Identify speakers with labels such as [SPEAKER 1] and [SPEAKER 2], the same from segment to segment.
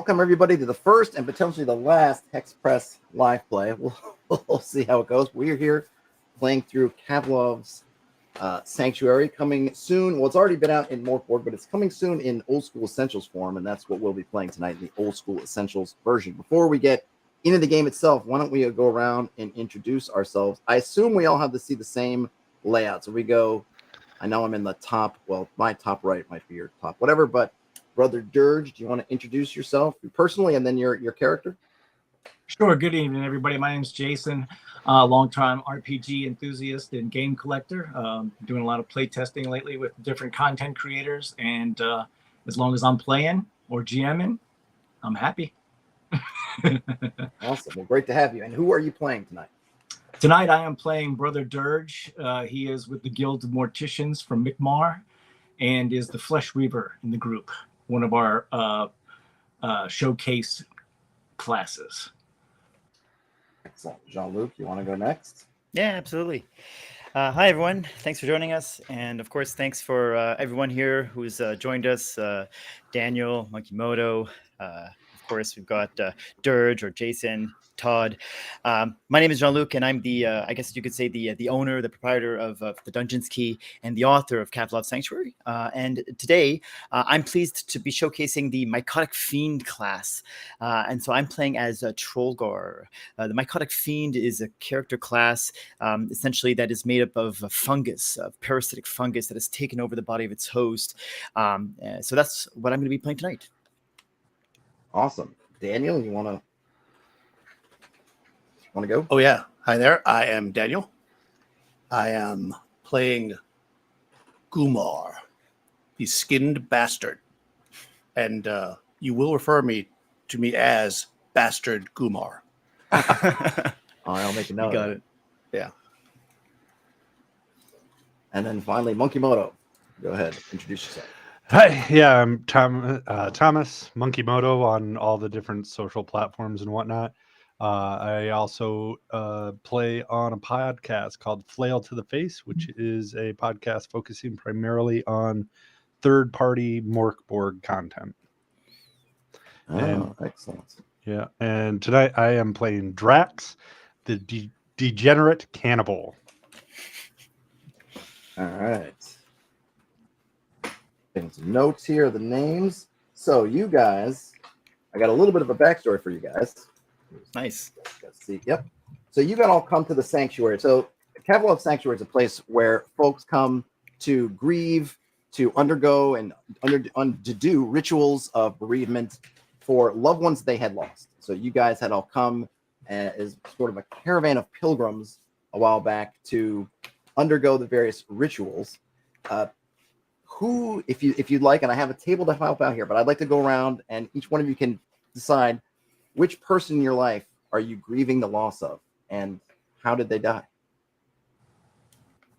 [SPEAKER 1] welcome everybody to the first and potentially the last Hex Press live play. We'll see how it goes. We're here playing through Kavlov's Sanctuary, coming soon. Well, it's already been out in Morkborg, but it's coming soon in Old School Essentials form, and that's what we'll be playing tonight, the Old School Essentials version. Before we get into the game itself, why don't we go around and introduce ourselves? I assume we all have to see the same layout. So we go, I know I'm in the top, well, my top right might be your top, whatever, but Brother Dirge, do you want to introduce yourself personally and then your character?
[SPEAKER 2] Sure. Good evening, everybody. My name is Jason, longtime RPG enthusiast and game collector. Doing a lot of play testing lately with different content creators, and as long as I'm playing or GMing, I'm happy.
[SPEAKER 1] Awesome. Well, great to have you. And who are you playing tonight?
[SPEAKER 2] Tonight, I am playing Brother Dirge. He is with the Guild of Morticians from Mi'kmaq and is the Flesh Reaver in the group, one of our showcase classes.
[SPEAKER 1] Excellent. Jean-Luc, you want to go next?
[SPEAKER 3] Yeah, absolutely. Hi, everyone. Thanks for joining us. And of course, thanks for everyone here who's joined us. Daniel, Monkeymoto. Of course, we've got Dirge or Jason, Todd. My name is Jean-Luc, and I'm the, I guess you could say, the owner, the proprietor of the Dungeon's Key, and the author of Kavlov Sanctuary. And today, I'm pleased to be showcasing the Mycotic Fiend class. And so I'm playing as Trollgar. The Mycotic Fiend is a character class, essentially, that is made up of fungus, of parasitic fungus that has taken over the body of its host. So that's what I'm going to be playing tonight.
[SPEAKER 1] Awesome. Daniel, you want to go?
[SPEAKER 4] Oh, yeah. Hi there. I am Daniel. I am playing Gumar, the skinned bastard. And you will refer to me as Bastard Gumar.
[SPEAKER 1] I'll make a note.
[SPEAKER 3] Got it.
[SPEAKER 4] Yeah.
[SPEAKER 1] And then finally, Monkeymoto. Go ahead. Introduce yourself.
[SPEAKER 5] Hi, yeah, I'm Thomas Monkeymoto on all the different social platforms and whatnot. I also play on a podcast called Flail to the Face, which is a podcast focusing primarily on third-party Morkborg content.
[SPEAKER 1] Excellent.
[SPEAKER 5] Yeah, and tonight I am playing Drax, the degenerate cannibal.
[SPEAKER 1] All right. Taking some notes here, the names. So you guys, I got a little bit of a backstory for you guys.
[SPEAKER 3] Nice.
[SPEAKER 1] Let's see. Yep. So you got all come to the sanctuary. So Kavlov Sanctuary is a place where folks come to grieve, to undergo and to do rituals of bereavement for loved ones they had lost. So you guys had all come as sort of a caravan of pilgrims a while back to undergo the various rituals. Who, if you'd like, and I have a table to help out here, but I'd like to go around and each one of you can decide which person in your life are you grieving the loss of and how did they die?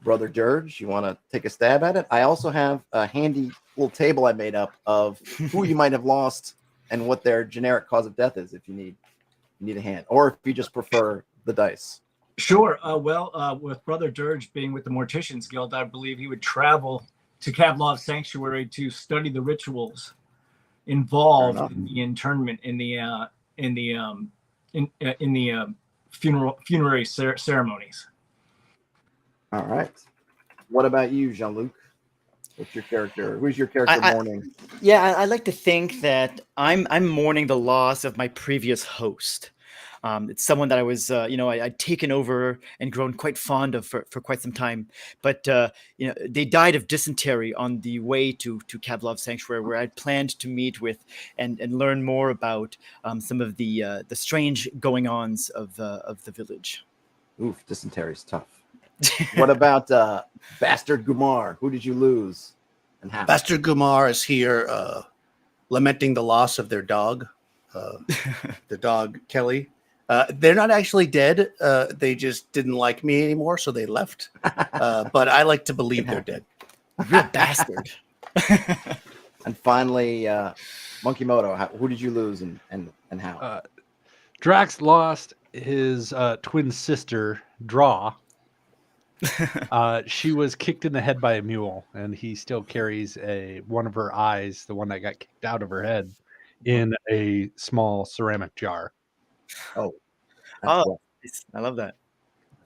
[SPEAKER 1] Brother Dirge, you want to take a stab at it? I also have a handy little table I made up of who you might have lost and what their generic cause of death is if you need a hand, or if you just prefer the dice.
[SPEAKER 2] Sure. With Brother Dirge being with the Morticians Guild, I believe he would travel to Kavlov Sanctuary to study the rituals involved in the internment, in the funerary ceremonies.
[SPEAKER 1] All right. What about you, Jean-Luc? What's your character? Who's your character mourning?
[SPEAKER 3] I like to think that I'm mourning the loss of my previous host. It's someone that I was, I'd taken over and grown quite fond of for quite some time. But, they died of dysentery on the way to Kavlov Sanctuary, where I'd planned to meet with and learn more about some of the strange going-ons of the village.
[SPEAKER 1] Oof, dysentery is tough. What about Bastard Gumar? Who did you lose and how?
[SPEAKER 4] Bastard Gumar is here lamenting the loss of their dog, the dog Kelly. They're not actually dead. They just didn't like me anymore, so they left. But I like to believe they're dead.
[SPEAKER 3] Real bastard.
[SPEAKER 1] And finally, Monkeymoto, who did you lose and how?
[SPEAKER 5] Drax lost his twin sister, Draw. She was kicked in the head by a mule, and he still carries one of her eyes, the one that got kicked out of her head, in a small ceramic jar.
[SPEAKER 1] Oh,
[SPEAKER 3] Oh,
[SPEAKER 1] cool.
[SPEAKER 3] I love that.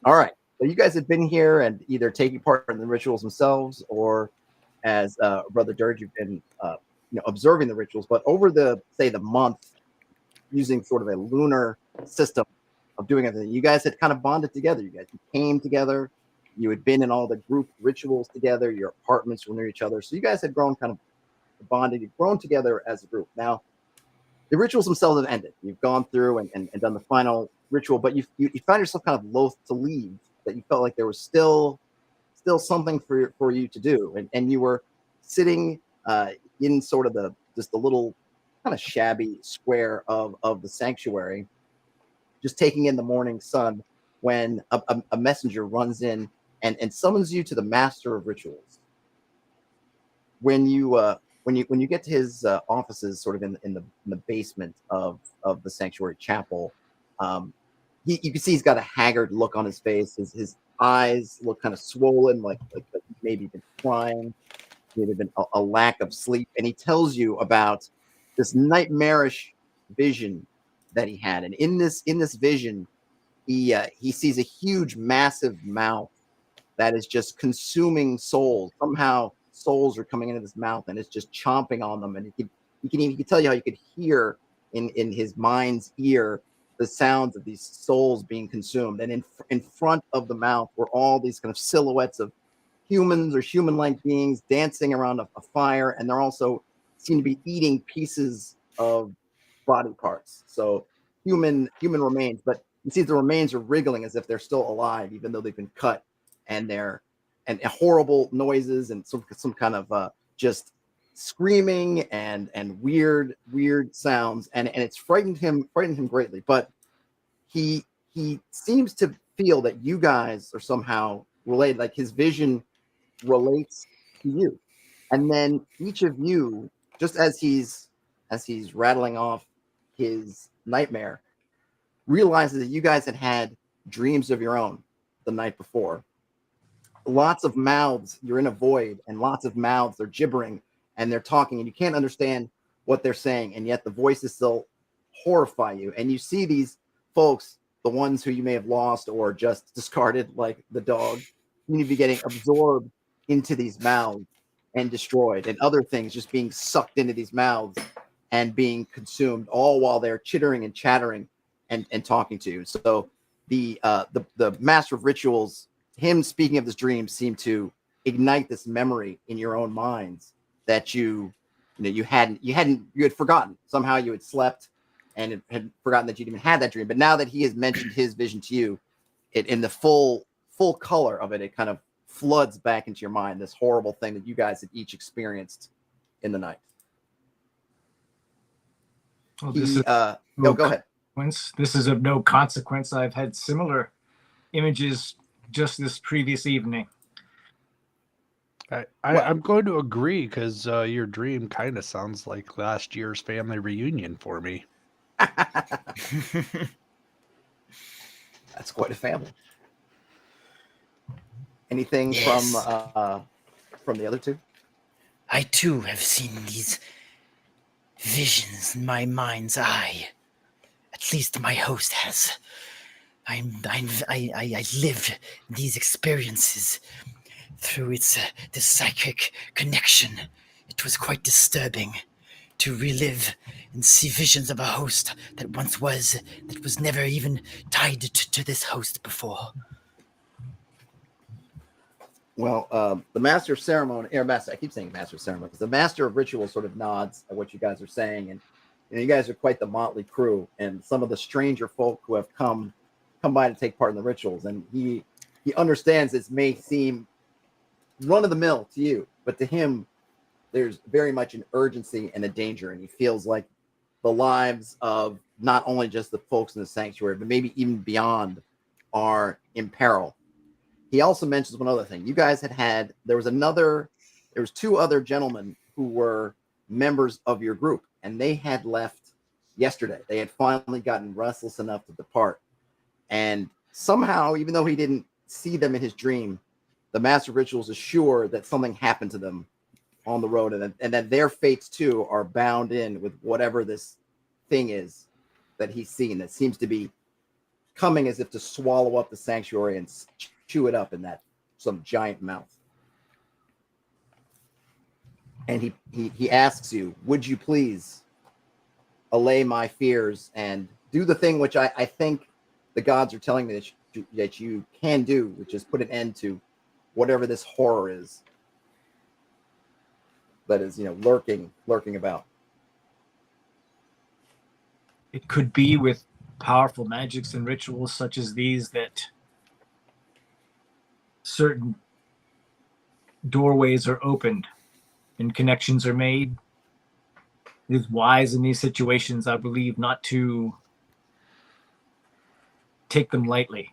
[SPEAKER 1] All right. So you guys have been here and either taking part in the rituals themselves, or as Brother Dirge, you've been observing the rituals. But over the month, using sort of a lunar system of doing everything, you guys had kind of bonded together. You guys came together. You had been in all the group rituals together. Your apartments were near each other, so you guys had grown kind of bonded. You've grown together as a group. Now, the rituals themselves have ended. You've gone through and done the final ritual, but you found yourself kind of loath to leave. That you felt like there was still something for you to do, and you were sitting in sort of the little kind of shabby square of the sanctuary, just taking in the morning sun, when a messenger runs in and summons you to the master of rituals. When you get to his offices, sort of in the basement of the sanctuary chapel, you can see he's got a haggard look on his face. His eyes look kind of swollen, like maybe been crying, maybe been a lack of sleep. And he tells you about this nightmarish vision that he had. And in this vision, he sees a huge, massive mouth that is just consuming souls. Somehow souls are coming into this mouth and it's just chomping on them. And he can tell you how you could hear in his mind's ear the sounds of these souls being consumed. And in front of the mouth were all these kind of silhouettes of humans or human-like beings dancing around a fire, and they're also seem to be eating pieces of body parts. So human remains, but you see the remains are wriggling as if they're still alive, even though they've been cut, and horrible noises and some kind of just screaming and weird sounds, and it's frightened him greatly. But he seems to feel that you guys are somehow related, like his vision relates to you. And then each of you, just as he's rattling off his nightmare, realizes that you guys had dreams of your own the night before. Lots of mouths, you're in a void, and lots of mouths, they're gibbering and they're talking, and you can't understand what they're saying, and yet the voices still horrify you. And you see these folks, the ones who you may have lost or just discarded, like the dog, you need to be getting absorbed into these mouths and destroyed, and other things just being sucked into these mouths and being consumed, all while they're chittering and chattering and talking to you. So the master of rituals, him speaking of this dream, seemed to ignite this memory in your own minds that you had forgotten. Somehow you had slept and had forgotten that you'd even had that dream. But now that he has mentioned his vision to you, it in the full color of it, it kind of floods back into your mind, this horrible thing that you guys had each experienced in the night.
[SPEAKER 2] Well,
[SPEAKER 1] go ahead.
[SPEAKER 2] This is of no consequence. I've had similar images just this previous evening.
[SPEAKER 5] I'm going to agree, because your dream kind of sounds like last year's family reunion for me.
[SPEAKER 1] That's quite a family. Anything
[SPEAKER 6] Yes.
[SPEAKER 1] from the other two?
[SPEAKER 6] I too have seen these visions in my mind's eye. At least my host has. I lived these experiences through the psychic connection. It was quite disturbing to relive and see visions of a host that was never even tied to this host before.
[SPEAKER 1] Well, the master of ceremony, I keep saying master of ceremony, because the master of ritual sort of nods at what you guys are saying, and you guys are quite the motley crew, and some of the stranger folk who have come by to take part in the rituals. And he understands this may seem run of the mill to you, but to him, there's very much an urgency and a danger, and he feels like the lives of not only just the folks in the sanctuary, but maybe even beyond, are in peril. He also mentions one other thing. You guys there was two other gentlemen who were members of your group, and they had left yesterday. They had finally gotten restless enough to depart. And somehow, even though he didn't see them in his dream, the master of rituals is sure that something happened to them on the road, and then their fates too are bound in with whatever this thing is that he's seen that seems to be coming as if to swallow up the sanctuary and chew it up in that some giant mouth. And he asks you, would you please allay my fears and do the thing which I think the gods are telling me that you can do, which is put an end to whatever this horror is that is, lurking about.
[SPEAKER 2] It could be with powerful magics and rituals such as these that certain doorways are opened and connections are made. It is wise in these situations, I believe, not to take them lightly.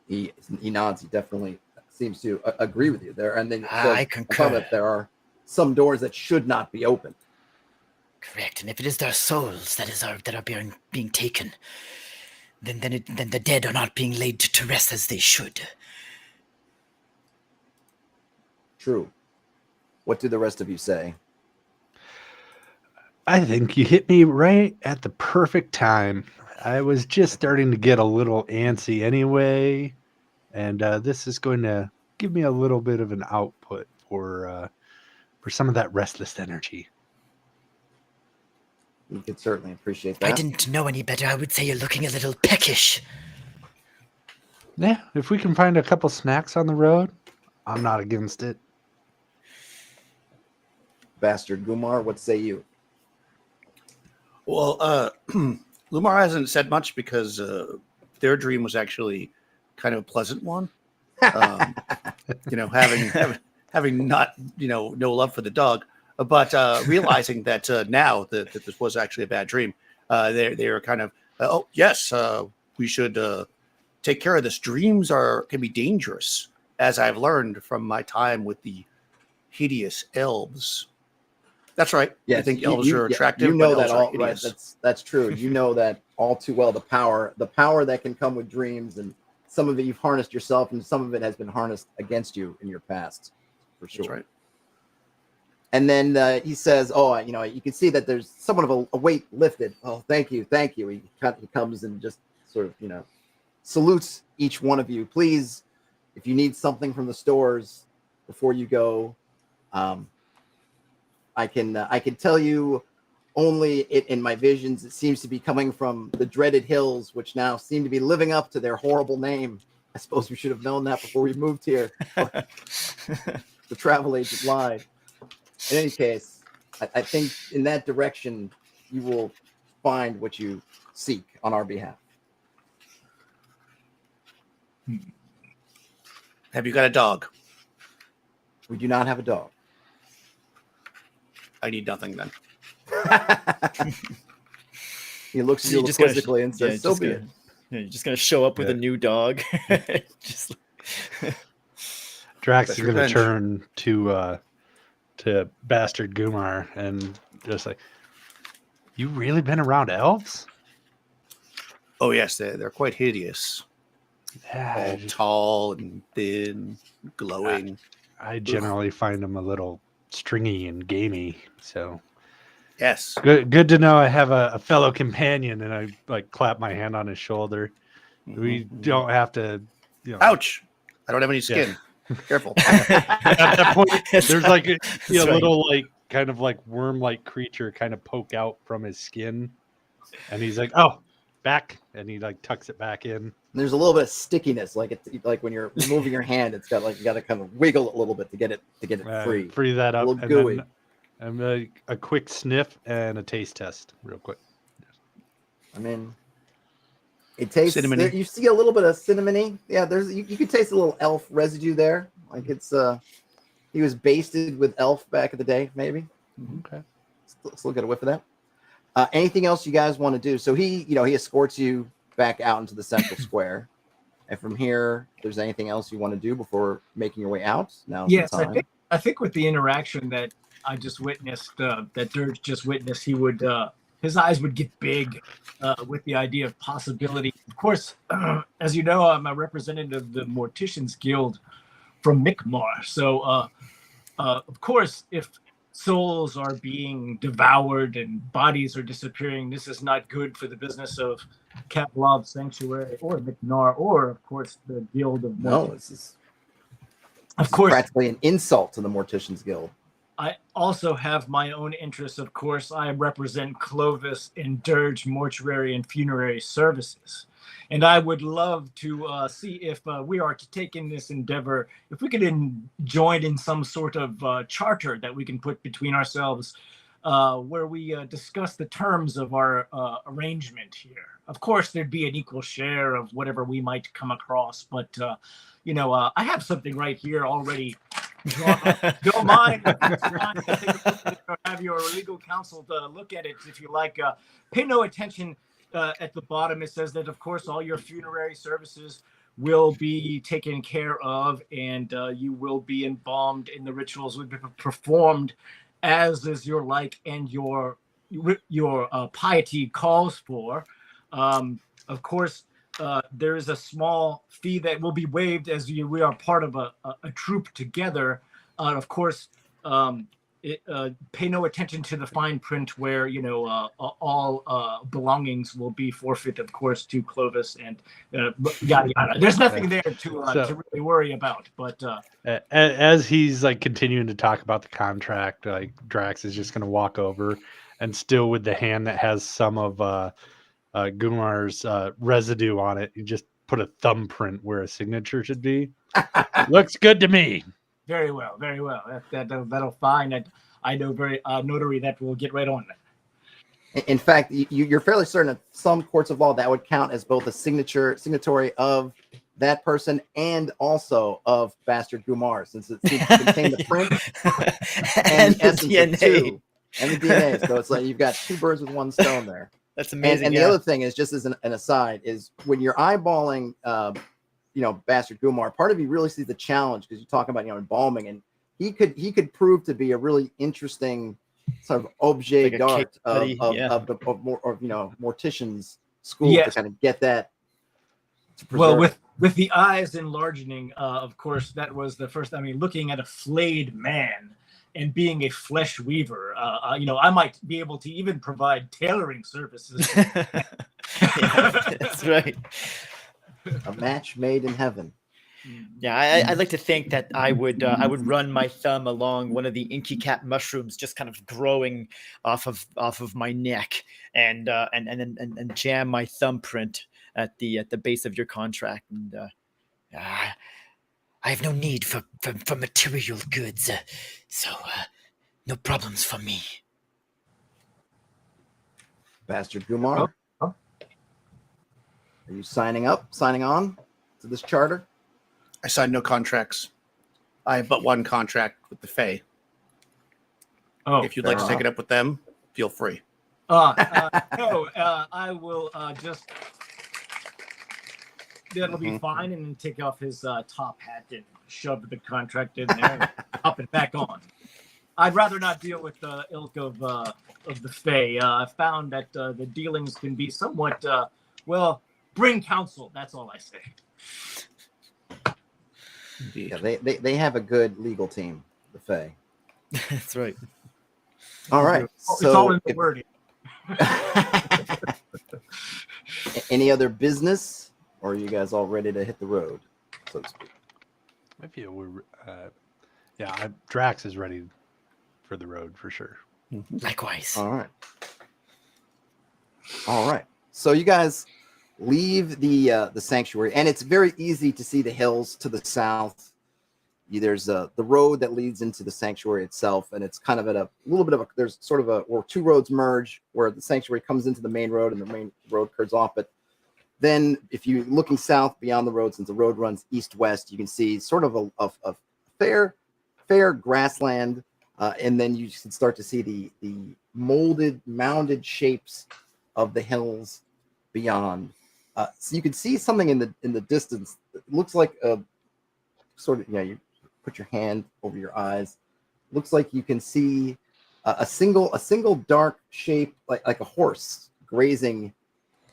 [SPEAKER 1] He nods. He definitely seems to agree with you there. And then
[SPEAKER 6] I concur.
[SPEAKER 1] that there are some doors that should not be opened.
[SPEAKER 6] Correct. And if it is their souls that are being taken, then the dead are not being laid to rest as they should.
[SPEAKER 1] True. What do the rest of you say?
[SPEAKER 5] I think you hit me right at the perfect time. I was just starting to get a little antsy anyway, and this is going to give me a little bit of an output for some of that restless energy.
[SPEAKER 1] You could certainly appreciate that.
[SPEAKER 6] If I didn't know any better, I would say you're looking a little peckish.
[SPEAKER 5] Yeah, if we can find a couple snacks on the road, I'm not against it.
[SPEAKER 1] Bastard Gumar, what say you?
[SPEAKER 4] Well, Lumar hasn't said much because their dream was actually kind of a pleasant one. Having not, no love for the dog, but realizing that now that this was actually a bad dream, they were kind of, we should take care of this. Dreams can be dangerous, as I've learned from my time with the hideous elves. That's right.
[SPEAKER 1] Yes,
[SPEAKER 4] I think elves are attractive.
[SPEAKER 1] You know
[SPEAKER 4] but
[SPEAKER 1] that
[SPEAKER 4] elves are
[SPEAKER 1] all right.
[SPEAKER 4] hideous.
[SPEAKER 1] That's true. You know that all too well. The power that can come with dreams, and some of it you've harnessed yourself, and some of it has been harnessed against you in your past, for sure.
[SPEAKER 4] That's right.
[SPEAKER 1] And then he says, you can see that there's somewhat of a weight lifted. Oh, thank you. He comes and just sort of, salutes each one of you. Please, if you need something from the stores before you go, I can tell you only in my visions. It seems to be coming from the dreaded hills, which now seem to be living up to their horrible name. I suppose we should have known that before we moved here. The travel agent lied. In any case, I think in that direction, you will find what you seek on our behalf.
[SPEAKER 4] Have you got a dog?
[SPEAKER 1] We do not have a dog.
[SPEAKER 4] I need nothing then.
[SPEAKER 1] He looks at you
[SPEAKER 3] just gotta-
[SPEAKER 1] quizzically and says, "So be it."
[SPEAKER 3] You're just gonna show up with a new dog. Just
[SPEAKER 5] Drax
[SPEAKER 4] That's
[SPEAKER 5] is going to
[SPEAKER 4] revenge.
[SPEAKER 5] turn to Bastard Gumar and just like, you really been around elves?
[SPEAKER 4] Oh yes, they're quite hideous.
[SPEAKER 5] Yeah,
[SPEAKER 4] All tall and thin, glowing.
[SPEAKER 5] I generally find them a little stringy and gamey. So
[SPEAKER 4] Yes.
[SPEAKER 5] good to know I have a fellow companion, and I like clap my hand on his shoulder. We don't have to.
[SPEAKER 4] Ouch! I don't have any skin. Careful.
[SPEAKER 5] At that point, there's like a
[SPEAKER 3] That's right.
[SPEAKER 5] little like kind of like worm-like creature kind of poke out from his skin, and he's like, "Oh, back," and he like tucks it back in.
[SPEAKER 1] There's a little bit of stickiness, like it's like when you're moving your hand, it's got like you got to kind of wiggle it a little bit to get it free.
[SPEAKER 5] Free that up,
[SPEAKER 1] A little
[SPEAKER 5] and
[SPEAKER 1] gooey.
[SPEAKER 5] then and like a quick sniff and a taste test, real quick.
[SPEAKER 1] I mean, it tastes.
[SPEAKER 4] Cinnamony.
[SPEAKER 1] You see a little bit of cinnamony. Yeah, you can taste a little elf residue there. Like it's he was basted with elf back in the day, maybe.
[SPEAKER 5] Okay.
[SPEAKER 1] Still get a whiff of that. Anything else you guys want to do? So he escorts you back out into the central square, and from here, if there's anything else you want to do before making your way out? Now,
[SPEAKER 2] Yes, I think with the interaction that I just witnessed, that Dirge just witnessed, he would his eyes would get big with the idea of possibility. Of course, as you know, I'm a representative of the Morticians Guild, from Mi'kmaq. So, of course, if souls are being devoured and bodies are disappearing, this is not good for the business of Kavlov Sanctuary or Mi'kmaq or, of course, the Guild of
[SPEAKER 1] No,
[SPEAKER 2] Morticians.
[SPEAKER 1] this is
[SPEAKER 2] Of course,
[SPEAKER 1] practically an insult to the Morticians Guild.
[SPEAKER 2] I also have my own interests. Of course, I represent Clovis and Dirge Mortuary and Funerary Services. And I would love to see if we are to take in this endeavor, if we could join in some sort of charter that we can put between ourselves where we discuss the terms of our arrangement here. Of course, there'd be an equal share of whatever we might come across. But, I have something right here already. Don't mind. Have your legal counsel to look at it if you like. Pay no attention. At the bottom, it says that, of course, all your funerary services will be taken care of, and you will be embalmed, and the rituals will be performed as is your like and your piety calls for. Of course, there is a small fee that will be waived as we are part of a troop together. Of course, pay no attention to the fine print where all belongings will be forfeit, of course, to Clovis and yada yada. There's nothing there to really worry about. But
[SPEAKER 5] as he's like continuing to talk about the contract, like Drax is just going to walk over and still with the hand that has some of Gumar's residue on it, you just put a thumbprint where a signature should be. Looks good to me. Very well.
[SPEAKER 2] That'll fine. I know very notary that will get right on that.
[SPEAKER 1] In fact, you're fairly certain that some courts of law that would count as both a signatory of that person and also of Bastard Gumar, since it seems to contain the print and the DNA. And the DNA. So it's like you've got two birds with one stone there.
[SPEAKER 3] That's amazing.
[SPEAKER 1] And the other thing is, just as an aside, is when you're eyeballing Bastard Gumar, part of you really sees the challenge because you talk about embalming, and he could prove to be a really interesting sort of objet
[SPEAKER 3] Like
[SPEAKER 1] d'art of morticians school to kind of get that.
[SPEAKER 2] Well, with the eyes enlarging, of course, that was the first. I mean, looking at a flayed man and being a flesh weaver, I might be able to even provide tailoring services.
[SPEAKER 3] That's right.
[SPEAKER 1] A match made in heaven.
[SPEAKER 3] Yeah, I'd like to think that I would run my thumb along one of the inky cat mushrooms, just kind of growing off of my neck, and jam my thumbprint at the base of your contract. And
[SPEAKER 6] I have no need for material goods, so no problems for me.
[SPEAKER 1] Bastard Gumar, are you signing on to this charter?
[SPEAKER 4] I signed no contracts. I have but one contract with the Fae.
[SPEAKER 2] Oh,
[SPEAKER 4] if you'd like to take it up with them, feel free.
[SPEAKER 2] No, I will just. That'll be fine, and then take off his top hat and shove the contract in there and pop it back on. I'd rather not deal with the ilk of the Fae. I found that the dealings can be somewhat, bring counsel. That's all I say.
[SPEAKER 4] Indeed.
[SPEAKER 1] Yeah, they have a good legal team, the Fae.
[SPEAKER 3] That's right.
[SPEAKER 1] All right.
[SPEAKER 2] It's all in the wording.
[SPEAKER 1] Any other business, or are you guys all ready to hit the road, so to speak?
[SPEAKER 5] I feel Drax is ready for the road for sure.
[SPEAKER 6] Likewise.
[SPEAKER 1] All right. So you guys leave the sanctuary, and it's very easy to see the hills to the south. There's the road that leads into the sanctuary itself, and it's kind of at a little bit of there's sort of where two roads merge, where the sanctuary comes into the main road and the main road curves off. But then if you're looking south beyond the road, since the road runs east-west, you can see sort of a fair grassland, and then you can start to see the mounded shapes of the hills beyond. So you can see something in the distance. It looks like a sort of, you put your hand over your eyes. Looks like you can see a single dark shape, like a horse grazing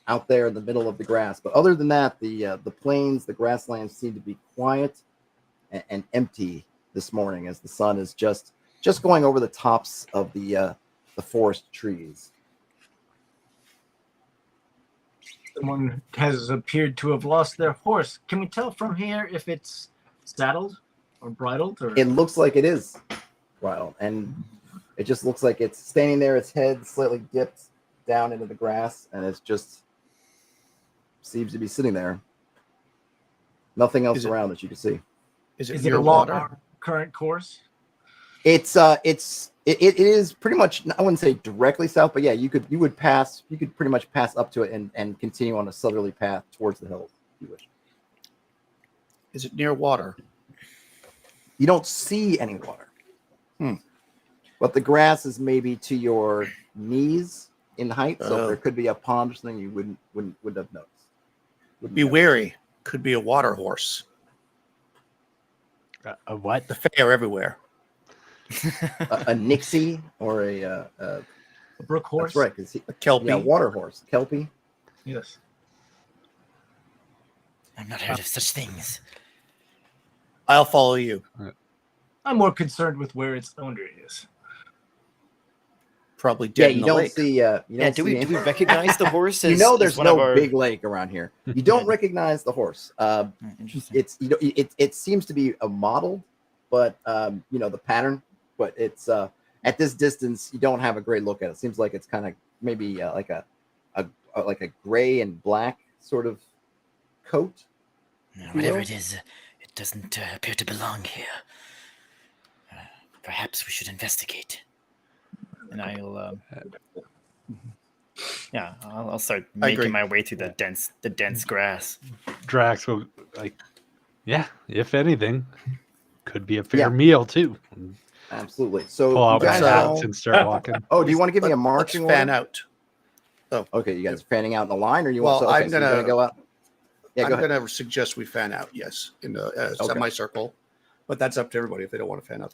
[SPEAKER 1] out there in the middle of the grass. But other than that, the plains, the grasslands seem to be quiet. and empty this morning as the sun is just going over the tops of the forest trees.
[SPEAKER 2] Someone has appeared to have lost their horse. Can we tell from here if it's saddled or bridled? Or
[SPEAKER 1] It looks like it is wild, and it just looks like it's standing there, its head slightly dipped down into the grass, and it's just seems to be sitting there. Nothing else around that you can see.
[SPEAKER 4] Is it
[SPEAKER 2] is it
[SPEAKER 4] near
[SPEAKER 2] along
[SPEAKER 4] water?
[SPEAKER 2] our current course?
[SPEAKER 1] It is pretty much, I wouldn't say directly south, but yeah, you could pretty much pass up to it and continue on a southerly path towards the hills if you wish.
[SPEAKER 4] Is it near water?
[SPEAKER 1] You don't see any water. But the grass is maybe to your knees in height, so there could be a pond or something you wouldn't have noticed.
[SPEAKER 4] Be wary. Could be a water horse.
[SPEAKER 5] A what?
[SPEAKER 4] The fae are everywhere.
[SPEAKER 1] a nixie or a
[SPEAKER 2] Brook horse?
[SPEAKER 1] that's right, because
[SPEAKER 4] A kelpie.
[SPEAKER 1] yeah, water horse, kelpie.
[SPEAKER 2] Yes.
[SPEAKER 6] I've not heard of such things.
[SPEAKER 4] I'll follow you.
[SPEAKER 2] I'm more concerned with where its owner is.
[SPEAKER 4] Probably
[SPEAKER 1] Yeah,
[SPEAKER 4] dead in
[SPEAKER 1] you
[SPEAKER 4] the
[SPEAKER 1] don't
[SPEAKER 4] lake.
[SPEAKER 1] see.
[SPEAKER 3] Do we recognize the horse?
[SPEAKER 1] You
[SPEAKER 3] As,
[SPEAKER 1] know,
[SPEAKER 3] as
[SPEAKER 1] there's
[SPEAKER 3] one of
[SPEAKER 1] no
[SPEAKER 3] our...
[SPEAKER 1] big lake around here. You don't recognize the horse.
[SPEAKER 3] Interesting.
[SPEAKER 1] It's it seems to be a model, but the pattern. But it's at this distance, you don't have a great look at it. It seems like it's kind of maybe like a gray and black sort of coat.
[SPEAKER 6] Whatever it is, it doesn't appear to belong here. Perhaps we should investigate.
[SPEAKER 3] And I'll start
[SPEAKER 4] I agree.
[SPEAKER 3] making my way through the dense grass.
[SPEAKER 5] Drax will if anything, could be a fair
[SPEAKER 1] Yeah.
[SPEAKER 5] meal too.
[SPEAKER 1] Absolutely. So
[SPEAKER 5] Pull
[SPEAKER 1] you
[SPEAKER 5] out my
[SPEAKER 1] guys
[SPEAKER 5] hats
[SPEAKER 1] all,
[SPEAKER 5] and start walking.
[SPEAKER 1] oh, do you want to give me a
[SPEAKER 4] Let's
[SPEAKER 1] marching
[SPEAKER 4] fan
[SPEAKER 1] order?
[SPEAKER 4] out.
[SPEAKER 1] Okay, you guys are fanning out in the line, or you
[SPEAKER 4] Well,
[SPEAKER 1] want? So, okay,
[SPEAKER 4] I'm
[SPEAKER 1] so you're
[SPEAKER 4] gonna-
[SPEAKER 1] gonna go out. Yeah, go
[SPEAKER 4] I'm
[SPEAKER 1] ahead.
[SPEAKER 4] going to suggest we fan out, yes, in a semicircle. But that's up to everybody if they don't want to fan out.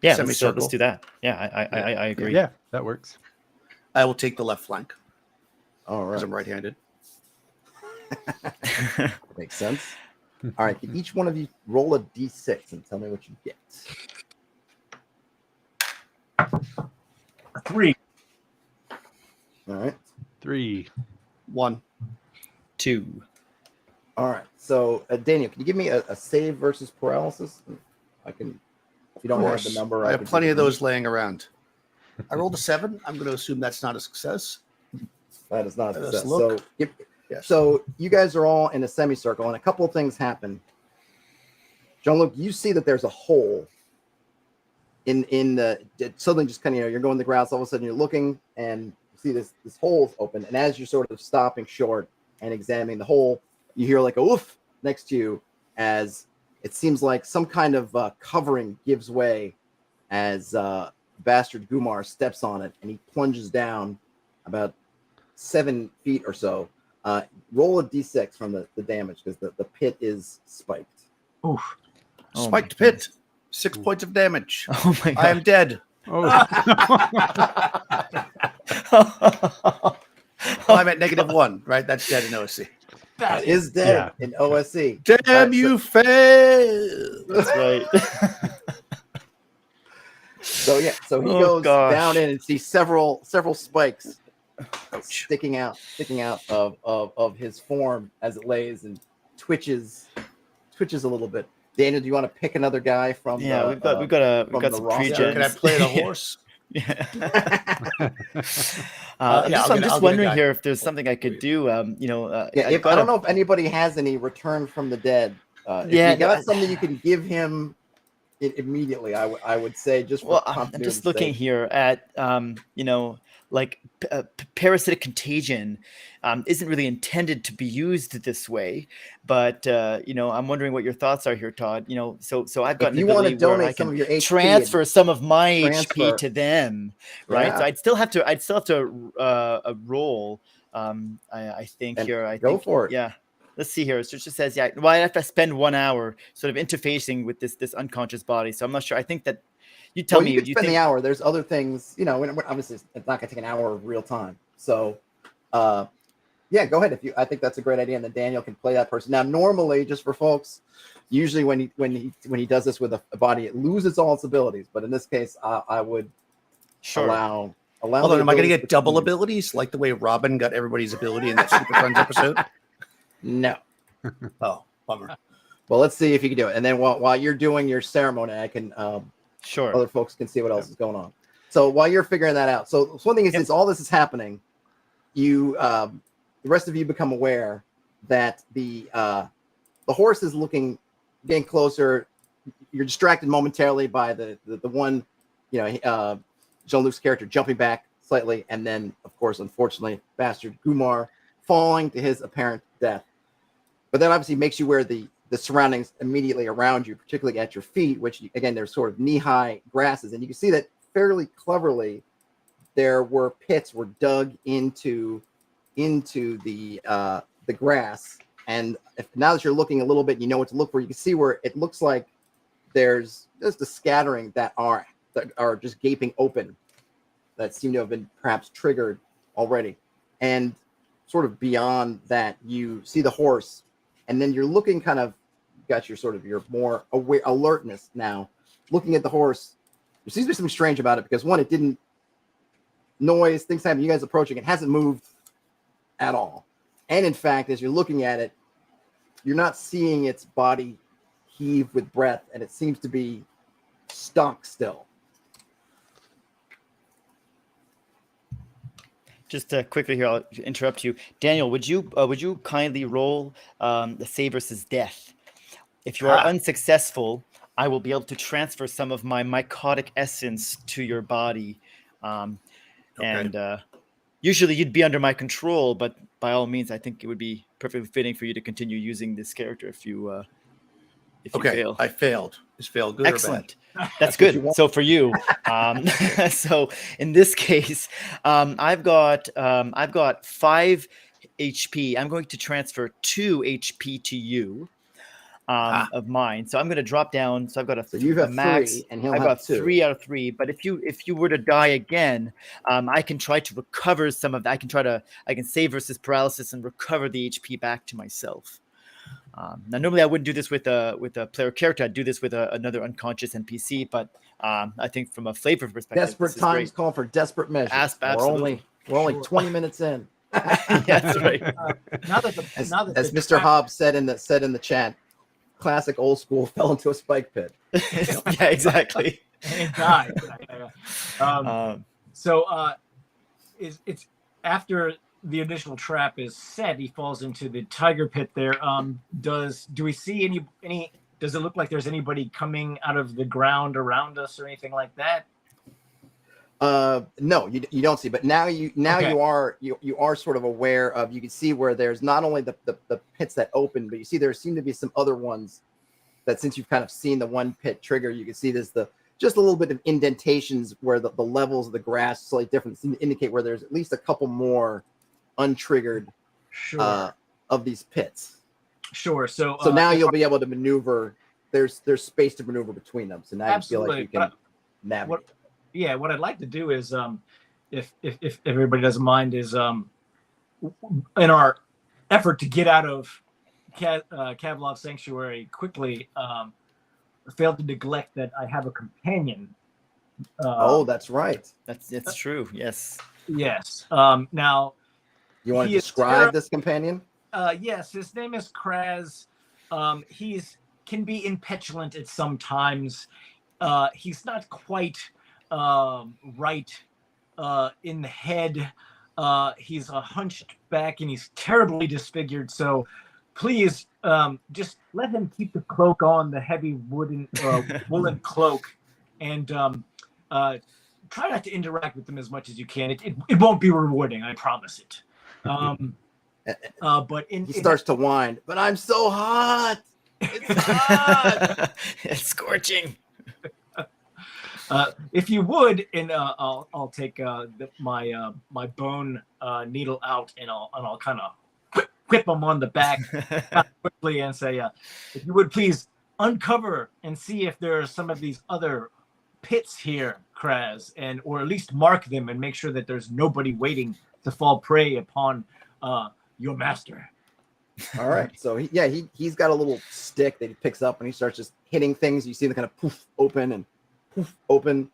[SPEAKER 3] Yeah,
[SPEAKER 4] Semicircle.
[SPEAKER 3] let's do that. Yeah, I agree.
[SPEAKER 5] Yeah, that works.
[SPEAKER 4] I will take the left flank
[SPEAKER 1] All
[SPEAKER 4] because
[SPEAKER 1] right,
[SPEAKER 4] I'm right-handed.
[SPEAKER 1] makes sense. All right, can each one of you roll a d6 and tell me what you get?
[SPEAKER 2] 3.
[SPEAKER 1] All right.
[SPEAKER 5] 3.
[SPEAKER 4] 1.
[SPEAKER 3] 2.
[SPEAKER 1] All right. So, Daniel, can you give me a save versus paralysis? I can. If you don't have the number,
[SPEAKER 4] I have
[SPEAKER 1] can
[SPEAKER 4] plenty
[SPEAKER 1] take
[SPEAKER 4] of
[SPEAKER 1] it.
[SPEAKER 4] those laying around. I rolled a 7. I'm going to assume that's not a success.
[SPEAKER 1] That is not a
[SPEAKER 4] Let us
[SPEAKER 1] success.
[SPEAKER 4] look.
[SPEAKER 1] So,
[SPEAKER 4] Yes.
[SPEAKER 1] so you guys are all in a semicircle, and a couple of things happen. Jean-Luc, you see that there's a hole in the something just kind of, you're going the grass, all of a sudden you're looking and you see this hole's open, and as you're sort of stopping short and examining the hole, you hear like a woof next to you as it seems like some kind of covering gives way as Bastard Gumar steps on it, and he plunges down about 7 feet or so. Roll a d6 from the damage, because the pit is spiked.
[SPEAKER 2] Oof.
[SPEAKER 3] Oh
[SPEAKER 4] Spiked
[SPEAKER 3] my
[SPEAKER 4] pit. 6 points of damage.
[SPEAKER 3] Oh my
[SPEAKER 4] I am
[SPEAKER 3] god.
[SPEAKER 4] dead.
[SPEAKER 5] Oh,
[SPEAKER 4] I'm at -1, right? That's dead in OSE.
[SPEAKER 1] That is dead in OSE.
[SPEAKER 4] Damn you, fail!
[SPEAKER 3] That's right.
[SPEAKER 1] So yeah, so he
[SPEAKER 3] Oh,
[SPEAKER 1] goes
[SPEAKER 3] gosh.
[SPEAKER 1] down in and sees several spikes sticking out of his form as it lays and twitches a little bit. Daniel, do you want to pick another guy from?
[SPEAKER 3] Yeah,
[SPEAKER 1] the,
[SPEAKER 3] we've got
[SPEAKER 1] from
[SPEAKER 3] some
[SPEAKER 1] the roster?
[SPEAKER 3] pre-gens.
[SPEAKER 4] Can I play the horse?
[SPEAKER 3] Yeah.
[SPEAKER 4] I'll
[SPEAKER 3] I'm
[SPEAKER 4] get a
[SPEAKER 3] just wondering
[SPEAKER 4] guy.
[SPEAKER 3] here if there's something I could do.
[SPEAKER 1] Yeah, I don't know if anybody has any return from the dead. If
[SPEAKER 3] Yeah,
[SPEAKER 1] you got
[SPEAKER 3] no,
[SPEAKER 1] something you can give him immediately. I would say just for
[SPEAKER 3] Well, I'm
[SPEAKER 1] continuity's
[SPEAKER 3] just looking
[SPEAKER 1] sake.
[SPEAKER 3] here at like parasitic contagion isn't really intended to be used this way, but I'm wondering what your thoughts are here, Todd. So I've got
[SPEAKER 1] If
[SPEAKER 3] an
[SPEAKER 1] you want to
[SPEAKER 3] ability where I
[SPEAKER 1] donate
[SPEAKER 3] can
[SPEAKER 1] some of your HP,
[SPEAKER 3] transfer some of my
[SPEAKER 1] transfer.
[SPEAKER 3] HP to them, right?
[SPEAKER 1] Yeah.
[SPEAKER 3] So I'd still have to roll. I think
[SPEAKER 1] And
[SPEAKER 3] here.
[SPEAKER 1] go for it.
[SPEAKER 3] Yeah. Let's see here. So it just says, well, I have to spend 1 hour sort of interfacing with this unconscious body. So I'm not sure. I think that you tell
[SPEAKER 1] Well,
[SPEAKER 3] me.
[SPEAKER 1] you could
[SPEAKER 3] You
[SPEAKER 1] spend
[SPEAKER 3] think
[SPEAKER 1] the hour. There's other things, obviously it's not going to take an hour of real time. So Yeah, go ahead. I think that's a great idea, and then Daniel can play that person. Now, normally, just for folks, usually when he does this with a body, it loses all its abilities. But in this case, I would
[SPEAKER 3] Sure.
[SPEAKER 1] allow.
[SPEAKER 4] Hold on, am I going to
[SPEAKER 1] abilities
[SPEAKER 4] get double
[SPEAKER 1] between-
[SPEAKER 4] abilities like the way Robin got everybody's ability in that Super Friends episode?
[SPEAKER 1] No.
[SPEAKER 4] Oh, bummer.
[SPEAKER 1] Well, let's see if you can do it. And then while you're doing your ceremony, I can
[SPEAKER 3] Sure.
[SPEAKER 1] other folks can see what else is going on. So while you're figuring that out, so one thing is, since all this is happening, you the rest of you become aware that the horse is getting closer. You're distracted momentarily by the one, Jean-Luc's character jumping back slightly, and then, of course, unfortunately, bastard Gumar falling to his apparent death. But that obviously makes you aware the surroundings immediately around you, particularly at your feet, which, again, there's sort of knee-high grasses. And you can see that fairly cleverly there were pits were dug into the grass. And now that you're looking a little bit, you know what to look for. You can see where it looks like there's just a scattering that are just gaping open that seem to have been perhaps triggered already. And sort of beyond that, you see the horse, and then you're looking kind of, got your more aware alertness now, looking at the horse. There seems to be something strange about it because, one, it didn't noise, things happen, you guys approaching, it hasn't moved at all. And in fact, as you're looking at it, you're not seeing its body heave with breath, and it seems to be stuck still.
[SPEAKER 3] Just quickly here, I'll interrupt you. Daniel, would you kindly roll the save versus death? If you are unsuccessful, I will be able to transfer some of my mycotic essence to your body. And usually you'd be under my control, but by all means, I think it would be perfectly fitting for you to continue using this character if you fail.
[SPEAKER 4] I failed. Is fail good
[SPEAKER 3] Excellent.
[SPEAKER 4] or bad?
[SPEAKER 3] That's good. So for you, so in this case, I've got 5 HP. I'm going to transfer 2 HP to you of mine. So I'm going to drop down. So I've got
[SPEAKER 1] So you have
[SPEAKER 3] a max.
[SPEAKER 1] 3, and he'll
[SPEAKER 3] I've
[SPEAKER 1] have
[SPEAKER 3] got
[SPEAKER 1] 2.
[SPEAKER 3] 3 out of 3. But if you were to die again, I can try to recover some of that. I can save versus paralysis and recover the HP back to myself. Now, normally I wouldn't do this with a player character. I'd do this with another unconscious NPC. But I think from a flavor perspective,
[SPEAKER 1] Desperate times call for desperate measures.
[SPEAKER 3] Absolutely.
[SPEAKER 1] We're only 20 minutes in.
[SPEAKER 3] That's right.
[SPEAKER 1] As Mr. Hobbs said in the chat, classic old school fell into a spike pit.
[SPEAKER 3] Yeah, exactly.
[SPEAKER 2] And died. It's after the initial trap is set, he falls into the tiger pit there. Do we see any does it look like there's anybody coming out of the ground around us or anything like that?
[SPEAKER 1] No, you don't see, but now you are sort of aware of, you can see where there's not only the pits that open, but you see there seem to be some other ones that, since you've kind of seen the one pit trigger, you can see there's just a little bit of indentations where the levels of the grass slightly different, seem to indicate where there's at least a couple more untriggered of these pits.
[SPEAKER 2] Sure. So
[SPEAKER 1] now you'll be able to maneuver. There's space to maneuver between them. So now
[SPEAKER 2] absolutely.
[SPEAKER 1] you feel like you can navigate.
[SPEAKER 2] What I'd like to do is, if everybody doesn't mind, is in our effort to get out of Kavlov Sanctuary quickly, failed to neglect that I have a companion.
[SPEAKER 1] That's right.
[SPEAKER 3] That's true. Yes.
[SPEAKER 2] Yes. Now,
[SPEAKER 1] you want to describe this companion?
[SPEAKER 2] Yes, his name is Kraz. Can be impetulant at some times. He's not quite right in the head. He's a hunched back and he's terribly disfigured. So please just let him keep the cloak on, the heavy woolen cloak, and try not to interact with them as much as you can. It won't be rewarding, I promise it. But he
[SPEAKER 1] starts to whine, but I'm so hot. It's hot.
[SPEAKER 3] It's scorching.
[SPEAKER 2] If you would, and I'll take my bone needle out, and I'll kind of whip him on the back quickly and say, if you would please uncover and see if there are some of these other pits here, Kraz, or at least mark them and make sure that there's nobody waiting to fall prey upon your master.
[SPEAKER 1] All right. So he's got a little stick that he picks up and he starts just hitting things. You see them kind of poof open and poof open,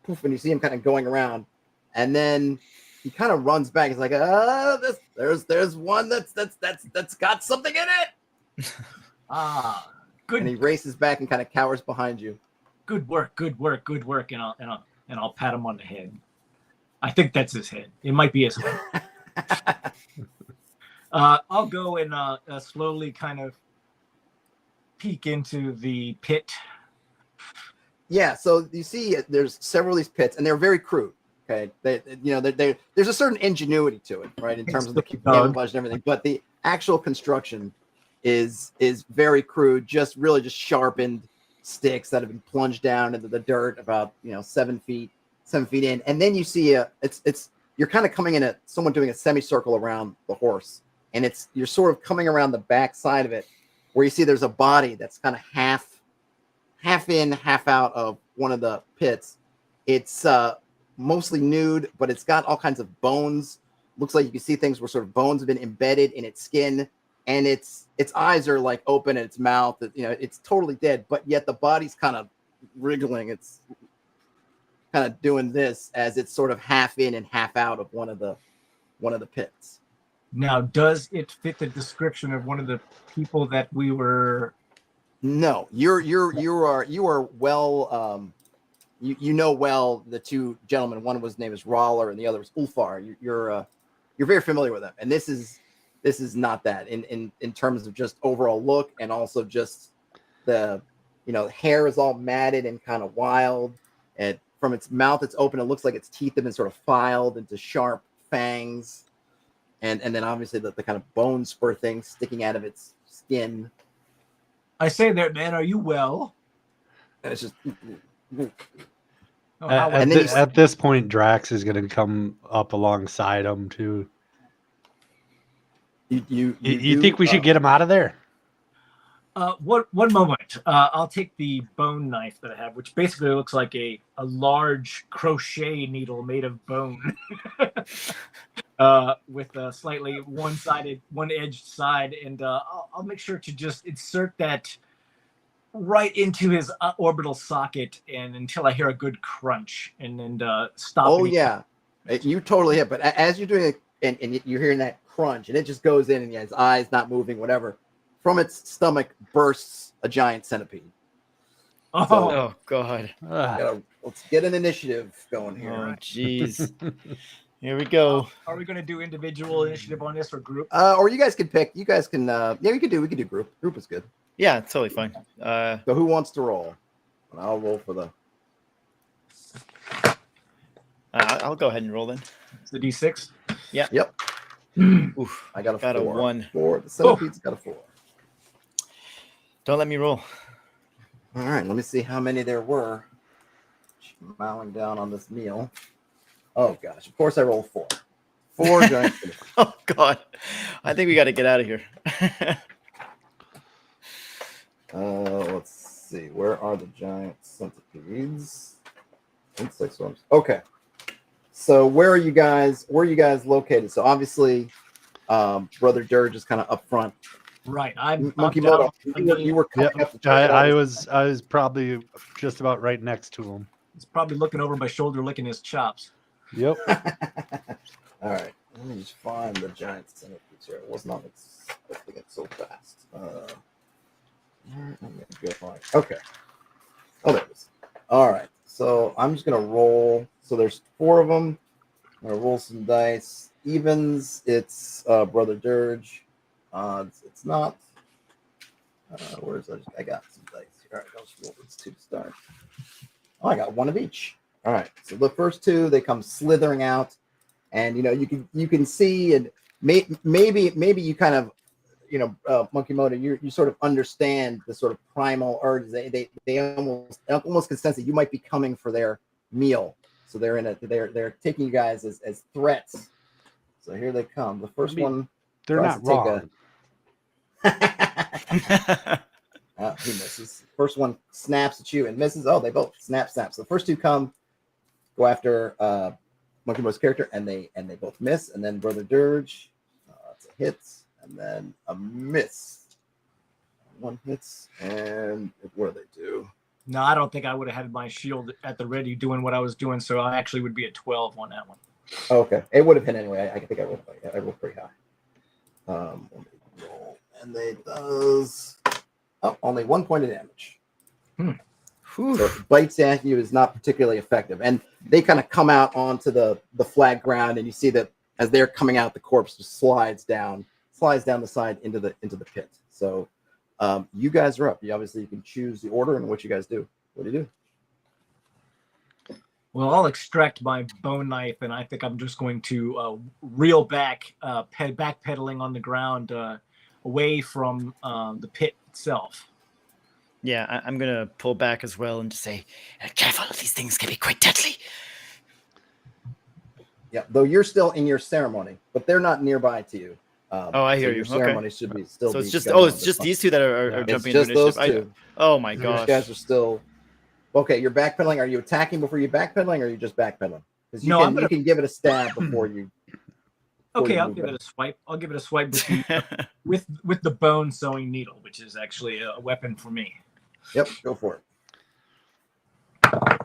[SPEAKER 1] poof, and you see him kind of going around, and then he kind of runs back. He's like, there's one that's got something in it.
[SPEAKER 2] Good.
[SPEAKER 1] And he races back and kind of cowers behind you.
[SPEAKER 2] Good work. And I'll pat him on the head. I think that's his head. It might be his head. I'll go and slowly kind of peek into the pit.
[SPEAKER 1] Yeah, so you see there's several of these pits, and they're very crude. Okay, there's a certain ingenuity to it, right, in terms of the camouflage and everything. But the actual construction is very crude, just sharpened sticks that have been plunged down into the dirt about 7 feet in, and then you see you're kind of coming in someone doing a semicircle around the horse, and you're sort of coming around the back side of it, where you see there's a body that's kind of half in, half out of one of the pits. It's mostly nude, but it's got all kinds of bones. Looks like you can see things where sort of bones have been embedded in its skin, and its eyes are like open, and its mouth, it's totally dead, but yet the body's kind of wriggling. It's kind of doing this as it's sort of half in and half out of one of the pits.
[SPEAKER 2] Now, does it fit the description of one of the people that we were?
[SPEAKER 1] No, you are well. You know well the two gentlemen. One was name is Roller, and the other was Ulfar. You're very familiar with them, and this is not that in terms of just overall look, and also just the hair is all matted and kind of wild, and from its mouth it's open. It looks like its teeth have been sort of filed into sharp fangs, and then obviously the kind of bone spur thing sticking out of its skin.
[SPEAKER 2] I say there, man, are you well?
[SPEAKER 1] And it's just.
[SPEAKER 5] At this point, Drax is going to come up alongside him too. You think we should get him out of there?
[SPEAKER 2] One moment. I'll take the bone knife that I have, which basically looks like a large crochet needle made of bone, with a slightly one-edged side, and I'll make sure to just insert that right into his orbital socket, and until I hear a good crunch, and then stop.
[SPEAKER 1] Oh yeah, you totally hit. But as you're doing it, and you're hearing that crunch, and it just goes in, and his eyes not moving, whatever. From its stomach bursts a giant centipede.
[SPEAKER 3] Oh God!
[SPEAKER 1] Let's get an initiative going here.
[SPEAKER 3] Oh jeez. Here we go.
[SPEAKER 2] Are we going to do individual initiative on this or group?
[SPEAKER 1] Or you guys can pick. You guys can. We could do group. Group is good.
[SPEAKER 3] Yeah, it's totally fine.
[SPEAKER 1] So who wants to roll? And I'll roll for the.
[SPEAKER 3] I'll go ahead and roll then.
[SPEAKER 2] It's the D6.
[SPEAKER 3] Yeah.
[SPEAKER 1] Yep.
[SPEAKER 3] Oof,
[SPEAKER 1] I got a 4.
[SPEAKER 3] a 1.
[SPEAKER 1] 4. The centipede's got a 4.
[SPEAKER 3] Don't let me roll.
[SPEAKER 1] All right. Let me see how many there were. Mowing down on this meal. Oh gosh! Of course, I rolled 4. 4 giant centipedes.
[SPEAKER 3] Oh God! I think we got to get out of here.
[SPEAKER 1] Let's see. Where are the giant centipedes? Insect swarms. Okay. So where are you guys located? So obviously, Brother Dirge is kind of up front.
[SPEAKER 2] Right. I'm
[SPEAKER 1] Monkey
[SPEAKER 2] down.
[SPEAKER 1] Moto. You were coming up the
[SPEAKER 5] I was probably just about right next to him.
[SPEAKER 2] He's probably looking over my shoulder, licking his chops.
[SPEAKER 5] Yep.
[SPEAKER 1] All right. Let me just find the giant centipedes here. I was not expecting it so fast. Okay. Oh, there it is. All right. So I'm just gonna roll. So there's 4 of them. I'm gonna roll some dice. Evens. It's Brother Dirge. It's not. Where's that? I got some dice here. All right. I'll just roll these 2 to start. Oh, I got 1 of each. All right. So the first 2, they come slithering out, and you can see, and maybe you kind of. Monkey Moto, you sort of understand the sort of primal urge. They almost can sense that you might be coming for their meal. So they're taking you guys as threats. So here they come. The first one.
[SPEAKER 5] They're not wrong.
[SPEAKER 1] He misses. First one snaps at you and misses. Oh, they both snap. So the first 2 go after Monkey Moto's character, and they both miss. And then Brother Dirge. That's a a hit, and then a miss. One hits, and what do they do?
[SPEAKER 2] No, I don't think I would have had my shield at the ready doing what I was doing, so I actually would be at 12 on that one.
[SPEAKER 1] Oh, okay, it would have hit anyway. I think I rolled pretty high. Let me roll, and they does only 1 point of damage. So it bites at you is not particularly effective, and they kind of come out onto the flat ground, and you see that as they're coming out, the corpse just slides down the side into the pit. So you guys are up. You can choose the order and what you guys do. What do you do?
[SPEAKER 2] Well, I'll extract my bone knife, and I think I'm just going to reel back, backpedaling on the ground away from the pit itself.
[SPEAKER 3] Yeah, I'm going to pull back as well and just say,
[SPEAKER 6] Careful, these things can be quite deadly.
[SPEAKER 1] Yeah, though you're still in your ceremony, but they're not nearby to you.
[SPEAKER 3] I hear
[SPEAKER 1] so
[SPEAKER 3] you.
[SPEAKER 1] Your ceremony
[SPEAKER 3] Okay.
[SPEAKER 1] should be still.
[SPEAKER 3] So it's
[SPEAKER 1] be
[SPEAKER 3] just
[SPEAKER 1] going on,
[SPEAKER 3] it's just these two that are jumping
[SPEAKER 1] it's just
[SPEAKER 3] into
[SPEAKER 1] those
[SPEAKER 3] initiative.
[SPEAKER 1] two.
[SPEAKER 3] Oh my
[SPEAKER 1] You
[SPEAKER 3] gosh.
[SPEAKER 1] guys are still okay. You're backpedaling. Are you attacking before you backpedaling, or are you just backpedaling? Because you can give it a stab before you.
[SPEAKER 2] Okay, I'll give it a swipe. I'll give it a swipe with the bone sewing needle, which is actually a weapon for me.
[SPEAKER 1] Yep, go for
[SPEAKER 2] it.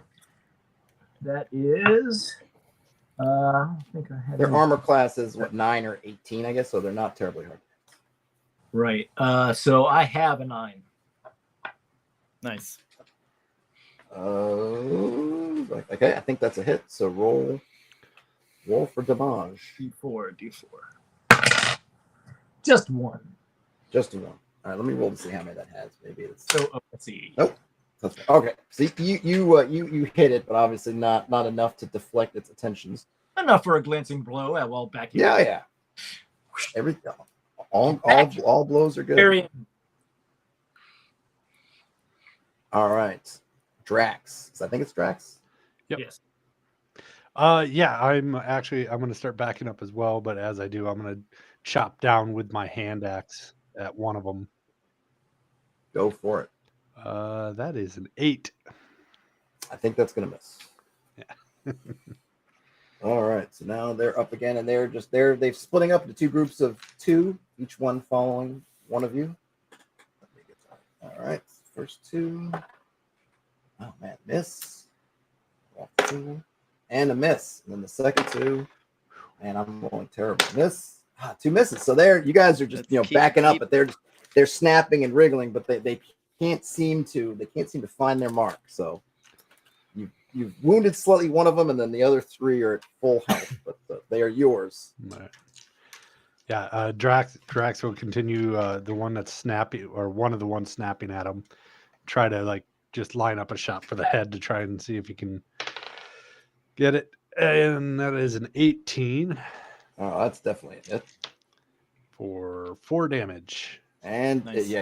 [SPEAKER 2] That is. I think I had
[SPEAKER 1] their armor class is 9 or 18, I guess, so they're not terribly hard.
[SPEAKER 2] Right. So I have a 9.
[SPEAKER 3] Nice.
[SPEAKER 1] Okay, I think that's a hit. So roll for damage.
[SPEAKER 2] D4. Just 1.
[SPEAKER 1] Just a 1. All right, let me roll to see how many that has. Maybe it's.
[SPEAKER 2] So let's see.
[SPEAKER 1] Nope. Okay. So you hit it, but obviously not enough to deflect its attentions.
[SPEAKER 2] Enough for a glancing blow. Well, back.
[SPEAKER 1] Yeah. All blows are good. All right, Drax. I think it's Drax.
[SPEAKER 5] Yep.
[SPEAKER 2] Yes.
[SPEAKER 5] Yeah, I'm going to start backing up as well, but as I do, I'm going to chop down with my hand axe at one of them.
[SPEAKER 1] Go for it.
[SPEAKER 5] That is an 8.
[SPEAKER 1] I think that's going to miss.
[SPEAKER 5] Yeah.
[SPEAKER 1] All right, so now they're up again, and they've splitting up into 2 groups of 2, each one following one of you. Let me get that. All right, first 2. Oh man, miss. And a miss. And then the second 2. And I'm going terrible. Miss. 2 misses. So there, you guys are just backing up, but they're snapping and wriggling, but they can't seem to find their mark. So you've wounded slightly one of them, and then the other 3 are at full health, but they are yours.
[SPEAKER 5] Right. Yeah, Drax will continue the one that's snapping, or one of the ones snapping at him. Try to just line up a shot for the head to try and see if he can get it. And that is an 18.
[SPEAKER 1] Oh, that's definitely a hit.
[SPEAKER 5] For 4 damage.
[SPEAKER 1] And
[SPEAKER 3] Nice.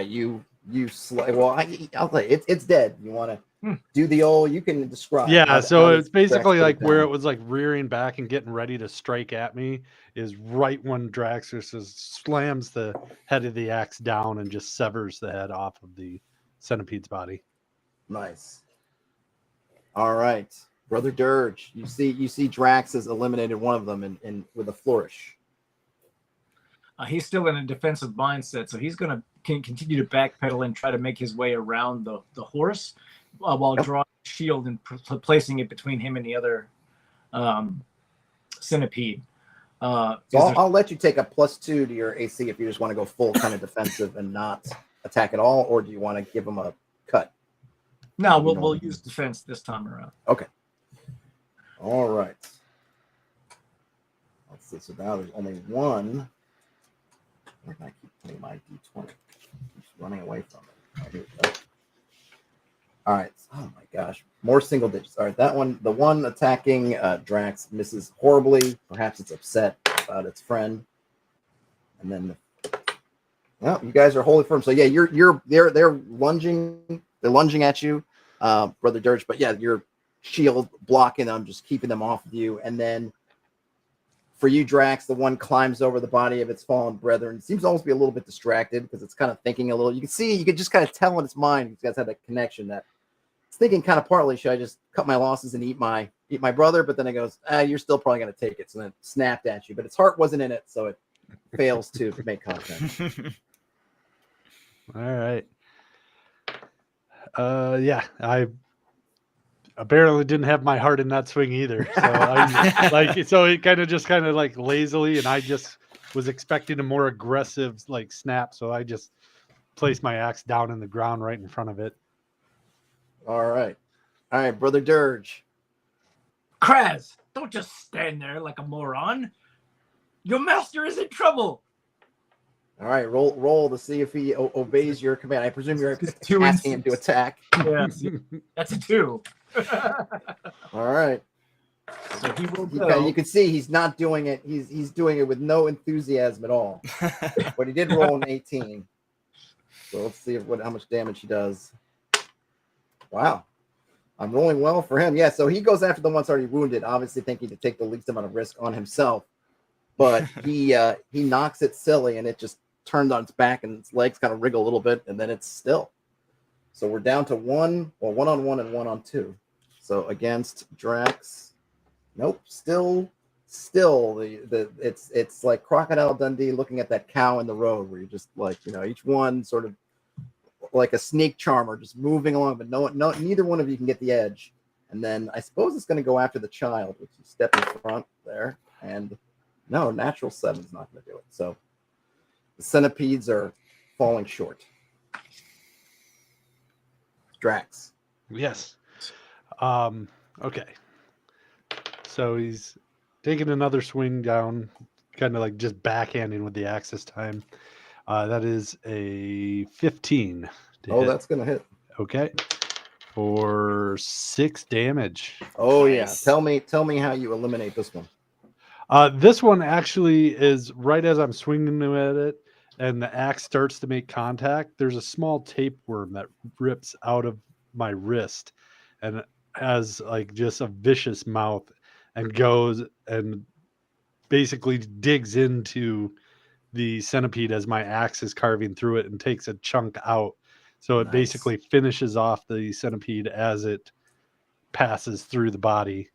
[SPEAKER 1] I'll tell you, it's dead. You want to do the old? You can describe.
[SPEAKER 5] Yeah, so it's basically
[SPEAKER 1] Drax
[SPEAKER 5] where it was rearing back and getting ready to strike at me is right when Drax just slams the head of the axe down and just severs the head off of the centipede's body.
[SPEAKER 1] Nice. All right, Brother Dirge. You see Drax has eliminated one of them in with a flourish.
[SPEAKER 2] He's still in a defensive mindset, so he's going to continue to backpedal and try to make his way around the horse while drawing a shield and placing it between him and the other centipede.
[SPEAKER 1] So I'll let you take a +2 to your AC if you just want to go full kind of defensive and not attack at all, or do you want to give him a cut?
[SPEAKER 2] No, we'll use defense this time around.
[SPEAKER 1] Okay. All right. Let's see. So now there's only one. Where can I keep putting my D20? Keeps running away from it. Oh, here we go. All right. Oh my gosh. More single digits. All right. That one, the one attacking Drax misses horribly. Perhaps it's upset about its friend. And then, you guys are wholly firm. So yeah, they're lunging. They're lunging at you, Brother Dirge. But yeah, your shield blocking them, just keeping them off of you. And then for you, Drax, the one climbs over the body of its fallen brethren. It seems almost to be a little bit distracted because it's kind of thinking a little. You can just kind of tell in its mind. You guys have that connection that it's thinking kind of partly, should I just cut my losses and eat my brother? But then it goes, you're still probably going to take it. So then it snapped at you, but its heart wasn't in it. So fails to make contact.
[SPEAKER 5] All right. Yeah, I apparently didn't have my heart in that swing either. So so it kind of like lazily, and I just was expecting a more aggressive like snap. So I just placed my axe down in the ground right in front of it.
[SPEAKER 1] All right, Brother Dirge.
[SPEAKER 2] Kraz, don't just stand there like a moron. Your master is in trouble.
[SPEAKER 1] All right, roll to see if he obeys your command. I presume you're
[SPEAKER 2] Just 2
[SPEAKER 1] asking him to
[SPEAKER 2] instances.
[SPEAKER 1] attack.
[SPEAKER 2] Yes, that's a 2.
[SPEAKER 1] All right.
[SPEAKER 2] So he will go.
[SPEAKER 1] You can see he's not doing it. He's doing it with no enthusiasm at all. But he did roll an 18. So let's see how much damage he does. Wow. I'm rolling well for him. Yeah, so he goes after the one that's already wounded, obviously thinking to take the least amount of risk on himself. But he knocks it silly, and it just turns on its back, and its legs kind of wriggle a little bit, and then it's still. So we're down to 1-on-1 and 1-on-2. So against Drax, nope, still it's like Crocodile Dundee looking at that cow in the road, where you're just like, each one sort of like a snake charmer, just moving along, but neither one of you can get the edge. And then I suppose it's going to go after the child, which you step in front there, and no, natural 7 is not going to do it. So the centipedes are falling short. Drax.
[SPEAKER 5] Yes. Okay. So he's taking another swing down, kind of like just backhanding with the axe this time. That is a 15.
[SPEAKER 1] Oh, that's going to hit.
[SPEAKER 5] Okay. For 6 damage.
[SPEAKER 1] Oh,
[SPEAKER 3] Nice.
[SPEAKER 1] yeah. Tell me how you eliminate this one.
[SPEAKER 5] This one actually is right as I'm swinging at it and the axe starts to make contact. There's a small tapeworm that rips out of my wrist and has like just a vicious mouth and goes and basically digs into the centipede as my axe is carving through it and takes a chunk out. So it
[SPEAKER 1] Nice.
[SPEAKER 5] basically finishes off the centipede as it passes through the body.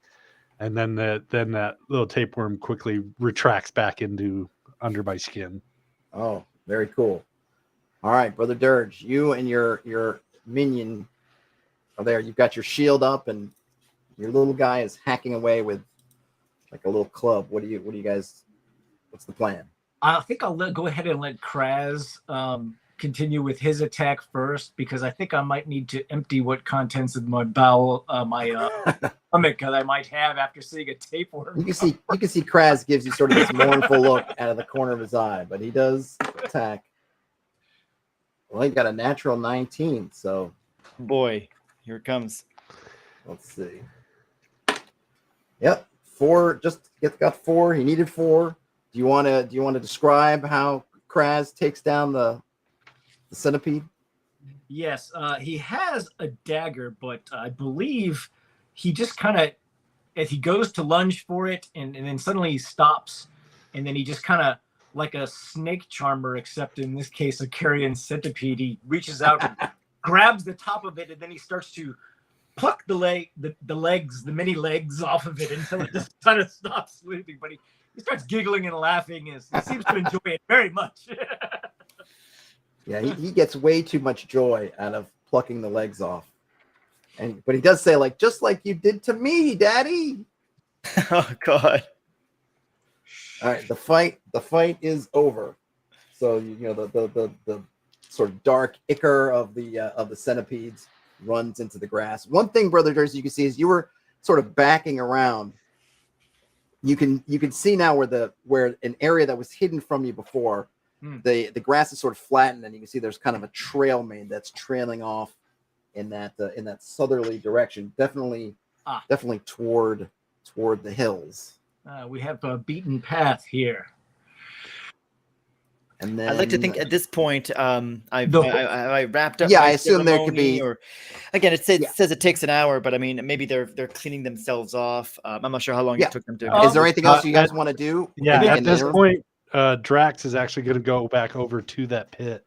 [SPEAKER 5] And then that little tapeworm quickly retracts back under my skin.
[SPEAKER 1] Oh, very cool. All right, Brother Dirge, you and your minion are there. You've got your shield up, and your little guy is hacking away with like a little club. What's the plan?
[SPEAKER 2] I think I'll go ahead and let Kraz continue with his attack first, because I think I might need to empty what contents of my bowel, my stomach that I might have after seeing a tapeworm.
[SPEAKER 1] You can see Kraz gives you sort of this mournful look out of the corner of his eye, but he does attack. Well, he got a natural 19, so
[SPEAKER 3] Boy, here it comes.
[SPEAKER 1] let's see. Yep, 4. Got 4. He needed 4. Do you want to describe how Kraz takes down the centipede?
[SPEAKER 2] Yes, he has a dagger, but I believe he just kind of, as he goes to lunge for it, and then suddenly he stops, and then he just kind of, like a snake charmer, except in this case a carrion centipede, he reaches out and grabs the top of it, and then he starts to pluck the many legs off of it until it just kind of stops sleeping. But he starts giggling and laughing, and he seems to enjoy it very much.
[SPEAKER 1] Yeah, he gets way too much joy out of plucking the legs off. But he does say, like, just like you did to me, Daddy.
[SPEAKER 3] Oh God.
[SPEAKER 1] All right, the fight is over. So the sort of dark ichor of the centipedes runs into the grass. One thing, Brother Jersey, you can see is you were sort of backing around. You can see now where an area that was hidden from you before, the grass is sort of flattened, and you can see there's kind of a trail made that's trailing off in that southerly direction, definitely toward the hills.
[SPEAKER 2] We have a beaten path here.
[SPEAKER 1] And then
[SPEAKER 3] I'd like to think at this point, I wrapped up.
[SPEAKER 1] Yeah,
[SPEAKER 3] my
[SPEAKER 1] I assume there could
[SPEAKER 3] ceremony,
[SPEAKER 1] be.
[SPEAKER 3] Or again, it says it takes an hour, but I mean, maybe they're cleaning themselves off. I'm not sure how long it took them to.
[SPEAKER 1] Is there anything else you guys want to do?
[SPEAKER 5] At this point, Drax is actually going to go back over to that pit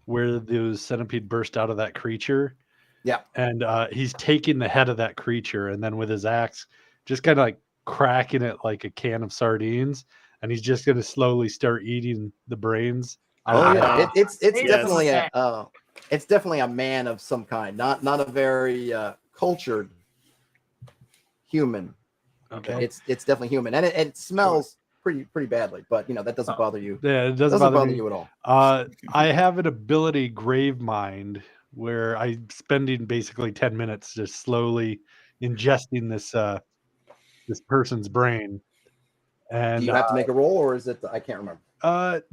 [SPEAKER 5] where those centipede burst out of that creature.
[SPEAKER 1] Yeah,
[SPEAKER 5] and he's taking the head of that creature, and then with his axe, just kind of like cracking it like a can of sardines, and he's just going to slowly start eating the brains.
[SPEAKER 1] Oh yeah, it's
[SPEAKER 2] Yes.
[SPEAKER 1] definitely a man of some kind, not a very cultured human.
[SPEAKER 5] Okay.
[SPEAKER 1] It's definitely human, and it smells pretty badly, but that doesn't bother you.
[SPEAKER 5] Yeah, it doesn't bother me.
[SPEAKER 1] You at all.
[SPEAKER 5] I have an ability, Grave Mind, where I'm spending basically 10 minutes just slowly ingesting this person's brain. And
[SPEAKER 1] Do you have to make a roll, or is it? I can't remember.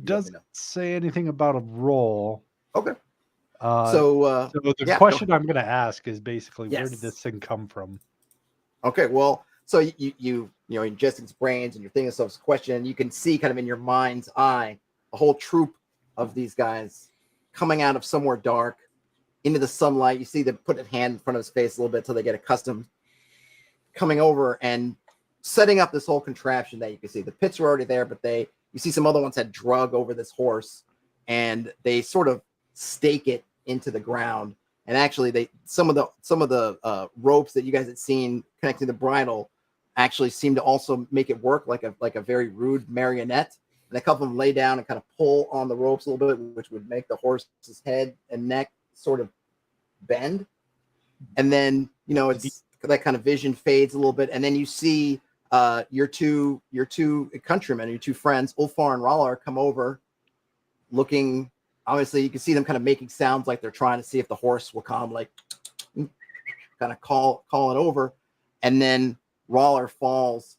[SPEAKER 5] Doesn't say anything about a roll.
[SPEAKER 1] Okay.
[SPEAKER 5] So the question I'm going to ask is basically, where did this thing come from?
[SPEAKER 1] Okay, well, so you ingest its brains and you're thinking of this question, and you can see kind of in your mind's eye a whole troop of these guys coming out of somewhere dark into the sunlight. You see them put a hand in front of his face a little bit till they get accustomed, coming over and setting up this whole contraption that you can see. The pits were already there, but you see some other ones had drug over this horse, and they sort of stake it into the ground. And actually, some of the ropes that you guys had seen connecting the bridle actually seem to also make it work like a very rude marionette. And a couple of them lay down and kind of pull on the ropes a little bit, which would make the horse's head and neck sort of bend. And then it's that kind of vision fades a little bit, and then you see your two countrymen, your two friends, Ulfar and Rallar, come over, looking. Obviously, you can see them kind of making sounds like they're trying to see if the horse will come, like kind of call it over. And then Rallar falls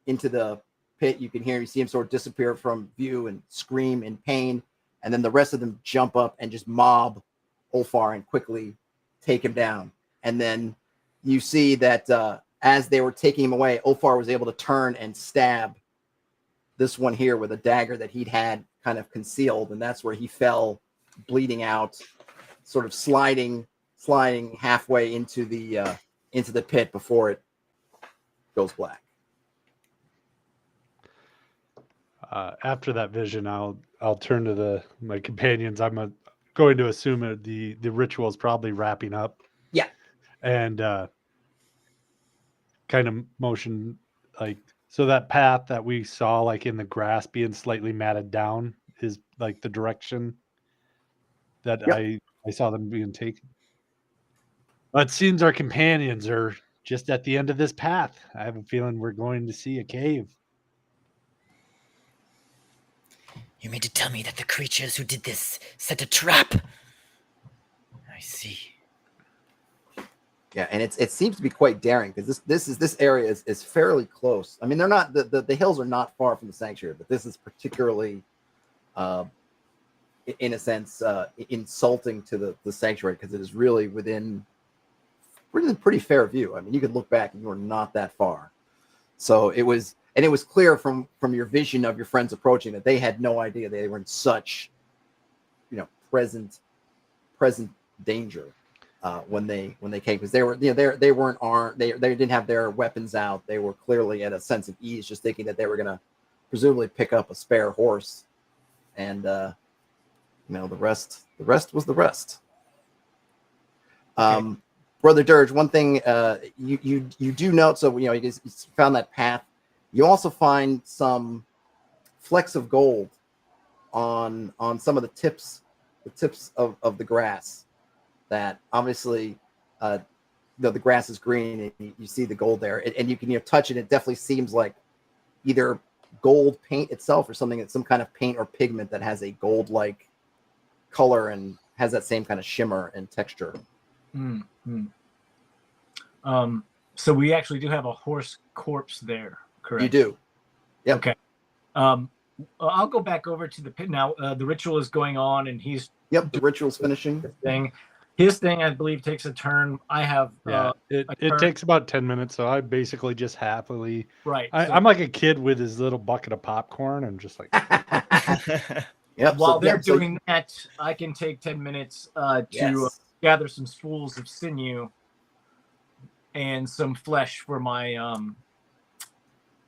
[SPEAKER 1] into the pit. You see him sort of disappear from view and scream in pain. And then the rest of them jump up and just mob Ulfar and quickly take him down. And then you see that as they were taking him away, Ulfar was able to turn and stab this one here with a dagger that he'd had kind of concealed, and that's where he fell, bleeding out, sort of sliding halfway into the pit before it goes black.
[SPEAKER 5] After that vision, I'll turn to my companions. I'm going to assume the ritual is probably wrapping up.
[SPEAKER 1] Yeah,
[SPEAKER 5] and kind of motion like. So that path that we saw, like in the grass being slightly matted down, is like the direction that I saw them being taken. But it seems our companions are just at the end of this path. I have a feeling we're going to see a cave.
[SPEAKER 6] You mean to tell me that the creatures who did this set a trap? I see.
[SPEAKER 1] Yeah, and it seems to be quite daring, because this area is fairly close. I mean, they're not the hills are not far from the sanctuary, but this is particularly, in a sense, insulting to the sanctuary, because it is really within pretty fair view. I mean, you could look back and you are not that far. So it was clear from your vision of your friends approaching that they had no idea they were in such, present danger. When they came, because they were they weren't armed, they didn't have their weapons out. They were clearly at a sense of ease, just thinking that they were going to presumably pick up a spare horse, and the rest was the rest.
[SPEAKER 2] Okay.
[SPEAKER 1] Brother Dirge, one thing you do note, so you found that path. You also find some flecks of gold on some of the tips of the grass. That obviously, the grass is green and you see the gold there, and you can touch it. It definitely seems like either gold paint itself or something. It's some kind of paint or pigment that has a gold-like color and has that same kind of shimmer and texture.
[SPEAKER 2] Mm-hmm. So we actually do have a horse corpse there, correct?
[SPEAKER 1] You do. Yep.
[SPEAKER 2] Okay. I'll go back over to the pit now. The ritual is going on, and he's
[SPEAKER 1] the ritual's finishing.
[SPEAKER 2] His thing, I believe, takes a turn. I have
[SPEAKER 5] it takes about 10 minutes, so I basically just happily I'm like a kid with his little bucket of popcorn and just like
[SPEAKER 2] While they're doing that, I can take 10 minutes to gather some spools of sinew and some flesh for my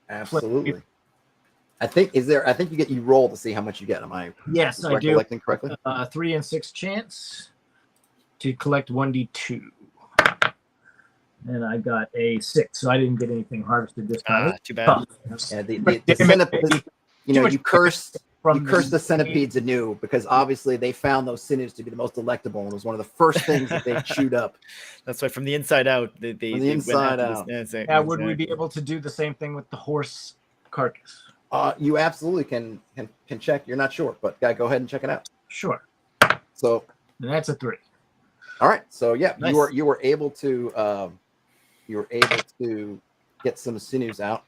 [SPEAKER 1] absolutely. I think you roll to see how much you get. Am I recollecting correctly?
[SPEAKER 2] 3 and 6 chance to collect 1d2. And I got a 6, so I didn't get anything harvested this time.
[SPEAKER 3] Too bad.
[SPEAKER 1] Yeah, the you cursed
[SPEAKER 2] from
[SPEAKER 1] the centipedes anew because obviously they found those sinews to be the most delectable and it was one of the first things that they chewed up.
[SPEAKER 3] That's why from the inside out, they
[SPEAKER 1] From the inside out.
[SPEAKER 2] Yeah, would we be able to do the same thing with the horse carcass?
[SPEAKER 1] You absolutely can check. You're not sure, but go ahead and check it out.
[SPEAKER 2] Sure.
[SPEAKER 1] So
[SPEAKER 2] And that's a 3.
[SPEAKER 1] all right. So yeah,
[SPEAKER 3] Nice.
[SPEAKER 1] you were able to get some sinews out.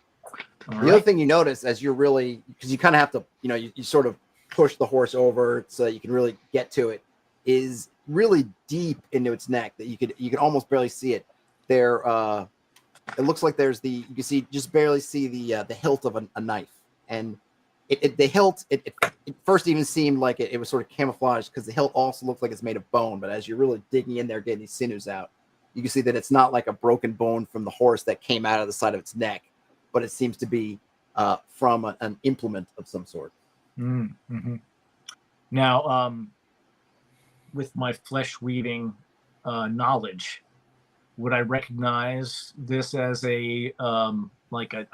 [SPEAKER 2] All
[SPEAKER 1] The other
[SPEAKER 2] right.
[SPEAKER 1] thing you notice as you're really, because you kind of have to, you sort of push the horse over so that you can really get to it, is really deep into its neck that you could almost barely see it. There, it looks like you can just barely see the hilt of a knife, and the hilt it first even seemed like it was sort of camouflaged because the hilt also looks like it's made of bone, but as you're really digging in there getting these sinews out, you can see that it's not like a broken bone from the horse that came out of the side of its neck, but it seems to be from an implement of some sort.
[SPEAKER 2] Mm-hmm. Now, with my flesh weaving knowledge, would I recognize this as a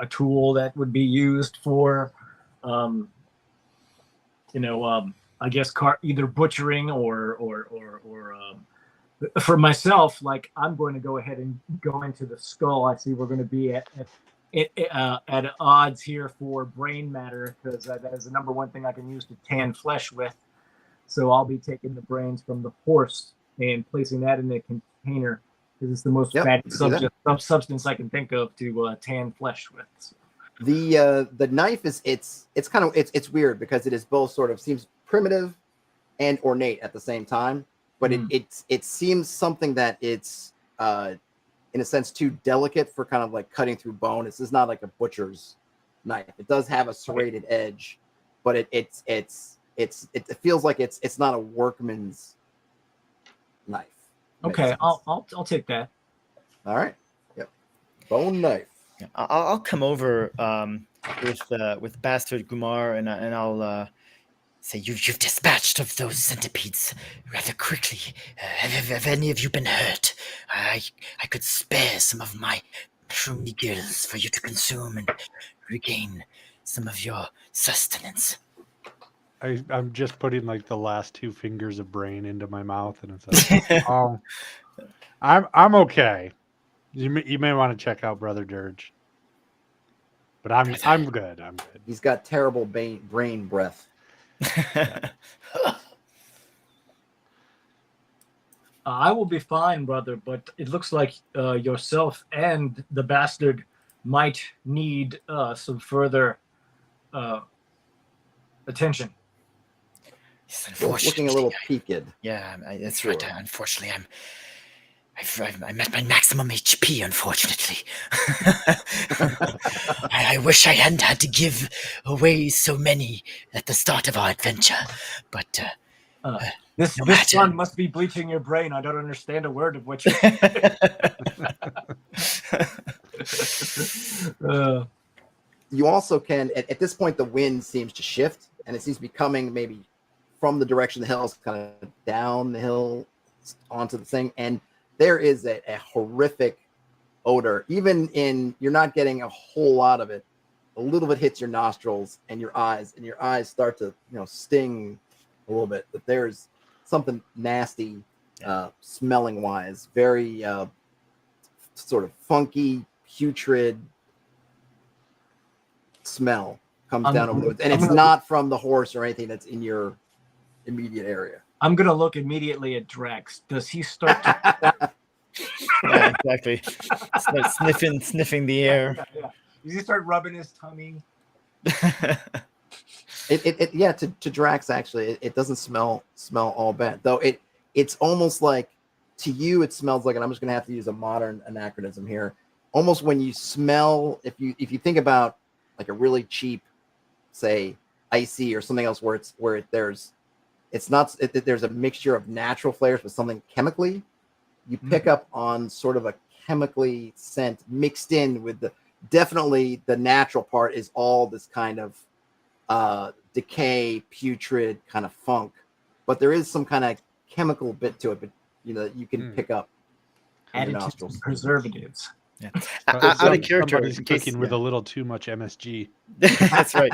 [SPEAKER 2] tool that would be used for, I guess either butchering or for myself? Like I'm going to go ahead and go into the skull. I see we're going to be at odds here for brain matter because that is the number one thing I can use to tan flesh with. So I'll be taking the brains from the horse and placing that in a container because it's the most fatty substance I can think of to tan flesh with. So.
[SPEAKER 1] The knife it's weird because it is both sort of seems primitive and ornate at the same time, but it seems something that it's in a sense too delicate for kind of like cutting through bone. This is not like a butcher's knife. It does have a serrated edge, but it feels like it's not a workman's knife.
[SPEAKER 2] Okay, I'll take that.
[SPEAKER 1] All right. Yep. Bone knife.
[SPEAKER 3] I'll come over with Bastard Gumar and I'll
[SPEAKER 6] Say you've dispatched of those centipedes rather quickly. Have any of you been hurt? I could spare some of my shroomy gills for you to consume and regain some of your sustenance.
[SPEAKER 5] I'm just putting like the last 2 fingers of brain into my mouth, and it's like, oh, I'm okay. You may want to check out Brother Dirge, but I'm good. I'm good.
[SPEAKER 1] He's got terrible brain breath.
[SPEAKER 2] I will be fine, brother, but it looks like yourself and the bastard might need some further attention.
[SPEAKER 6] Yes,
[SPEAKER 1] Looking a little peaked.
[SPEAKER 6] Yeah, that's
[SPEAKER 1] Sure.
[SPEAKER 6] right. Unfortunately, I'm at my maximum HP, unfortunately. I wish I hadn't had to give away so many at the start of our adventure, but
[SPEAKER 2] This sun must be bleaching your brain. I don't understand a word of what you're
[SPEAKER 1] You also can at this point the wind seems to shift and it seems to be coming maybe from the direction the hill's kind of down the hill onto the thing, and there is a horrific odor. Even you're not getting a whole lot of it. A little bit hits your nostrils and your eyes start to sting a little bit. But there's something nasty, smelling wise, very sort of funky, putrid smell comes down over the woods, and it's not from the horse or anything that's in your immediate area.
[SPEAKER 2] I'm gonna look immediately at Drax. Does he start to
[SPEAKER 3] Yeah, exactly. Start sniffing the air.
[SPEAKER 2] Yeah. Does he start rubbing his tummy?
[SPEAKER 1] To Drax actually it doesn't smell all bad, though it's almost like to you it smells like, and I'm just gonna have to use a modern anachronism here, almost when you smell, if you think about like a really cheap, say icy or something else where there's a mixture of natural flavors with something chemically, you pick up on sort of a chemically scent mixed in with definitely the natural part is all this kind of decay, putrid kind of funk, but there is some kind of chemical bit to it, but you can pick up in your
[SPEAKER 2] Additives
[SPEAKER 1] nostrils.
[SPEAKER 2] and preservatives.
[SPEAKER 3] Yeah.
[SPEAKER 5] But
[SPEAKER 3] Out of character,
[SPEAKER 5] somebody's
[SPEAKER 3] in case,
[SPEAKER 5] cooking with a little too much MSG.
[SPEAKER 3] That's right.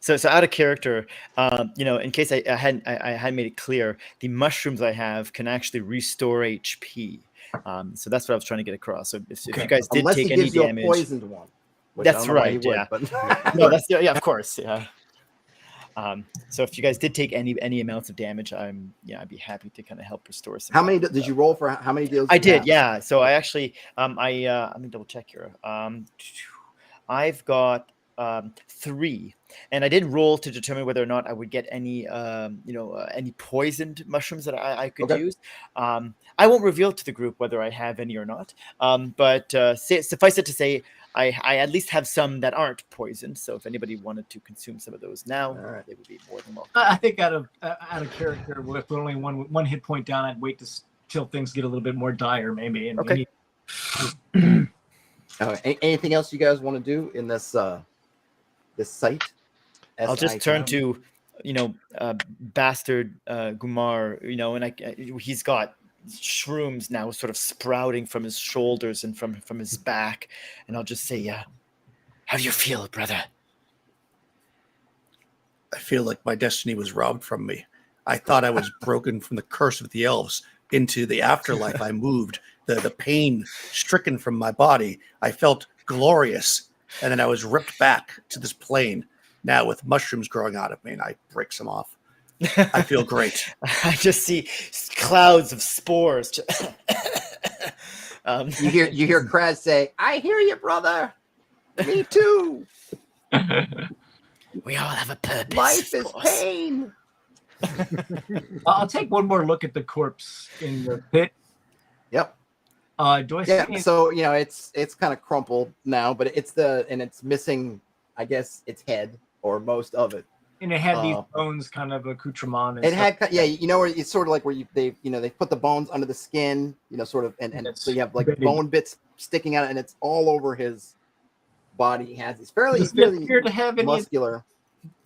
[SPEAKER 3] So out of character, in case I hadn't made it clear, the mushrooms I have can actually restore HP. So that's what I was trying to get across. So if you
[SPEAKER 2] Okay.
[SPEAKER 3] guys did
[SPEAKER 1] Unless
[SPEAKER 3] take
[SPEAKER 1] he
[SPEAKER 3] any
[SPEAKER 1] gives you a
[SPEAKER 3] damage,
[SPEAKER 1] poisoned one. Which
[SPEAKER 3] That's
[SPEAKER 1] I don't know why he
[SPEAKER 3] right,
[SPEAKER 1] would,
[SPEAKER 3] yeah.
[SPEAKER 1] but
[SPEAKER 3] no, that's yeah, of course, yeah. So if you guys did take any amounts of damage, I'd be happy to kind of help restore some.
[SPEAKER 1] how many did you roll for? How many deals?
[SPEAKER 3] I
[SPEAKER 1] you
[SPEAKER 3] did,
[SPEAKER 1] have?
[SPEAKER 3] yeah. So I actually, let me double check here. I've got 3, and I did roll to determine whether or not I would get any, any poisoned mushrooms that I could
[SPEAKER 1] Okay.
[SPEAKER 3] use. I won't reveal to the group whether I have any or not. But suffice it to say, I at least have some that aren't poisoned. So if anybody wanted to consume some of those now,
[SPEAKER 1] All right.
[SPEAKER 3] they would be more than welcome.
[SPEAKER 2] I think out of character, with only one hit point down, I'd wait till things get a little bit more dire, maybe. And
[SPEAKER 3] Okay.
[SPEAKER 1] Anything else you guys want to do in this this site?
[SPEAKER 3] I'll just turn
[SPEAKER 1] SIT?
[SPEAKER 3] to, bastard Gumar, and he's got shrooms now sort of sprouting from his shoulders and from his back. And I'll just say, how do you feel, brother?
[SPEAKER 4] I feel like my destiny was robbed from me. I thought I was broken from the curse of the elves into the afterlife. I moved, the pain stricken from my body. I felt glorious. And then I was ripped back to this plane now with mushrooms growing out of me, and I break some off. I feel great.
[SPEAKER 3] I just see clouds of spores.
[SPEAKER 1] You hear Kraz say, "I hear you, brother. Me too.
[SPEAKER 6] We all have a purpose.
[SPEAKER 1] Life
[SPEAKER 6] of
[SPEAKER 1] is
[SPEAKER 6] course.
[SPEAKER 1] pain."
[SPEAKER 2] I'll take one more look at the corpse in the pit.
[SPEAKER 1] Yep.
[SPEAKER 2] Do I see?
[SPEAKER 1] Yeah. So it's kind of crumpled now, but it's missing, I guess, its head or most of it.
[SPEAKER 2] And it had these bones, kind of accoutrement. And
[SPEAKER 1] It
[SPEAKER 2] stuff.
[SPEAKER 1] had, yeah, where it's sort of like where they put the bones under the skin, sort of, and so you have like
[SPEAKER 2] Big.
[SPEAKER 1] bone bits sticking out, and it's all over his body. He has these fairly
[SPEAKER 2] Does he appear to have any
[SPEAKER 1] muscular.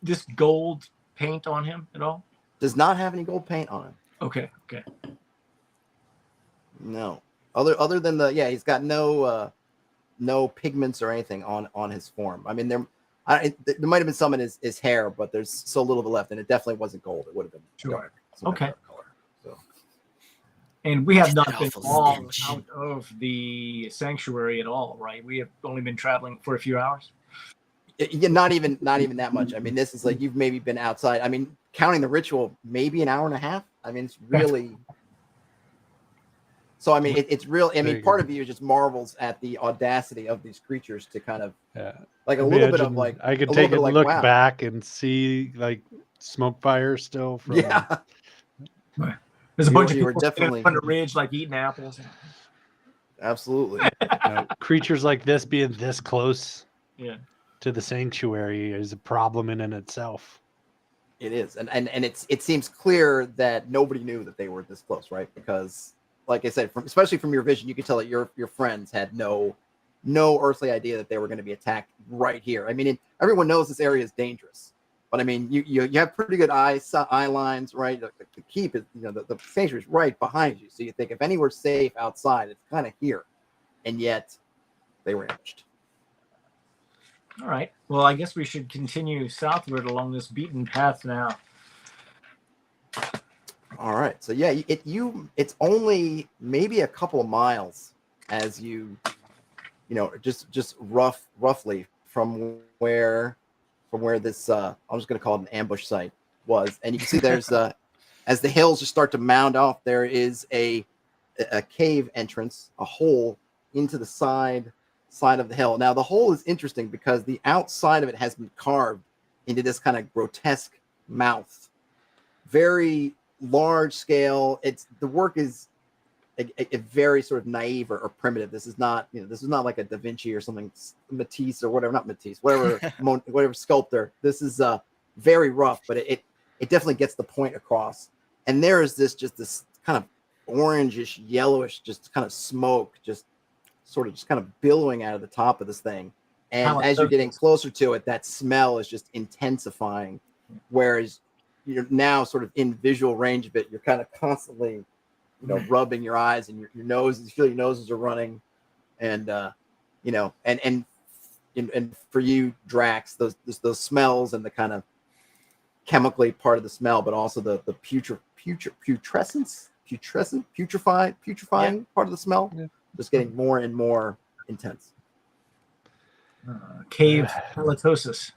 [SPEAKER 2] this gold paint on him at all?
[SPEAKER 1] Does not have any gold paint on him.
[SPEAKER 2] Okay.
[SPEAKER 1] No. Other than he's got no pigments or anything on his form. I mean, there might have been some in his hair, but there's so little of it left, and it definitely wasn't gold. It would have been dark.
[SPEAKER 2] Okay.
[SPEAKER 1] Dark color. So.
[SPEAKER 2] And we have
[SPEAKER 6] Just
[SPEAKER 2] not
[SPEAKER 6] that
[SPEAKER 2] been
[SPEAKER 6] awful
[SPEAKER 2] long
[SPEAKER 6] stench.
[SPEAKER 2] out of the sanctuary at all, right? We have only been traveling for a few hours.
[SPEAKER 1] Yeah, not even that much. I mean, this is like you've maybe been outside. I mean, counting the ritual, maybe an hour and a half. I mean, it's really. So I mean, it's real. I mean, part of you just marvels at the audacity of these creatures to kind of like a little bit of like.
[SPEAKER 5] I could
[SPEAKER 1] a
[SPEAKER 5] take
[SPEAKER 1] little
[SPEAKER 5] a
[SPEAKER 1] bit
[SPEAKER 5] look
[SPEAKER 1] wow.
[SPEAKER 5] back and see like smoke fire still from.
[SPEAKER 1] Yeah.
[SPEAKER 2] There's a bunch of
[SPEAKER 1] You were
[SPEAKER 2] people
[SPEAKER 1] definitely
[SPEAKER 2] on the ridge, like eating apples.
[SPEAKER 1] absolutely.
[SPEAKER 5] Creatures like this being this close
[SPEAKER 2] Yeah.
[SPEAKER 5] to the sanctuary is a problem in and itself.
[SPEAKER 1] It is, and it seems clear that nobody knew that they were this close, right? Because, like I said, especially from your vision, you could tell that your friends had no earthly idea that they were going to be attacked right here. I mean, everyone knows this area is dangerous, but I mean, you have pretty good eye lines, right? The keep is, the sanctuary is right behind you, so you think if anywhere safe outside, it's kind of here, and yet they were ambushed.
[SPEAKER 2] All right. Well, I guess we should continue southward along this beaten path now.
[SPEAKER 1] All right. So yeah, it's only maybe a couple of miles as you just roughly from where this I'm just going to call it an ambush site was, and you can see there's as the hills just start to mound off, there is a cave entrance, a hole into the side of the hill. Now the hole is interesting because the outside of it has been carved into this kind of grotesque mouth, very large scale. The work is a very sort of naive or primitive. This is not like a Da Vinci or something, Matisse or whatever, not Matisse, whatever sculptor. This is very rough, but it definitely gets the point across. And there is this kind of orangish, yellowish, just kind of smoke, just kind of billowing out of the top of this thing. And as you're getting closer to it, that smell is just intensifying. Whereas you're now sort of in visual range of it, you're kind of constantly, rubbing your eyes and your noses. You feel your noses are running, and and for you, Drax, those smells and the kind of chemically part of the smell, but also the putrefying part of the smell, just getting more and more intense.
[SPEAKER 2] Cave halitosis.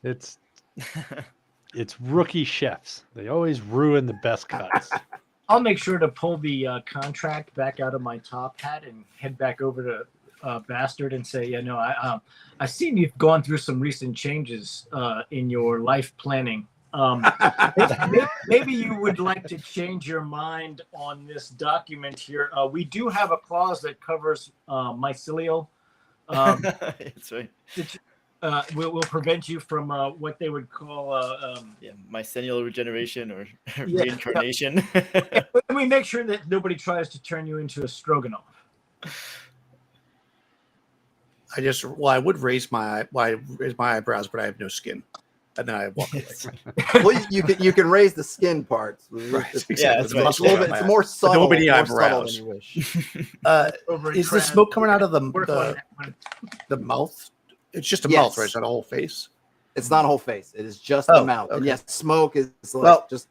[SPEAKER 5] It's rookie chefs. They always ruin the best cuts.
[SPEAKER 2] I'll make sure to pull the contract back out of my top hat and head back over to Bastard and say, I've seen you've gone through some recent changes in your life planning. Maybe you would like to change your mind on this document here. We do have a clause that covers mycelial.
[SPEAKER 3] That's right.
[SPEAKER 2] Will prevent you from what they would call
[SPEAKER 3] mycelial regeneration or reincarnation.
[SPEAKER 2] And we make sure that nobody tries to turn you into a stroganoff.
[SPEAKER 4] I would raise my eyebrows, but I have no skin, and then I walk away.
[SPEAKER 1] Well, you can raise the skin parts.
[SPEAKER 4] Right.
[SPEAKER 1] It's,
[SPEAKER 3] Yeah, that's right.
[SPEAKER 1] it's a little bit. It's more subtle.
[SPEAKER 4] Nobody
[SPEAKER 1] more
[SPEAKER 4] eyebrows.
[SPEAKER 1] subtle than you wish.
[SPEAKER 4] Is the smoke coming out of the mouth? It's just a mouth, right? It's not a whole face.
[SPEAKER 1] It's not a whole face. It is just the mouth.
[SPEAKER 4] Okay.
[SPEAKER 1] And yes, smoke is like just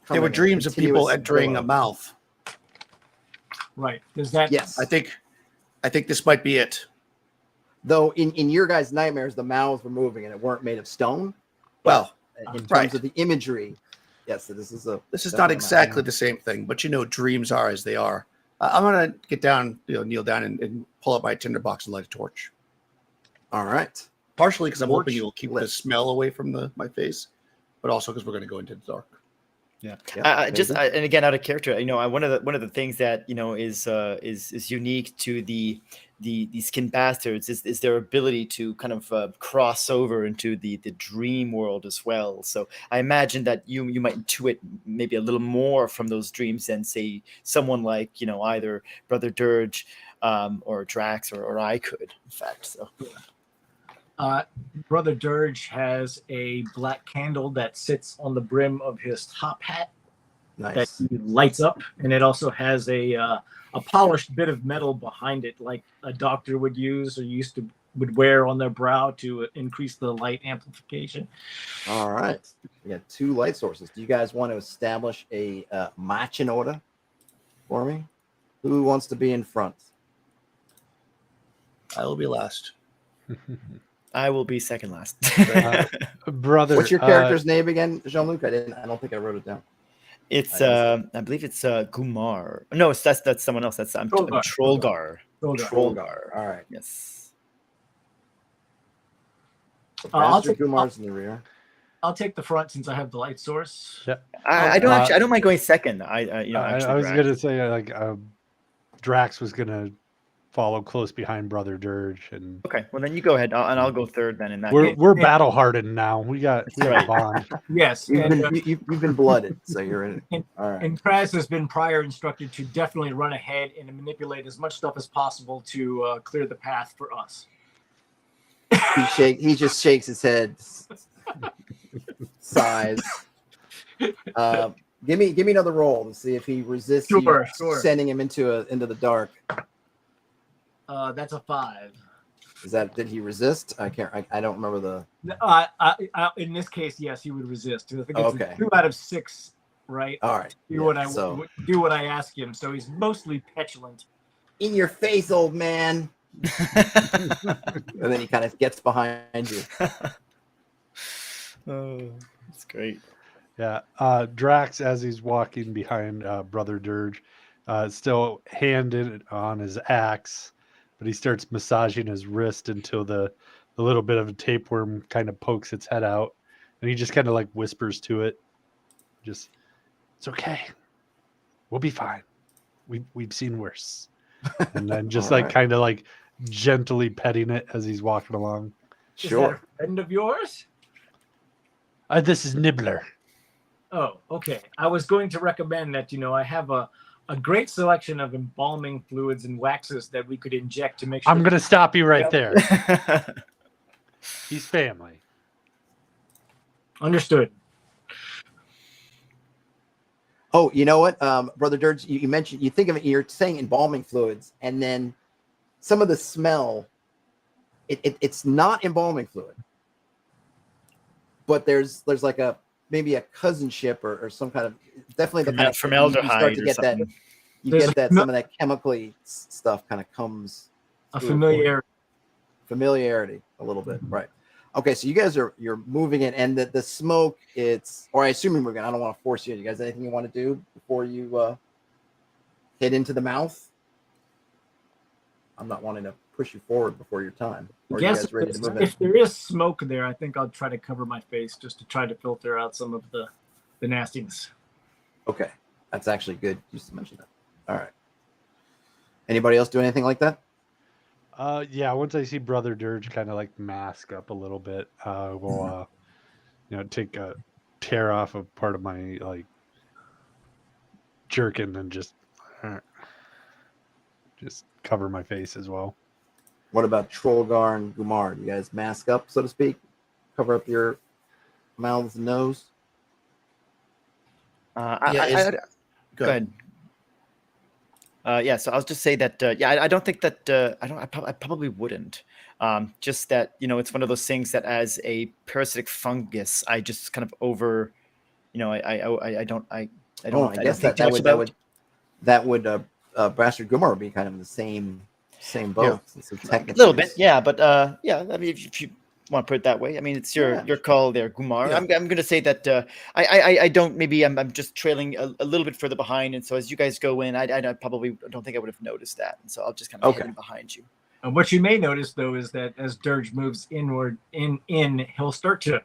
[SPEAKER 4] there were dreams of people entering a mouth.
[SPEAKER 2] Right. Does that?
[SPEAKER 1] Yes.
[SPEAKER 4] I think this might be it.
[SPEAKER 1] Though in your guys' nightmares, the mouths were moving and it weren't made of stone.
[SPEAKER 4] Well,
[SPEAKER 1] in terms of the imagery, yes, this is
[SPEAKER 4] not exactly the same thing, but dreams are as they are. I'm gonna get down, kneel down and pull up my tinderbox and light a torch.
[SPEAKER 1] All right.
[SPEAKER 4] Partially because I'm hoping you'll keep
[SPEAKER 1] lit.
[SPEAKER 4] the smell away from my face, but also because we're going to go into the dark.
[SPEAKER 3] Yeah.
[SPEAKER 1] Yeah,
[SPEAKER 3] And again, out of character, one of the things that is unique to the Skin Bastards is their ability to kind of cross over into the dream world as well. So I imagine that you might intuit maybe a little more from those dreams than say someone like either Brother Dirge or Drax or I could, in fact. So.
[SPEAKER 2] Brother Dirge has a black candle that sits on the brim of his top hat that he lights up, and it also has a polished bit of metal behind it, like a doctor would use or would wear on their brow to increase the light amplification.
[SPEAKER 1] All right. We got 2 light sources. Do you guys want to establish a marching order for me? Who wants to be in front?
[SPEAKER 4] I will be last.
[SPEAKER 3] I will be second last.
[SPEAKER 5] Brother,
[SPEAKER 1] What's your character's name again, Jean-Luc? I don't think I wrote it down.
[SPEAKER 3] It's I believe it's Gumar. No, that's someone else. I'm Trollgar.
[SPEAKER 1] Trollgar. All right.
[SPEAKER 3] Yes.
[SPEAKER 2] I'll
[SPEAKER 1] Master Gumar's in the rear.
[SPEAKER 2] I'll take the front since I have the light source.
[SPEAKER 5] Yeah.
[SPEAKER 3] I don't mind going second. I
[SPEAKER 5] was gonna say Drax was gonna follow close behind Brother Dirge, and
[SPEAKER 3] okay. Well, then you go ahead, and I'll go third. Then in that
[SPEAKER 5] we're battle hardened now. We got a bond.
[SPEAKER 2] Yes,
[SPEAKER 1] you've been blooded, so you're in it. All right.
[SPEAKER 2] And Kraz has been prior instructed to definitely run ahead and manipulate as much stuff as possible to clear the path for us.
[SPEAKER 1] He just shakes his head, sighs. Give me another roll to see if he resists
[SPEAKER 2] Sure.
[SPEAKER 1] sending him into the dark.
[SPEAKER 2] That's a 5.
[SPEAKER 1] Did he resist? I don't remember
[SPEAKER 2] in this case, yes, he would resist. I think
[SPEAKER 1] it's
[SPEAKER 2] a 2 out of 6, right?
[SPEAKER 1] All right.
[SPEAKER 2] Do what I ask him. So he's mostly petulant.
[SPEAKER 1] In your face, old man. And then he kind of gets behind you.
[SPEAKER 3] Oh, that's great.
[SPEAKER 5] Yeah. Drax, as he's walking behind Brother Dirge, still handed on his axe, but he starts massaging his wrist until the little bit of a tapeworm kind of pokes its head out, and he just kind of whispers to it, "Just, it's okay, we'll be fine. We've seen worse." And then just kind of gently petting it as he's walking along.
[SPEAKER 1] Sure.
[SPEAKER 2] Is that a friend of yours?
[SPEAKER 5] This is Nibbler.
[SPEAKER 2] Oh, okay. I was going to recommend that I have a great selection of embalming fluids and waxes that we could inject to make sure.
[SPEAKER 5] I'm going to stop you right there. He's family.
[SPEAKER 2] Understood.
[SPEAKER 1] Oh, you know what, Brother Dirge, you mentioned, you think of it, you're saying embalming fluids, and then some of the smell, it's not embalming fluid, but there's like maybe a cousinship or some kind of, definitely the kind of,
[SPEAKER 3] formaldehyde
[SPEAKER 1] you start to
[SPEAKER 3] or
[SPEAKER 1] get that,
[SPEAKER 3] something.
[SPEAKER 1] you
[SPEAKER 2] There's
[SPEAKER 1] get that some of that chemically stuff kind of comes
[SPEAKER 2] A
[SPEAKER 1] through
[SPEAKER 2] familiarity.
[SPEAKER 1] a little bit, right? Okay, so you guys you're moving it, and the smoke, or I assume you're moving. I don't want to force you. You guys, anything you want to do before you hit into the mouth? I'm not wanting to push you forward before your time. Or are you guys ready to move in?
[SPEAKER 2] If there is smoke there, I think I'll try to cover my face just to try to filter out some of the nastiness.
[SPEAKER 1] Okay, that's actually good. Just to mention that. All right. Anybody else do anything like that?
[SPEAKER 5] Yeah, once I see Brother Dirge kind of like mask up a little bit, we'll take a tear off a part of my like jerkin and just cover my face as well.
[SPEAKER 1] What about Trollgar and Gumar? Do you guys mask up, so to speak? Cover up your mouths and nose?
[SPEAKER 4] Go
[SPEAKER 3] Go ahead. Yeah, so I'll just say that. I don't think that I probably wouldn't. Just that it's one of those things that as a parasitic fungus, I just kind of I don't think too much about.
[SPEAKER 1] That would Bastard Gumar would be kind of in the same boat.
[SPEAKER 3] A little bit, yeah, but I mean, if you want to put it that way, I mean, it's your call there, Gumar.
[SPEAKER 1] Yeah.
[SPEAKER 3] I'm going to say that I don't. Maybe I'm just trailing a little bit further behind, and so as you guys go in, I probably don't think I would have noticed that, and so I'll just kind of head in behind you.
[SPEAKER 2] And what you may notice though is that as Dirge moves inward, he'll start to.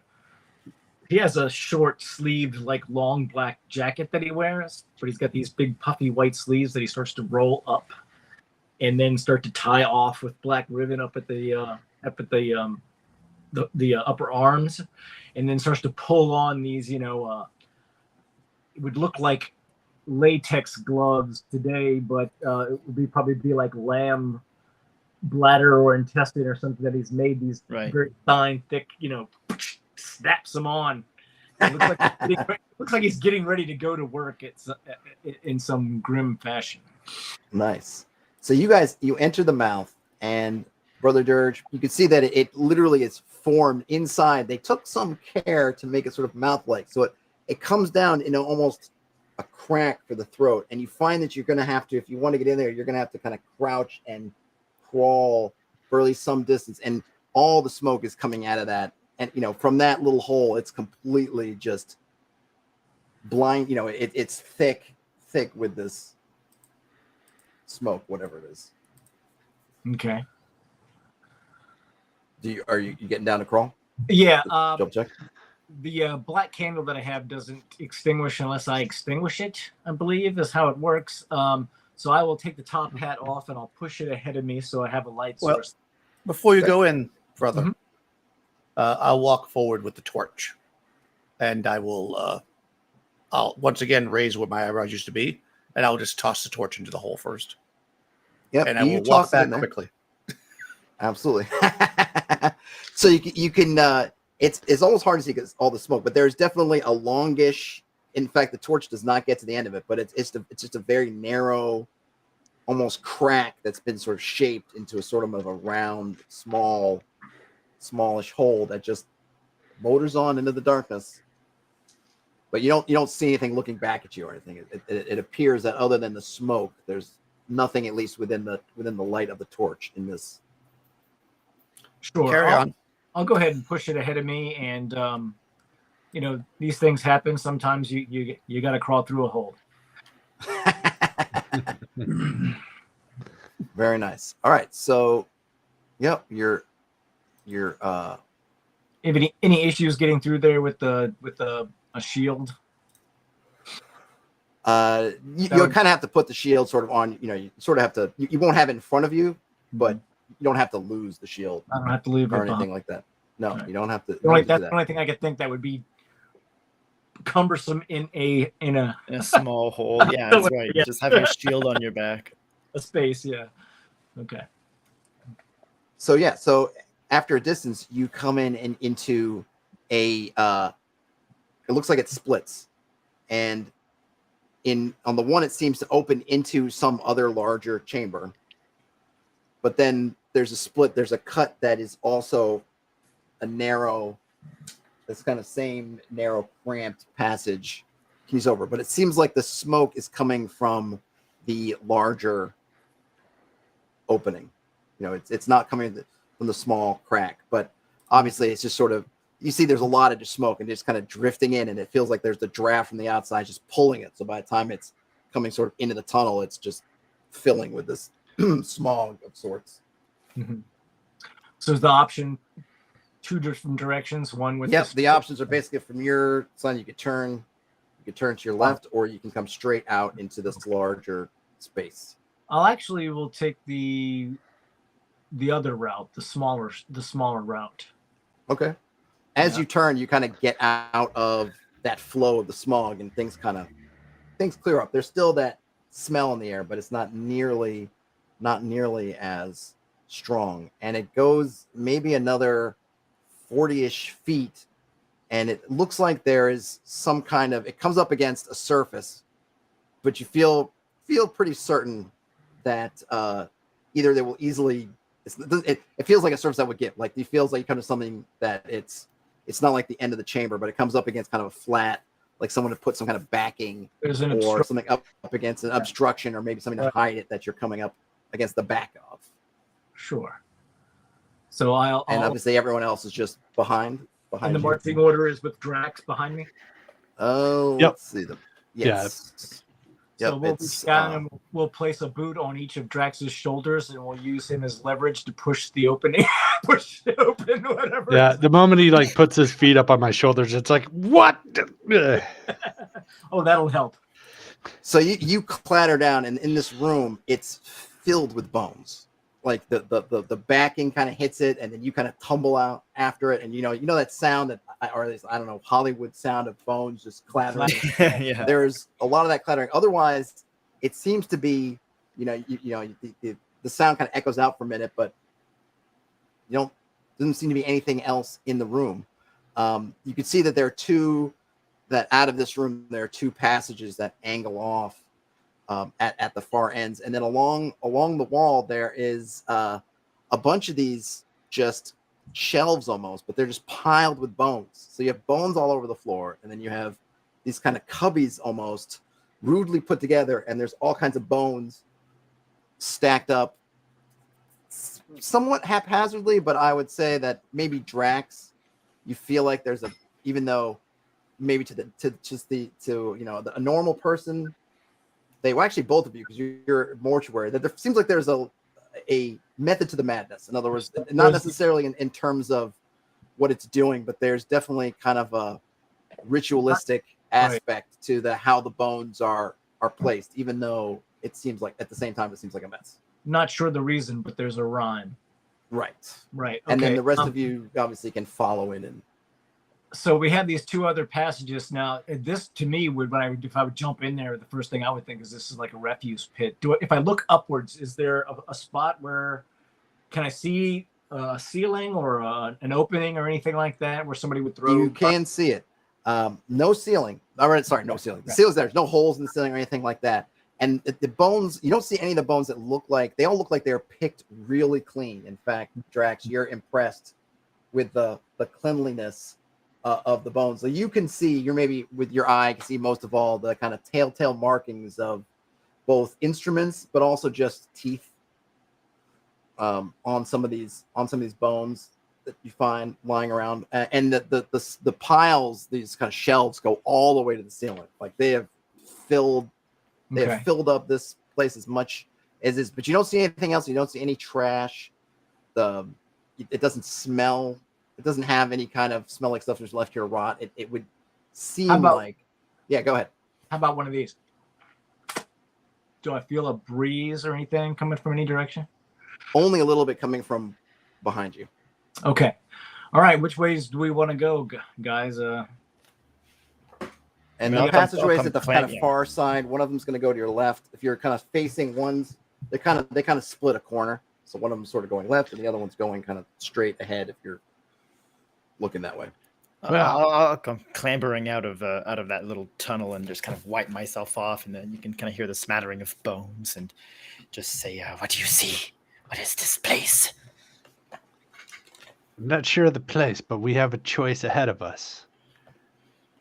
[SPEAKER 2] He has a short sleeved, like long black jacket that he wears, but he's got these big puffy white sleeves that he starts to roll up, and then start to tie off with black ribbon up at the upper arms, and then starts to pull on these, it would look like latex gloves today, but it would probably be like lamb bladder or intestine or something that he's made these very fine, thick, snaps them on. It looks like he's getting ready to go to work in some grim fashion.
[SPEAKER 1] Nice. So you enter the mouth, and Brother Dirge, you can see that it literally is formed inside. They took some care to make it sort of mouth-like, so it comes down in almost a crack for the throat, and you find that you're going to have to, if you want to get in there, you're going to have to kind of crouch and crawl for at least some distance, and all the smoke is coming out of that, and from that little hole, it's completely just blind. It's thick with this smoke, whatever it is.
[SPEAKER 2] Okay.
[SPEAKER 1] Are you getting down to crawl?
[SPEAKER 2] Yeah.
[SPEAKER 1] Jump check.
[SPEAKER 2] The black candle that I have doesn't extinguish unless I extinguish it, I believe is how it works. So I will take the top hat off and I'll push it ahead of me so I have a light source.
[SPEAKER 4] Before you go in, brother, I'll walk forward with the torch, and I will. I'll once again raise what my eyebrows used to be, and I'll just toss the torch into the hole first.
[SPEAKER 1] Yep,
[SPEAKER 4] and I will walk back quickly.
[SPEAKER 1] Absolutely. So you can. It's almost hard to see because all the smoke, but there's definitely a longish. In fact, the torch does not get to the end of it, but it's just a very narrow, almost crack that's been sort of shaped into a sort of a round, smallish hole that just motors on into the darkness. But you don't see anything looking back at you or anything. It appears that other than the smoke, there's nothing, at least within the light of the torch in this.
[SPEAKER 2] Sure.
[SPEAKER 4] Carry on.
[SPEAKER 2] I'll go ahead and push it ahead of me, and these things happen. Sometimes you got to crawl through a hole.
[SPEAKER 1] Very nice. All right, so, yep, you're.
[SPEAKER 2] Any issues getting through there with a shield?
[SPEAKER 1] You kind of have to put the shield sort of on. You sort of have to. You won't have it in front of you, but you don't have to lose the shield.
[SPEAKER 2] I don't have to leave
[SPEAKER 1] or
[SPEAKER 2] it
[SPEAKER 1] anything like that. No, right. You don't have to.
[SPEAKER 2] That's the only thing I could think that would be cumbersome in a
[SPEAKER 3] small hole. Yeah, that's right. Yeah. Just having a shield on your back.
[SPEAKER 2] A space, yeah. Okay.
[SPEAKER 1] So after a distance, you come into a. It looks like it splits, and on the one, it seems to open into some other larger chamber. but then there's a split. There's a cut that is also a narrow, this kind of same narrow, cramped passage he's over. But it seems like the smoke is coming from the larger opening. You know, it's not coming from the small crack, but obviously it's just sort of, you see there's a lot of just smoke and just kind of drifting in, and it feels like there's the draft from the outside just pulling it. So by the time it's coming sort of into the tunnel, it's just filling with this smog of sorts.
[SPEAKER 2] Mm-hmm. So is the option two different directions? One with
[SPEAKER 1] the options are basically from your side. You could turn to your left, or you can come straight out into this larger space.
[SPEAKER 2] I'll actually will take the other route, the smaller route.
[SPEAKER 1] Okay. As you turn, you kind of get out of that flow of the smog, and things clear up. There's still that smell in the air, but it's not nearly as strong. And it goes maybe another 40-ish feet, and it looks like there is some kind of, it comes up against a surface, but you feel pretty certain that either they will easily, it feels like a surface that would give, like it feels like kind of something that it's not like the end of the chamber, but it comes up against kind of a flat, like someone to put some kind of backing or something up against an obstruction, or maybe something to hide it that you're coming up against the back of.
[SPEAKER 2] Sure. So I'll
[SPEAKER 1] obviously everyone else is just behind.
[SPEAKER 2] And the marching order is with Drax behind me.
[SPEAKER 1] Oh, let's see them. Yes.
[SPEAKER 2] So we'll be down and we'll place a boot on each of Drax's shoulders, and we'll use him as leverage to push the opening, push it open, whatever.
[SPEAKER 5] Yeah, the moment he like puts his feet up on my shoulders, it's like, what?
[SPEAKER 2] Oh, that'll help.
[SPEAKER 1] So you clatter down, and in this room, it's filled with bones. Like the backing kind of hits it, and then you kind of tumble out after it, and you know that sound that, or at least I don't know, Hollywood sound of bones just clattering.
[SPEAKER 3] Yeah.
[SPEAKER 1] There's a lot of that clattering. Otherwise, it seems to be, the sound kind of echoes out for a minute, but doesn't seem to be anything else in the room. You can see that out of this room, there are two passages that angle off at the far ends, and then along the wall there is a bunch of these just shelves almost, but they're just piled with bones. So you have bones all over the floor, and then you have these kind of cubbies almost rudely put together, and there's all kinds of bones stacked up somewhat haphazardly. But I would say that maybe Drax, you feel like there's even though maybe a normal person, actually both of you, because you're mortuary, that there seems like there's a method to the madness. In other words, not necessarily in terms of what it's doing, but there's definitely kind of a ritualistic aspect to how the bones are placed, even though it seems like at the same time it seems like a mess.
[SPEAKER 2] Not sure the reason, but there's a rhyme.
[SPEAKER 1] Right.
[SPEAKER 2] Okay.
[SPEAKER 1] And then the rest of you obviously can follow in and.
[SPEAKER 2] So we have these two other passages now. This, to me, if I would jump in there, the first thing I would think is this is like a refuse pit. If I look upwards, is there a spot where can I see a ceiling or an opening or anything like that where somebody would throw?
[SPEAKER 1] You can see it. No ceiling. All right, sorry, no ceiling. The ceiling's there's no holes in the ceiling or anything like that. And the bones, you don't see any of the bones that they all look like they're picked really clean. In fact, Drax, you're impressed with the cleanliness of the bones. So you can see, you're maybe with your eye can see most of all the kind of telltale markings of both instruments, but also just teeth on some of these bones that you find lying around. And the piles, these kind of shelves go all the way to the ceiling. Like they have filled up this place as much as is, but you don't see anything else. You don't see any trash. It doesn't smell. It doesn't have any kind of smell like stuff that's left here to rot. It would seem like. Yeah, go ahead.
[SPEAKER 2] How about one of these? Do I feel a breeze or anything coming from any direction?
[SPEAKER 1] Only a little bit coming from behind you.
[SPEAKER 2] Okay. All right. Which ways do we want to go, guys?
[SPEAKER 1] And the passageways at the kind of far side, one of them's going to go to your left. If you're kind of facing ones, they kind of split a corner. So one of them's sort of going left, and the other one's going kind of straight ahead if you're looking that way.
[SPEAKER 3] I'll come clambering out of that little tunnel and just kind of wipe myself off, and then you can kind of hear the smattering of bones and just say, "What do you see?
[SPEAKER 6] What is this place?
[SPEAKER 5] I'm not sure of the place, but we have a choice ahead of us.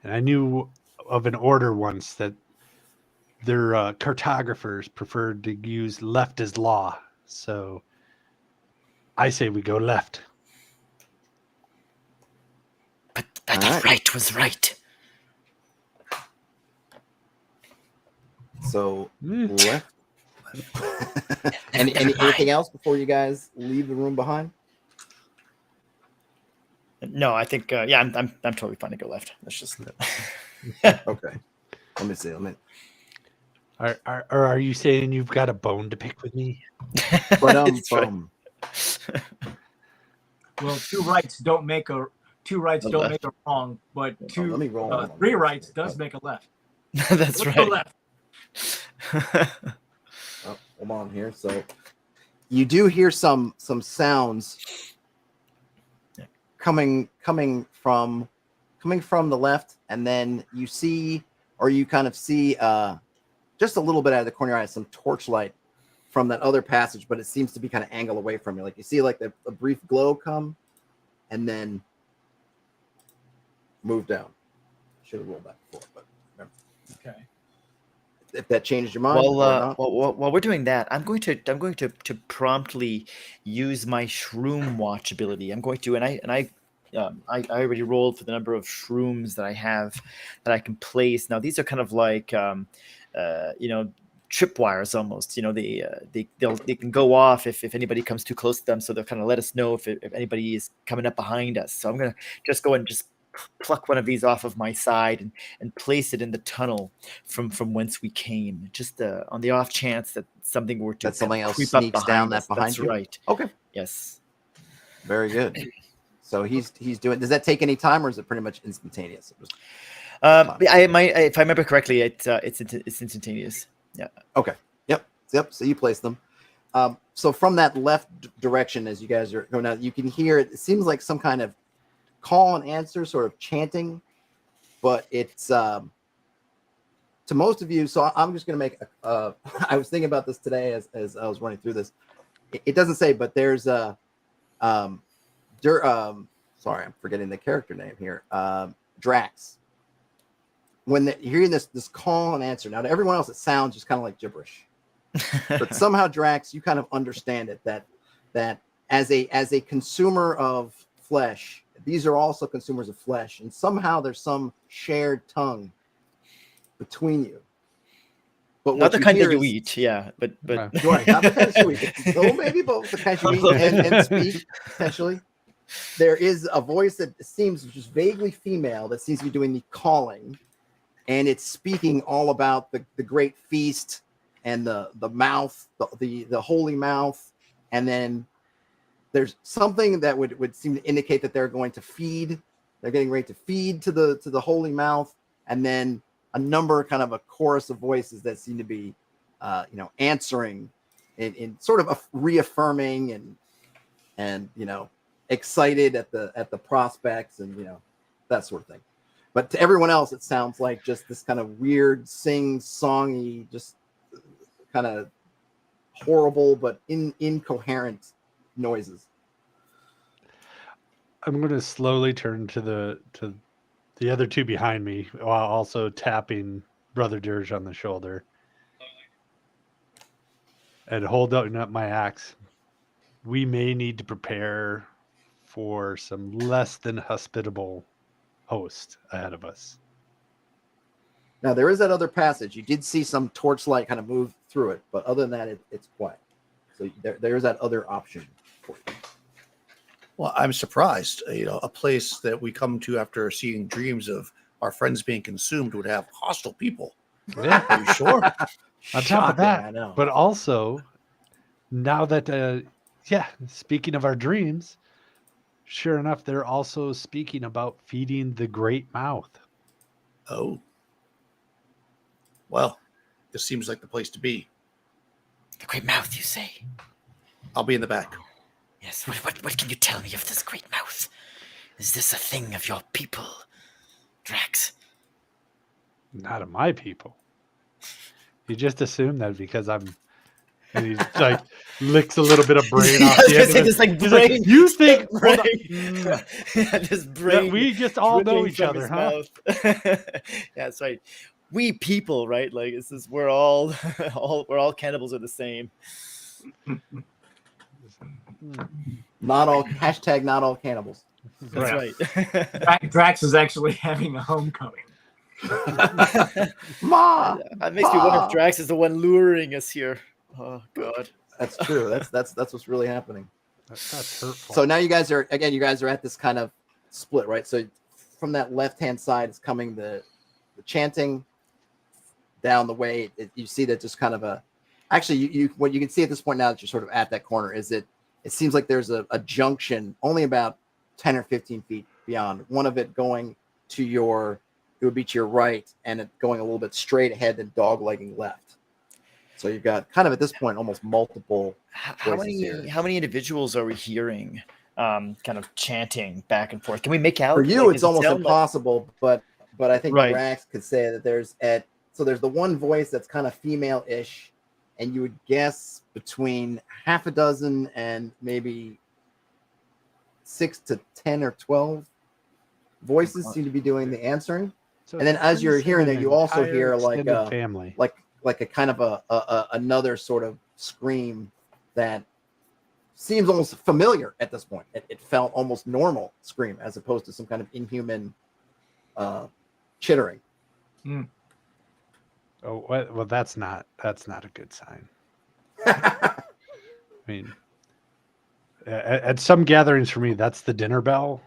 [SPEAKER 5] And I knew of an order once that their cartographers preferred to use left as law. So I say we go left.
[SPEAKER 6] But
[SPEAKER 1] All
[SPEAKER 6] the
[SPEAKER 1] right.
[SPEAKER 6] right was right.
[SPEAKER 1] So
[SPEAKER 5] Mm.
[SPEAKER 1] left. Anything else before you guys leave the room behind?
[SPEAKER 3] No, I think yeah, I'm totally fine to go left. Let's just
[SPEAKER 1] Okay. Let me see.
[SPEAKER 5] Are you saying you've got a bone to pick with me?
[SPEAKER 3] That's right.
[SPEAKER 2] Well, two rights don't make a wrong, but
[SPEAKER 1] let me roll on
[SPEAKER 2] three
[SPEAKER 1] this.
[SPEAKER 2] rights does make a left.
[SPEAKER 3] That's
[SPEAKER 2] Let's go
[SPEAKER 3] right.
[SPEAKER 2] left.
[SPEAKER 1] Oh, hold on here. So you do hear some sounds coming from the left, and then you see, or you kind of see just a little bit out of the corner of your eye, some torchlight from that other passage, but it seems to be kind of angled away from you. Like you see like a brief glow come and then move down. Should have rolled that before, but remember.
[SPEAKER 2] Okay.
[SPEAKER 1] If that changed your mind or not.
[SPEAKER 3] While we're doing that, I'm going to promptly use my shroom watch ability. I'm going to, and I already rolled for the number of shrooms that I have that I can place. Now these are kind of like tripwires almost. They can go off if anybody comes too close to them, so they'll kind of let us know if anybody is coming up behind us. So I'm gonna just go and just pluck one of these off of my side and place it in the tunnel from whence we came, just on the off chance that something were to
[SPEAKER 1] That something else
[SPEAKER 3] creep up
[SPEAKER 1] sneaks down
[SPEAKER 3] us.
[SPEAKER 1] that behind
[SPEAKER 3] That's
[SPEAKER 1] you?
[SPEAKER 3] right.
[SPEAKER 1] Okay.
[SPEAKER 3] Yes.
[SPEAKER 1] Very good. So he's doing. Does that take any time, or is it pretty much instantaneous?
[SPEAKER 3] If I remember correctly, it's instantaneous. Yeah.
[SPEAKER 1] Okay. Yep. So you place them. So from that left direction, as you guys are going out, you can hear it. It seems like some kind of call and answer, sort of chanting, but it's to most of you. So I'm just going to make. I was thinking about this today as I was running through this. It doesn't say, but there's a. Sorry, I'm forgetting the character name here. Drax. When you're hearing this call and answer, now to everyone else it sounds just kind of like gibberish, but somehow Drax, you kind of understand it that as a consumer of flesh, these are also consumers of flesh, and somehow there's some shared tongue between you. But
[SPEAKER 3] Not the kind that you
[SPEAKER 1] is,
[SPEAKER 3] eat, yeah, but
[SPEAKER 5] Right.
[SPEAKER 1] right, not the kind that you eat. So maybe both the kind you eat and speak potentially. There is a voice that seems just vaguely female that seems to be doing the calling, and it's speaking all about the great feast and the mouth, the holy mouth, and then there's something that would seem to indicate that they're going to feed. They're getting ready to feed to the holy mouth, and then a number, kind of a chorus of voices that seem to be, answering in sort of reaffirming and excited at the prospects and that sort of thing. But to everyone else, it sounds like just this kind of weird sing-songy, just kind of horrible but incoherent noises.
[SPEAKER 5] I'm going to slowly turn to the other two behind me while also tapping Brother Dirge on the shoulder and holding up my axe. We may need to prepare for some less than hospitable host ahead of us.
[SPEAKER 1] Now there is that other passage. You did see some torchlight kind of move through it, but other than that, it's quiet. So there is that other option for you.
[SPEAKER 4] Well, I'm surprised. A place that we come to after seeing dreams of our friends being consumed would have hostile people.
[SPEAKER 5] Yeah.
[SPEAKER 4] Are you sure?
[SPEAKER 5] On top of
[SPEAKER 1] Shocking, I
[SPEAKER 5] that,
[SPEAKER 1] know.
[SPEAKER 5] but also now that, speaking of our dreams, sure enough, they're also speaking about feeding the great mouth.
[SPEAKER 4] Oh. Well, this seems like the place to be.
[SPEAKER 6] The great mouth, you say?
[SPEAKER 4] I'll be in the back.
[SPEAKER 6] Yes. What can you tell me of this great mouth? Is this a thing of your people, Drax?
[SPEAKER 5] Not of my people. You just assume that because I'm. And he's like licks a little bit of brain
[SPEAKER 3] Yeah,
[SPEAKER 5] off
[SPEAKER 3] I was
[SPEAKER 5] the
[SPEAKER 3] gonna
[SPEAKER 5] end
[SPEAKER 3] say,
[SPEAKER 5] of it.
[SPEAKER 3] just like
[SPEAKER 5] He's
[SPEAKER 3] brain.
[SPEAKER 5] like, you think
[SPEAKER 3] brain.
[SPEAKER 5] hold on.
[SPEAKER 3] Yeah, just
[SPEAKER 5] Yeah,
[SPEAKER 3] brain.
[SPEAKER 5] we just all know
[SPEAKER 3] dripping
[SPEAKER 5] each
[SPEAKER 3] from
[SPEAKER 5] other,
[SPEAKER 3] his
[SPEAKER 5] huh?
[SPEAKER 3] mouth. Yeah, that's right. We people, right? Like it's just, we're all, we're all cannibals are the same.
[SPEAKER 1] Not all hashtag not all cannibals.
[SPEAKER 3] That's
[SPEAKER 2] Right.
[SPEAKER 3] right.
[SPEAKER 2] Drax is actually having a homecoming.
[SPEAKER 1] Ma,
[SPEAKER 3] That makes me wonder
[SPEAKER 1] Ma.
[SPEAKER 3] if Drax is the one luring us here. Oh God.
[SPEAKER 1] That's true. That's what's really happening.
[SPEAKER 5] That's hurtful.
[SPEAKER 1] So now you guys are at this kind of split, right? So from that left-hand side is coming the chanting down the way. You see that just kind of a actually you what you can see at this point now that you're sort of at that corner is it seems like there's a junction only about 10 or 15 feet beyond, one of it going to your it would be to your right and it going a little bit straight ahead and dog-legging left. So you've got kind of at this point almost multiple
[SPEAKER 3] How
[SPEAKER 1] voices here.
[SPEAKER 3] many individuals are we hearing kind of chanting back and forth? Can we make out?
[SPEAKER 1] For you,
[SPEAKER 3] Like,
[SPEAKER 1] it's
[SPEAKER 3] does it
[SPEAKER 1] almost
[SPEAKER 3] sound like-
[SPEAKER 1] impossible, but I think
[SPEAKER 3] Right.
[SPEAKER 1] Drax could say that there's the one voice that's kind of female-ish, and you would guess between half a dozen and maybe 6 to 10 or 12 voices seem to be doing the answering.
[SPEAKER 5] So
[SPEAKER 1] And then as you're hearing that, you also
[SPEAKER 5] entire
[SPEAKER 1] hear like
[SPEAKER 5] extended family.
[SPEAKER 1] like a kind of a another sort of scream that seems almost familiar at this point. It felt almost normal scream as opposed to some kind of inhuman chittering.
[SPEAKER 5] Oh well, that's not a good sign. I mean, at some gatherings for me, that's the dinner bell.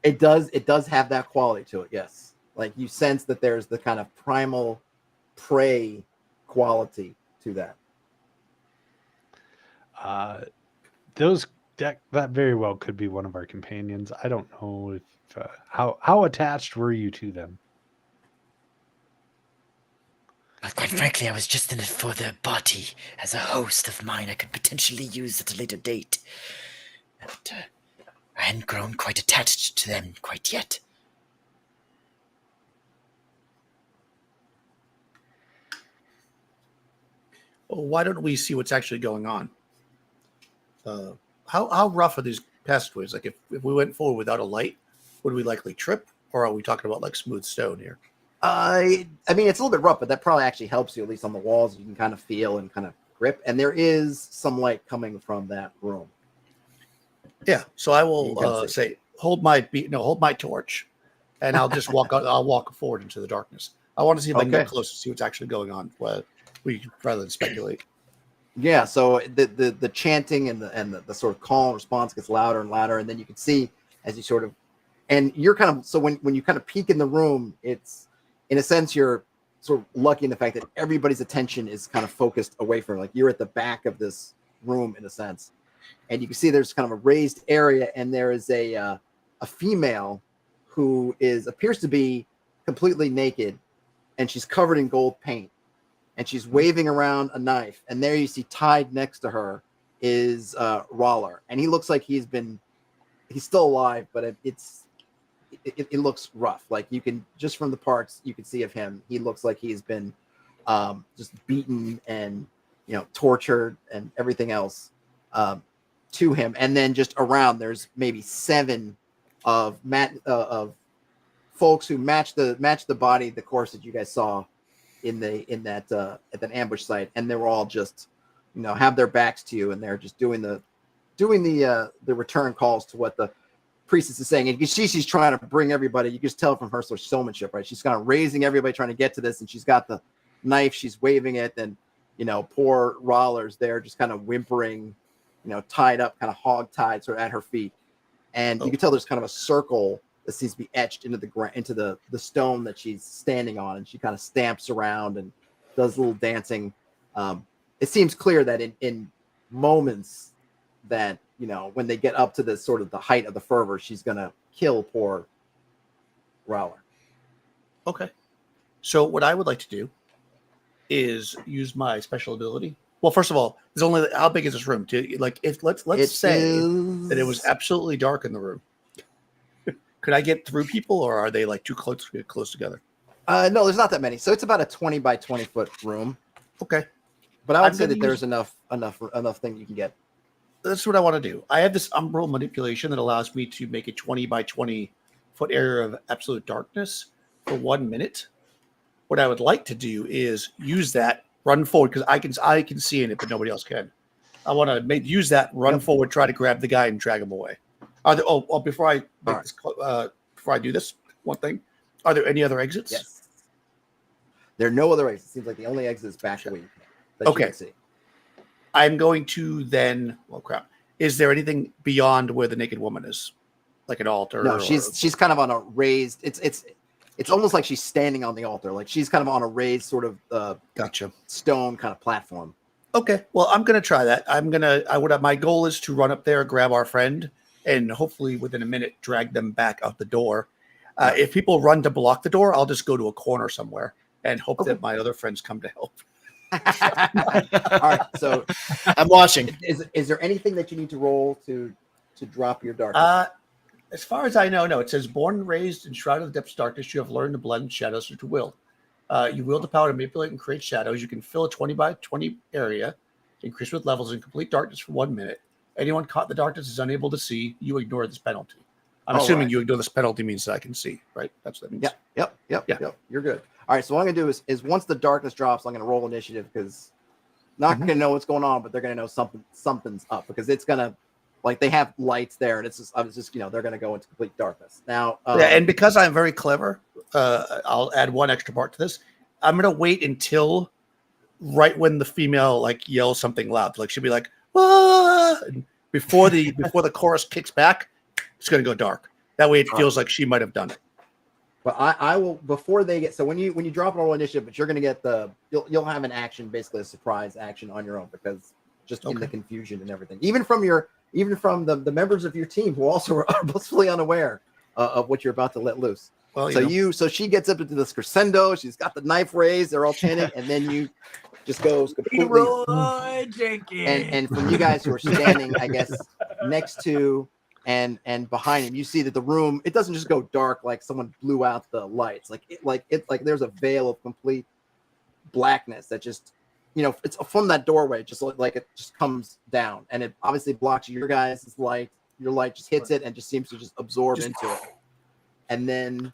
[SPEAKER 1] It does have that quality to it, yes. Like you sense that there's the kind of primal prey quality to that.
[SPEAKER 5] That very well could be one of our companions. I don't know if how attached were you to them?
[SPEAKER 6] Well, quite frankly, I was just in it for their body. As a host of mine, I could potentially use at a later date. And I hadn't grown quite attached to them quite yet.
[SPEAKER 4] Well, why don't we see what's actually going on? How rough are these passageways? Like if we went forward without a light, would we likely trip, or are we talking about like smooth stone here?
[SPEAKER 1] I mean, it's a little bit rough, but that probably actually helps you, at least on the walls. You can kind of feel and kind of grip, and there is some light coming from that room.
[SPEAKER 4] Yeah. So I
[SPEAKER 1] You
[SPEAKER 4] will
[SPEAKER 1] can see.
[SPEAKER 4] say, hold my torch, and I'll just walk out. I'll walk forward into the darkness. I want to see if I can get
[SPEAKER 1] Okay.
[SPEAKER 4] close to see what's actually going on. Rather than speculate.
[SPEAKER 1] Yeah, so the chanting and the sort of call and response gets louder and louder, and then you can see as you sort of, and you're kind of, so when you kind of peek in the room, it's in a sense you're sort of lucky in the fact that everybody's attention is kind of focused away from, like you're at the back of this room in a sense, and you can see there's kind of a raised area, and there is a female who appears to be completely naked, and she's covered in gold paint. And she's waving around a knife, and there you see tied next to her is Roller, and he looks like he's still alive, but it looks rough. Like you can just from the parts you can see of him, he looks like he's been just beaten and tortured and everything else to him. And then just around there's maybe 7 of folks who match the body, the course that you guys saw in that ambush site, and they were all just have their backs to you, and they're just doing the return calls to what the priestess is saying. And you can see she's trying to bring everybody. You can just tell from her sort of showmanship, right? She's kind of raising everybody, trying to get to this, and she's got the knife, she's waving it, and poor Roller's there just kind of whimpering, tied up, kind of hog tied sort of at her feet. And you can tell there's kind of a circle that seems to be etched into the stone that she's standing on, and she kind of stamps around and does a little dancing. It seems clear that in moments that when they get up to the sort of the height of the fervor, she's gonna kill poor Rowler.
[SPEAKER 4] Okay. So what I would like to do is use my special ability. Well, first of all, there's only how big is this room? Let's say that it was absolutely dark in the room. Could I get through people, or are they like too close to get close together?
[SPEAKER 1] No, there's not that many. So it's about a 20 by 20 foot room.
[SPEAKER 4] Okay.
[SPEAKER 1] But I would
[SPEAKER 4] I'm
[SPEAKER 1] say
[SPEAKER 4] gonna
[SPEAKER 1] that there's enough thing you can get.
[SPEAKER 4] That's what I want to do. I have this umbral manipulation that allows me to make a 20 by 20 foot area of absolute darkness for 1 minute. What I would like to do is use that, run forward, because I can see in it, but nobody else can. I want to use that, run forward, try to grab the guy and drag him away. Before I make this, before I do this, one thing, are there any other exits?
[SPEAKER 1] Yes. There are no other exits. It seems like the only exit is back away that you can see.
[SPEAKER 4] I'm going to then. Well, crap. Is there anything beyond where the naked woman is, like an altar?
[SPEAKER 1] No, she's kind of on a raised. It's almost like she's standing on the altar. Like she's kind of on a raised sort of
[SPEAKER 4] gotcha
[SPEAKER 1] stone kind of platform.
[SPEAKER 4] Okay, well, I'm gonna try that. My goal is to run up there, grab our friend, and hopefully within a minute drag them back out the door. If people run to block the door, I'll just go to a corner somewhere and hope that my other friends come to help.
[SPEAKER 1] All right, so
[SPEAKER 3] I'm watching.
[SPEAKER 1] Is there anything that you need to roll to drop your darkness?
[SPEAKER 4] As far as I know, no. It says, born and raised in shroud of the depths of darkness, you have learned to blend shadows into will. You wield the power to manipulate and create shadows. You can fill a 20 by 20 area, increase with levels in complete darkness for 1 minute. Anyone caught in the darkness is unable to see. You ignore this penalty. I'm assuming you ignore this penalty means that I can see, right? That's what that means.
[SPEAKER 1] Yep. You're good. All right, so what I'm going to do is once the darkness drops, I'm going to roll initiative because not going to know what's going on, but they're going to know something's up because it's going to, like, they have lights there, and they're going to go into complete darkness. Now,
[SPEAKER 4] and because I'm very clever, I'll add one extra part to this. I'm going to wait until right when the female, like, yells something loud. Like, she'll be like, "Ah!" And before the chorus kicks back, it's going to go dark. That way it feels like she might have done it.
[SPEAKER 1] But I will, before they get, so when you drop a roll initiative, but you're going to get you'll have an action, basically a surprise action on your own, because just in the confusion and everything, even from the members of your team who also are blissfully unaware of what you're about to let loose. Well, so she gets up into this crescendo, she's got the knife raised, they're all chanting, and then you just goes completely, and from you guys who are standing, I guess, next to and behind him, you see that the room, it doesn't just go dark like someone blew out the lights. Like there's a veil of complete blackness that just, it's from that doorway, just like it just comes down, and it obviously blocks your guys' light. Your light just hits it and just seems to just absorb into it. And then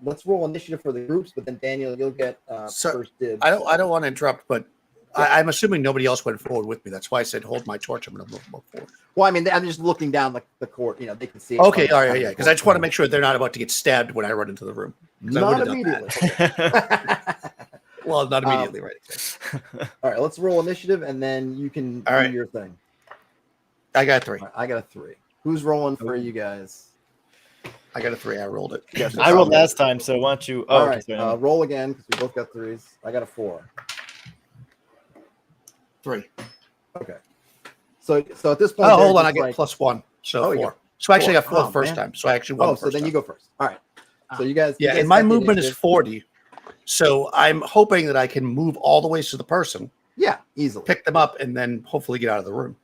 [SPEAKER 1] let's roll initiative for the groups, but then Daniel, you'll get first dibs.
[SPEAKER 4] I don't want to interrupt, but I'm assuming nobody else went forward with me. That's why I said, hold my torch. I'm going to move forward.
[SPEAKER 1] Well, I mean, I'm just looking down the court. They can see it.
[SPEAKER 4] Okay, all right, yeah. Because I just want to make sure they're not about to get stabbed when I run into the room.
[SPEAKER 1] Not immediately.
[SPEAKER 4] Well, not immediately, right?
[SPEAKER 1] All right, let's roll initiative, and then you can do your thing.
[SPEAKER 4] I got a 3.
[SPEAKER 1] Right, I got a 3. Who's rolling for you guys?
[SPEAKER 4] I got a 3. I rolled it.
[SPEAKER 3] Yes, I rolled last time, so why don't you?
[SPEAKER 1] All right, roll again because we both got 3s. I got a 4.
[SPEAKER 4] 3.
[SPEAKER 1] Okay. So at this point,
[SPEAKER 4] hold on. I get +1, so 4. So actually, I got 4 the first time. So I actually won.
[SPEAKER 1] So then you go first. All right. So you guys.
[SPEAKER 4] Yeah, and my movement is 40. So I'm hoping that I can move all the ways to the person.
[SPEAKER 1] Yeah, easily.
[SPEAKER 4] Pick them up and then hopefully get out of the room.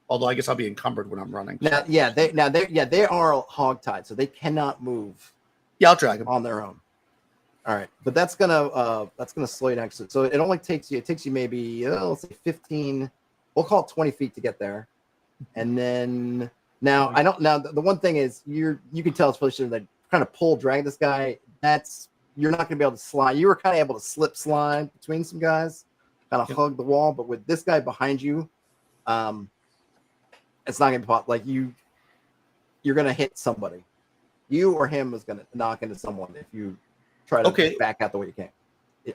[SPEAKER 4] Although I guess I'll be encumbered when I'm running.
[SPEAKER 1] They are hogtied, so they cannot move.
[SPEAKER 4] Yeah, I'll drag them
[SPEAKER 1] on their own. All right, but that's gonna slow you down. So it only takes you maybe let's say 15. We'll call it 20 feet to get there, and then now the one thing is you can tell especially that kind of drag this guy. You're not gonna be able to slide. You were kind of able to slide between some guys, kind of hug the wall, but with this guy behind you, it's not gonna be like you're gonna hit somebody. You or him is gonna knock into someone if you try to back out the way you can.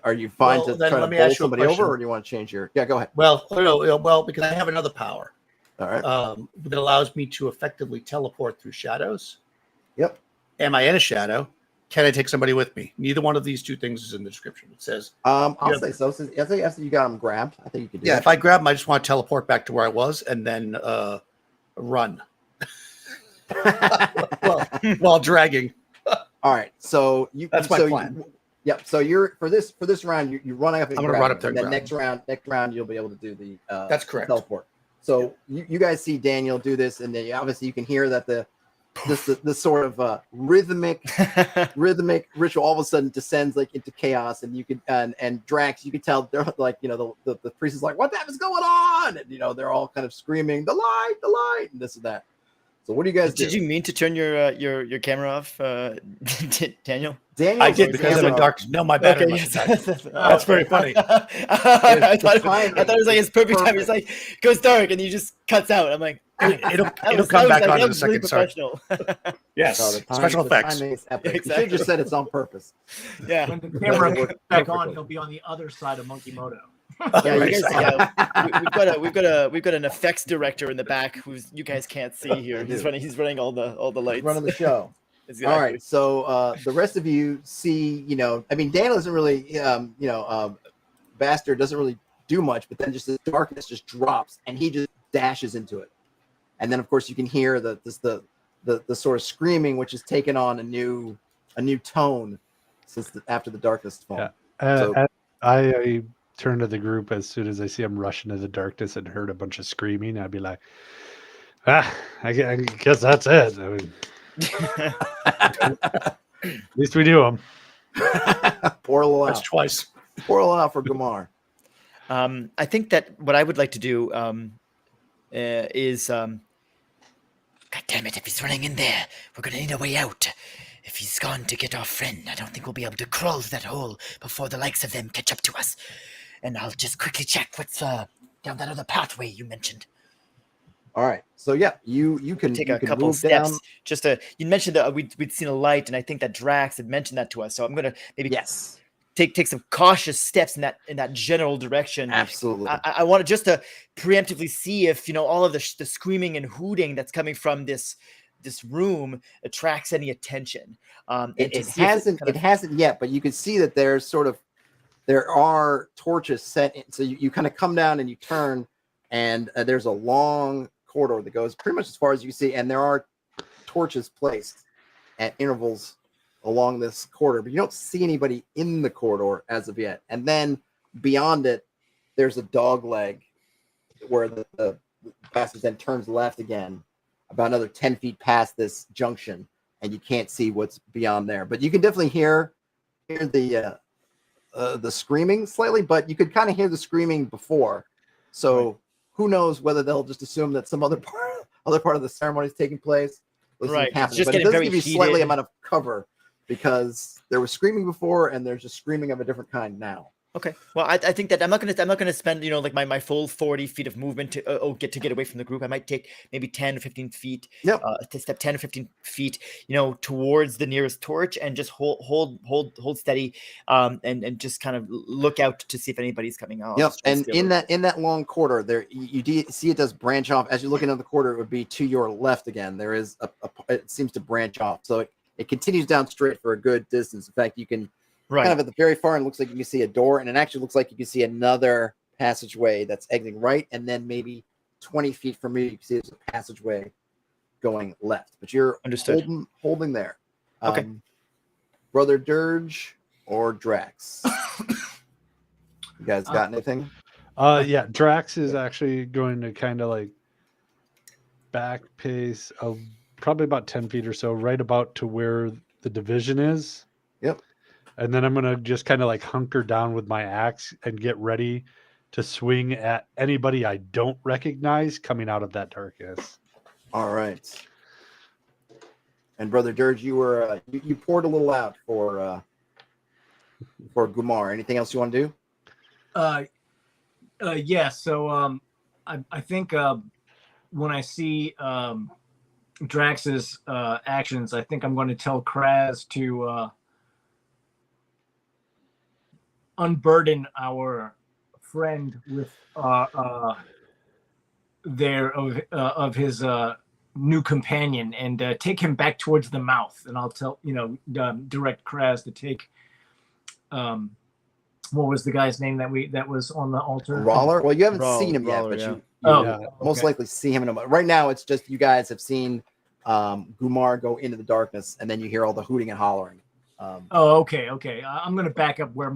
[SPEAKER 1] Are you fine to try to bowl somebody over, or do you want to change your? Yeah, go ahead.
[SPEAKER 4] Well, because I have another power.
[SPEAKER 1] All right.
[SPEAKER 4] That allows me to effectively teleport through shadows.
[SPEAKER 1] Yep.
[SPEAKER 4] Am I in a shadow? Can I take somebody with me? Neither one of these two things is in the description. It says.
[SPEAKER 1] I'll say so. Since after you got them grabbed, I think you could do.
[SPEAKER 4] Yeah,
[SPEAKER 1] that.
[SPEAKER 4] if I grab them, I just want to teleport back to where I was and then run. while dragging.
[SPEAKER 1] All right, so
[SPEAKER 4] that's my plan.
[SPEAKER 1] Yep. So you're for this round, you run up.
[SPEAKER 4] I'm gonna run up there.
[SPEAKER 1] And then next round, you'll be able to do the.
[SPEAKER 4] That's correct.
[SPEAKER 1] Teleport. So you guys see Daniel do this, and then obviously you can hear that this sort of rhythmic ritual all of a sudden descends like into chaos, and you can and Drax, you can tell they're like, you know, the priest is like, what the heck is going on? And you know, they're all kind of screaming, the light, and this and that. So what do you guys do?
[SPEAKER 3] Did you mean to turn your camera off, Daniel?
[SPEAKER 1] Daniel,
[SPEAKER 4] I did because I'm in darkness. No, my battery. That's very funny.
[SPEAKER 3] I thought it was like his perfect time. It's like goes dark and he just cuts out. I'm like,
[SPEAKER 4] It'll come back on in a second. Sorry. Yes, special effects.
[SPEAKER 1] Exactly.
[SPEAKER 3] Exactly.
[SPEAKER 1] You should have just said it's on purpose.
[SPEAKER 3] Yeah.
[SPEAKER 2] When the camera comes back on, he'll be on the other side of Monkey Moto.
[SPEAKER 3] Yeah, you guys, we've got an effects director in the back who's you guys can't see here. He's running all the lights.
[SPEAKER 1] He's running the show.
[SPEAKER 3] Exactly.
[SPEAKER 1] All right, so the rest of you see, you know, I mean, Daniel doesn't really, Bastard doesn't really do much, but then just the darkness just drops, and he just dashes into it, and then of course you can hear the sort of screaming, which has taken on a new tone since after the darkness fallen.
[SPEAKER 5] Yeah. I turn to the group as soon as I see him rush into the darkness and heard a bunch of screaming. I'd be like, I guess that's it. I mean, at least we do them.
[SPEAKER 1] Pour a little
[SPEAKER 4] That's
[SPEAKER 1] out.
[SPEAKER 4] twice.
[SPEAKER 1] Pour a little out for Gumar.
[SPEAKER 3] I think that what I would like to do is
[SPEAKER 6] God damn it, if he's running in there, we're gonna need a way out. If he's gone to get our friend, I don't think we'll be able to crawl through that hole before the likes of them catch up to us. And I'll just quickly check what's down that other pathway you mentioned.
[SPEAKER 1] All right, so yeah, you can
[SPEAKER 3] take
[SPEAKER 1] you
[SPEAKER 3] a
[SPEAKER 1] can
[SPEAKER 3] couple
[SPEAKER 1] move
[SPEAKER 3] steps.
[SPEAKER 1] down.
[SPEAKER 3] Just you mentioned that we'd seen a light, and I think that Drax had mentioned that to us. So I'm gonna maybe
[SPEAKER 1] Yes,
[SPEAKER 3] take some cautious steps in that general direction.
[SPEAKER 1] absolutely.
[SPEAKER 3] I want to just to preemptively see if all of the screaming and hooting that's coming from this room attracts any attention.
[SPEAKER 1] It hasn't yet, but you can see that there are torches set in, so you kind of come down and you turn, and there's a long corridor that goes pretty much as far as you can see, and there are torches placed at intervals along this corridor, but you don't see anybody in the corridor as of yet. And then beyond it, there's a dog leg where the passage then turns left again, about another 10 feet past this junction, and you can't see what's beyond there. But you can definitely hear the screaming slightly, but you could kind of hear the screaming before. So
[SPEAKER 3] right.
[SPEAKER 1] Who knows whether they'll just assume that some other part of the ceremony is taking place.
[SPEAKER 3] Right.
[SPEAKER 1] Happening.
[SPEAKER 3] Just
[SPEAKER 1] But it
[SPEAKER 3] getting
[SPEAKER 1] does
[SPEAKER 3] very
[SPEAKER 1] give you
[SPEAKER 3] heated.
[SPEAKER 1] slightly amount of cover because there was screaming before, and there's just screaming of a different kind now.
[SPEAKER 3] Okay. Well, I think that I'm not gonna spend like my full 40 feet of movement to get away from the group. I might take maybe 10 or 15 feet.
[SPEAKER 1] Yep.
[SPEAKER 3] To step 10 or 15 feet, towards the nearest torch and just hold steady, and just kind of look out to see if anybody's coming out.
[SPEAKER 1] Yep. And in that long corridor, there you see it does branch off. As you look into the corridor, it would be to your left again. There is it seems to branch off, so it continues down straight for a good distance. In fact, you can.
[SPEAKER 3] Right.
[SPEAKER 1] Kind of at the very far end, looks like you can see a door, and it actually looks like you can see another passageway that's exiting right, and then maybe 20 feet from you, you can see there's a passageway going left. But you're holding there.
[SPEAKER 3] Okay.
[SPEAKER 1] Brother Dirge or Drax? You guys got anything?
[SPEAKER 5] Yeah, Drax is actually going to kind of like back pace probably about 10 feet or so, right about to where the division is.
[SPEAKER 1] Yep.
[SPEAKER 5] And then I'm going to just kind of like hunker down with my axe and get ready to swing at anybody I don't recognize coming out of that darkness.
[SPEAKER 1] All right. And Brother Dirge, you were you poured a little out for Gumar. Anything else you want to do?
[SPEAKER 2] Yeah. So I think when I see Drax's actions, I think I'm going to tell Kraz to unburden our friend with of his new companion and take him back towards the mouth. And I'll tell direct Kraz to take what was the guy's name that was on the altar?
[SPEAKER 1] Roller. Well, you haven't seen him yet, but
[SPEAKER 3] yeah.
[SPEAKER 1] you most likely see him in a moment. Right now, it's just you guys have seen Gumar go into the darkness, and then you hear all the hooting and hollering.
[SPEAKER 2] Okay. I'm gonna back up where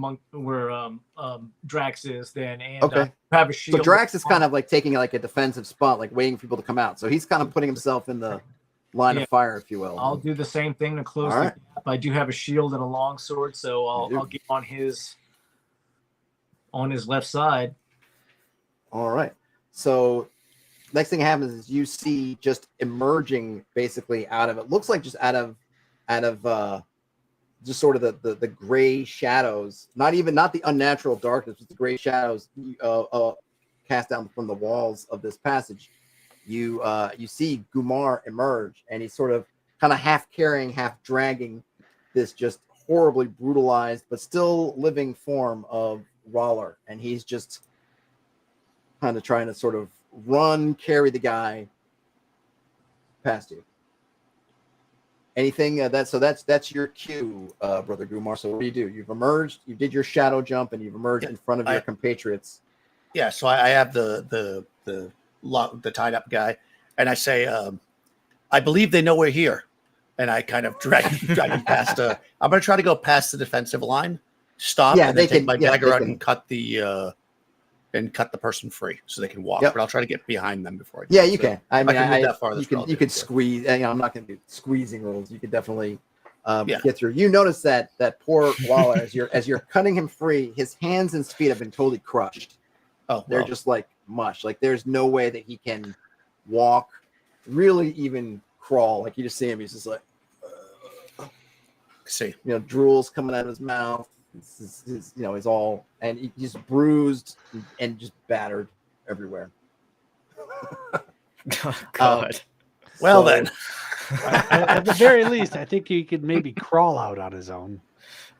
[SPEAKER 2] Drax is then, and have a shield.
[SPEAKER 1] So Drax is kind of like taking like a defensive spot, like waiting for people to come out. So he's kind of putting himself in the line of fire, if you will.
[SPEAKER 2] I'll do the same thing to close
[SPEAKER 1] All
[SPEAKER 2] the
[SPEAKER 1] right.
[SPEAKER 2] gap. I do have a shield and a long sword, so I'll get on his left side.
[SPEAKER 1] All right. So next thing happens is you see just emerging basically out of it. Looks like just out of just sort of the gray shadows. Not the unnatural darkness, but the gray shadows cast down from the walls of this passage. You see Gumar emerge, and he's sort of kind of half carrying, half dragging this just horribly brutalized but still living form of Roller, and he's just kind of trying to sort of carry the guy past you. Anything that's your cue, Brother Gumar. So what do? You've emerged, you did your shadow jump, and you've emerged in front of your compatriots.
[SPEAKER 4] Yeah, so I have the tied up guy, and I say, I believe they know we're here, and I kind of drag him past. I'm going to try to go past the defensive line, stop, and then take my dagger out and cut the person free so they can walk.
[SPEAKER 1] Yep.
[SPEAKER 4] But I'll try to get behind them before.
[SPEAKER 1] You can. I mean,
[SPEAKER 4] can move that far.
[SPEAKER 1] You could squeeze. I'm not going to do squeezing rules. You could definitely get through. You notice that poor Waller, as you're cutting him free, his hands and feet have been totally crushed.
[SPEAKER 4] Oh,
[SPEAKER 1] they're just like mush. Like there's no way that he can walk, really even crawl. Like you just see him, he's just like, drool's coming out of his mouth. He's all, and he's just bruised and just battered everywhere.
[SPEAKER 3] Oh, God.
[SPEAKER 4] Then.
[SPEAKER 5] At the very least, I think he could maybe crawl out on his own.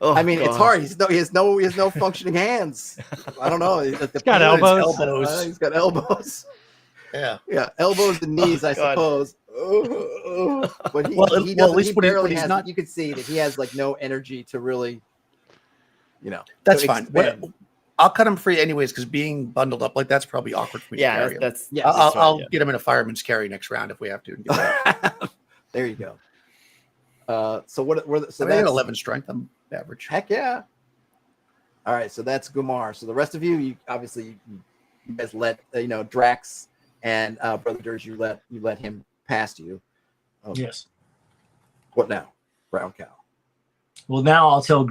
[SPEAKER 3] Oh,
[SPEAKER 1] I mean,
[SPEAKER 3] God.
[SPEAKER 1] it's hard. He has no functioning hands. I don't know.
[SPEAKER 5] He's got elbows.
[SPEAKER 1] He's got elbows.
[SPEAKER 4] Yeah,
[SPEAKER 1] elbows and knees, I suppose. But he
[SPEAKER 4] at least
[SPEAKER 1] he
[SPEAKER 4] when
[SPEAKER 1] barely
[SPEAKER 4] he's
[SPEAKER 1] has.
[SPEAKER 4] not.
[SPEAKER 1] You can see that he has like no energy to really,
[SPEAKER 4] That's
[SPEAKER 1] to
[SPEAKER 4] fine.
[SPEAKER 1] expand.
[SPEAKER 4] I'll cut him free anyways because being bundled up like that's probably awkward for me to carry him. I'll get him in a fireman's carry next round if we have to.
[SPEAKER 1] There you go. So that's
[SPEAKER 4] 11 strength. I'm average.
[SPEAKER 1] Heck yeah. All right, so that's Gumar. So the rest of you obviously you guys let Drax and Brother Dirge, you let him past you.
[SPEAKER 2] Yes.
[SPEAKER 1] What now, Brown Cow?
[SPEAKER 2] Well, now I'll tell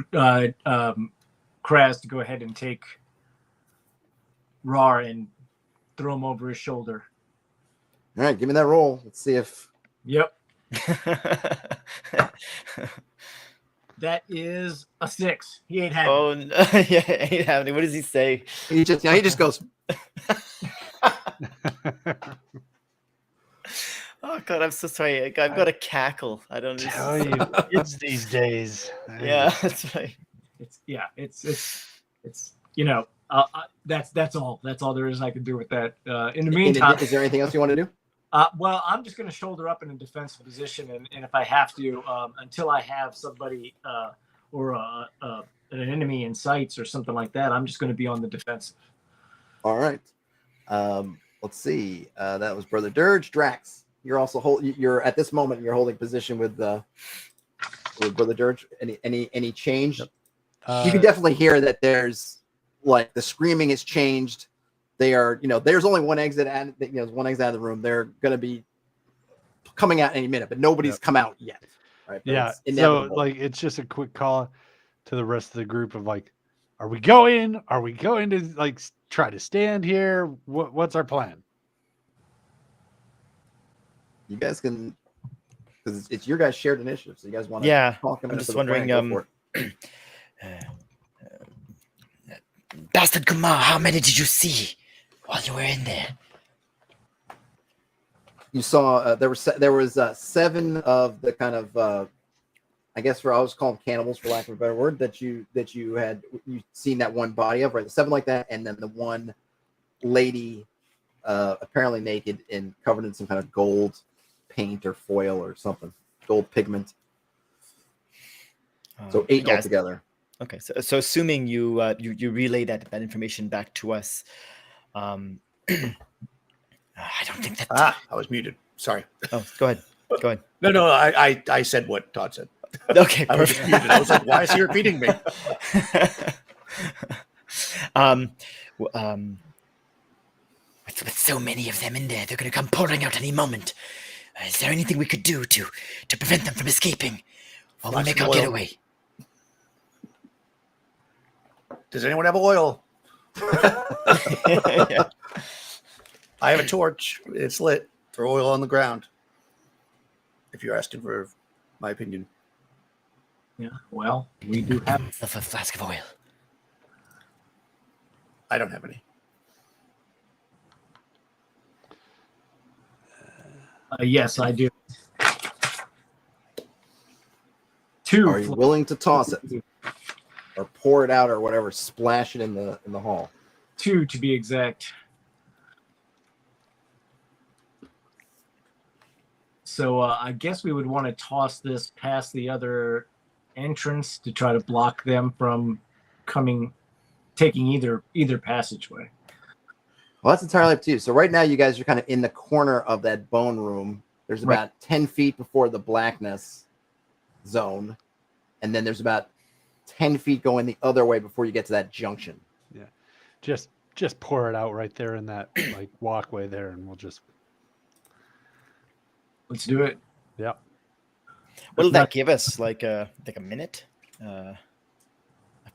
[SPEAKER 2] Kraz to go ahead and take Rar and throw him over his shoulder.
[SPEAKER 1] All right, give me that roll. Let's see if.
[SPEAKER 2] Yep. That is a 6. He ain't having.
[SPEAKER 3] Oh, no. Yeah, ain't having. What does he say?
[SPEAKER 1] He just goes.
[SPEAKER 3] Oh God, I'm so sorry. I've got a cackle. I don't
[SPEAKER 5] tell you, kids these days.
[SPEAKER 3] Yeah, that's right.
[SPEAKER 2] That's all. That's all there is I can do with that. In the meantime,
[SPEAKER 1] is there anything else you want to do?
[SPEAKER 2] Well, I'm just going to shoulder up in a defensive position, and if I have to, until I have somebody or an enemy in sights or something like that, I'm just going to be on the defensive.
[SPEAKER 1] All right. Let's see. That was Brother Dirge. Drax, you're also you're at this moment you're holding position with Brother Dirge. Any change? You can definitely hear that there's like the screaming has changed. They are, there's only one exit out of the room. They're going to be coming out any minute, but nobody's come out yet. Right? But
[SPEAKER 5] yeah. So it's just a quick call to the rest of the group of like, are we going to like try to stand here? What's our plan?
[SPEAKER 1] You guys can, because it's your guys' shared initiative. So you guys want to talk.
[SPEAKER 3] I'm just wondering.
[SPEAKER 6] Bastard Gumar, how many did you see while you were in there?
[SPEAKER 1] You saw there was 7 of the kind of I guess I'll just call them cannibals for lack of a better word that you seen that one body of, right? The 7 like that, and then the one lady apparently naked and covered in some kind of gold paint or foil or something, gold pigment. So 8 altogether.
[SPEAKER 3] Okay, so assuming you relay that information back to us, I don't think that.
[SPEAKER 4] I was muted. Sorry.
[SPEAKER 3] Oh, go ahead.
[SPEAKER 4] No. I said what Todd said.
[SPEAKER 3] Okay,
[SPEAKER 4] I was muted. I was like, why is he repeating me?
[SPEAKER 6] With so many of them in there, they're going to come pouring out any moment. Is there anything we could do to prevent them from escaping while we
[SPEAKER 4] Flask
[SPEAKER 6] make
[SPEAKER 4] of
[SPEAKER 6] our
[SPEAKER 4] oil.
[SPEAKER 6] getaway?
[SPEAKER 4] Does anyone have oil?
[SPEAKER 3] Yeah.
[SPEAKER 4] I have a torch. It's lit. Throw oil on the ground. If you're asking for my opinion.
[SPEAKER 2] Yeah. Well, we do have.
[SPEAKER 6] A flask of oil.
[SPEAKER 4] I don't have any.
[SPEAKER 2] Yes, I do. Two.
[SPEAKER 1] Are you willing to toss it or pour it out or whatever? Splash it in the hall.
[SPEAKER 2] Two to be exact. So I guess we would want to toss this past the other entrance to try to block them from taking either passageway.
[SPEAKER 1] Well, that's entirely up to you. So right now, you guys are kind of in the corner of that bone room. There's
[SPEAKER 2] Right.
[SPEAKER 1] about 10 feet before the blackness zone, and then there's about 10 feet going the other way before you get to that junction.
[SPEAKER 5] Just pour it out right there in that like walkway there, and we'll just
[SPEAKER 2] Let's do it.
[SPEAKER 5] yeah.
[SPEAKER 3] What'll that give us? Like a minute? I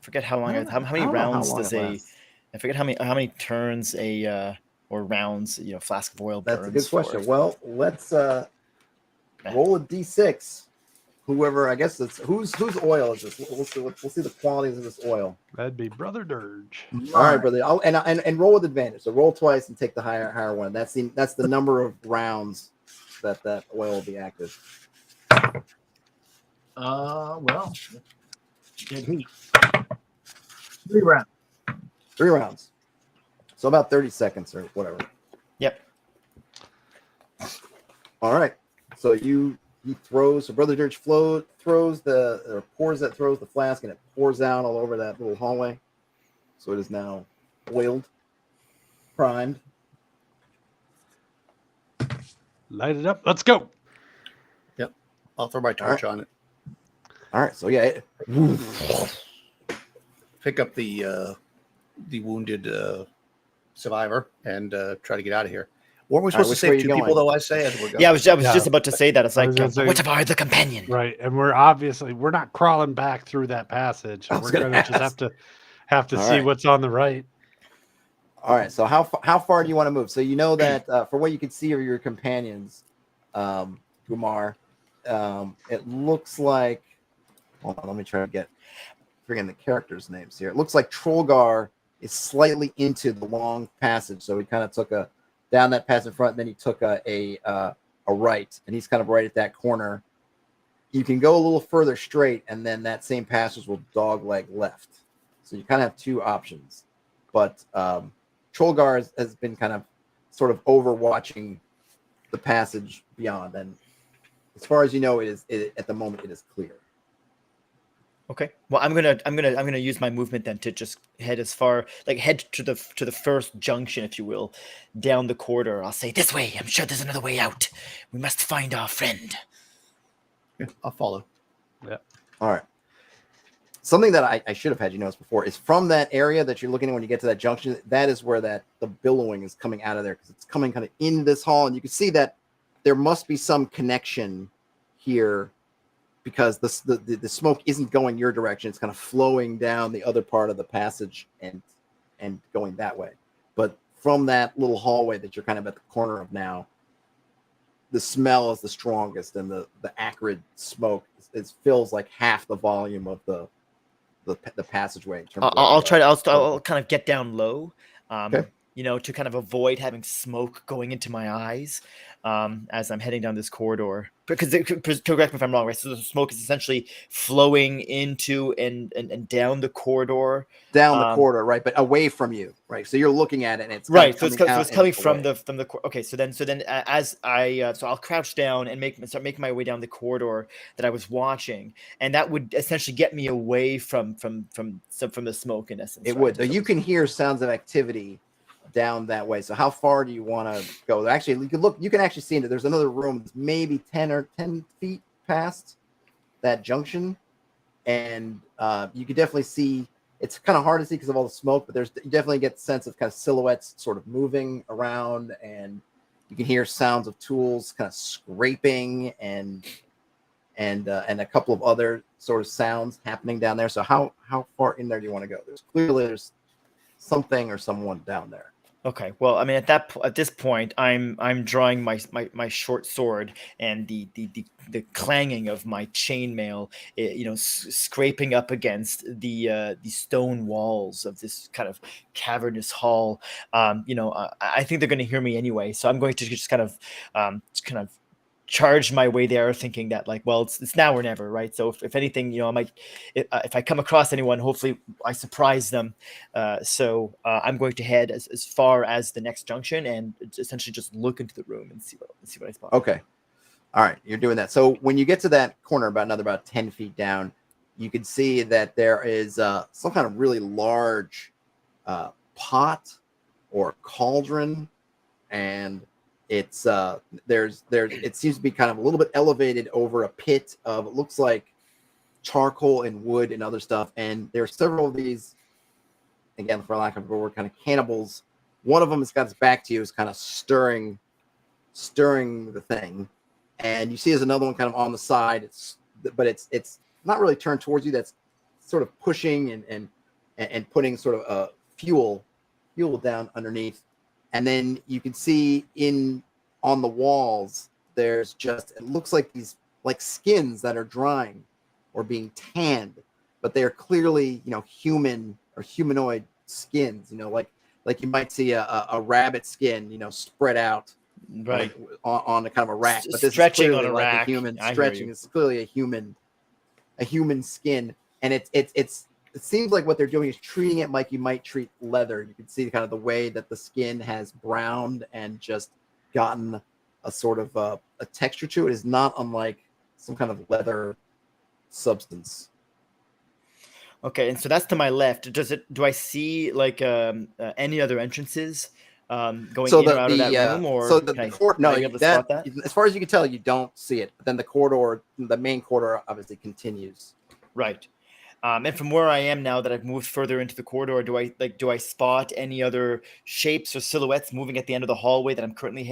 [SPEAKER 3] forget how long. How many rounds does a? I forget how many turns a or rounds flask of oil burns.
[SPEAKER 1] That's a good question.
[SPEAKER 3] For.
[SPEAKER 1] Well, let's roll a d6. Whoever, I guess it's whose oil is this? We'll see the qualities of this oil.
[SPEAKER 5] That'd be Brother Dirge.
[SPEAKER 1] All right, brother. And roll with advantage. So roll twice and take the higher one. That's the number of rounds that oil will be active.
[SPEAKER 2] Well, good heat. 3 rounds.
[SPEAKER 1] 3 rounds. So about 30 seconds or whatever.
[SPEAKER 3] Yep.
[SPEAKER 1] All right. So he throws. So Brother Dirge pours the flask, and it pours out all over that little hallway. So it is now oiled, primed.
[SPEAKER 5] Light it up. Let's go.
[SPEAKER 4] I'll throw my torch on it.
[SPEAKER 1] All right. So yeah.
[SPEAKER 4] Pick up the wounded survivor and try to get out of here. Weren't we supposed to
[SPEAKER 1] which way are
[SPEAKER 4] save
[SPEAKER 1] you
[SPEAKER 4] 2 people,
[SPEAKER 1] going?
[SPEAKER 4] though, I say, as we're going?
[SPEAKER 3] Yeah, I was
[SPEAKER 5] Yeah.
[SPEAKER 3] just about to say that. It's
[SPEAKER 5] I
[SPEAKER 3] like
[SPEAKER 5] was gonna say-
[SPEAKER 6] What about the companion?
[SPEAKER 5] Right, and we're not crawling back through that passage.
[SPEAKER 1] I was
[SPEAKER 5] We're
[SPEAKER 1] gonna
[SPEAKER 5] gonna just have to
[SPEAKER 1] All
[SPEAKER 5] see
[SPEAKER 1] right.
[SPEAKER 5] what's on the right.
[SPEAKER 1] All right. So how far do you want to move? So you know that for what you can see of your companions, Gumar, it looks like. Hold on, let me try to get bring the characters' names here. It looks like Trollgar is slightly into the long passage, so he kind of took a down that pass in front, and then he took a right, and he's kind of right at that corner. You can go a little further straight, and then that same passage will dogleg left. So you kind of have 2 options, but Trollgar has been kind of sort of overwatching the passage beyond, and as far as you know, at the moment it is clear.
[SPEAKER 3] okay. Well, I'm gonna use my movement then to just head to the first junction, if you will, down the corridor.
[SPEAKER 6] I'll say this way. I'm sure there's another way out. We must find our friend.
[SPEAKER 4] Yeah, I'll follow.
[SPEAKER 1] All right. Something that I should have had you notice before is from that area that you're looking at when you get to that junction. That is where the billowing is coming out of there, because it's coming kind of in this hall, and you can see that there must be some connection here, because the smoke isn't going your direction. It's kind of flowing down the other part of the passage and going that way. But from that little hallway that you're kind of at the corner of now, the smell is the strongest, and the acrid smoke fills like half the volume of the passageway. In terms
[SPEAKER 3] I'll kind of get down low,
[SPEAKER 1] Okay.
[SPEAKER 3] To kind of avoid having smoke going into my eyes as I'm heading down this corridor. Because correct me if I'm wrong, right? So the smoke is essentially flowing into and down the corridor.
[SPEAKER 1] down the corridor, right, but away from you, right? So you're looking at it, and it's kind
[SPEAKER 3] Right,
[SPEAKER 1] of
[SPEAKER 3] so it's
[SPEAKER 1] coming out
[SPEAKER 3] coming
[SPEAKER 1] and
[SPEAKER 3] from
[SPEAKER 1] away.
[SPEAKER 3] the okay. So then as I I'll crouch down and start making my way down the corridor that I was watching, and that would essentially get me away from the smoke, in essence.
[SPEAKER 1] It
[SPEAKER 3] right?
[SPEAKER 1] would. Though you can hear sounds of activity down that way. So how far do you want to go? Actually, you can actually see into. There's another room that's maybe 10 feet past that junction, and you can definitely see. It's kind of hard to see because of all the smoke, but you definitely get the sense of kind of silhouettes sort of moving around, and You can hear sounds of tools kind of scraping and a couple of other sort of sounds happening down there. So how far in there do you want to go? There's something or someone down there.
[SPEAKER 3] Okay. Well, I mean, at this point, I'm drawing my short sword, and the clanging of my chainmail, scraping up against the stone walls of this kind of cavernous hall. I think they're going to hear me anyway, so I'm going to just kind of charge my way there, thinking that like, well, it's now or never, right? So if anything, I might, if I come across anyone, hopefully I surprise them. So I'm going to head as far as the next junction and essentially just look into the room and see what I spot.
[SPEAKER 1] Okay, all right, you're doing that. So when you get to that corner, about 10 feet down, you can see that there is some kind of really large pot or cauldron, and it's it seems to be kind of a little bit elevated over a pit of, it looks like, charcoal and wood and other stuff. And there are several of these, again, for lack of a better word, kind of cannibals. One of them has got his back to you, is kind of stirring the thing, and you see there's another one kind of on the side. But it's not really turned towards you. That's sort of pushing and putting sort of fuel down underneath. And then you can see on the walls, there's just, it looks like these like skins that are drying or being tanned, but they are clearly, human or humanoid skins, like you might see a rabbit skin, spread out
[SPEAKER 3] Right.
[SPEAKER 1] on a kind of a rack. But this
[SPEAKER 3] Stretching
[SPEAKER 1] is clearly
[SPEAKER 3] on a
[SPEAKER 1] like
[SPEAKER 3] rack.
[SPEAKER 1] a human
[SPEAKER 3] I hear
[SPEAKER 1] stretching.
[SPEAKER 3] you.
[SPEAKER 1] It's clearly a human skin. And it seems like what they're doing is treating it like you might treat leather. You can see kind of the way that the skin has browned and just gotten a sort of a texture to it. Is not unlike some kind of leather substance.
[SPEAKER 3] Okay, and so that's to my left. Do I see like any other entrances going in or out of that room, or
[SPEAKER 1] so the corridor? No,
[SPEAKER 3] would I be able to spot that?
[SPEAKER 1] As far as you can tell, you don't see it. But then the main corridor, obviously continues.
[SPEAKER 3] Right. And from where I am now that I've moved further into the corridor, do I spot any other shapes or silhouettes moving at the end of the hallway that I'm currently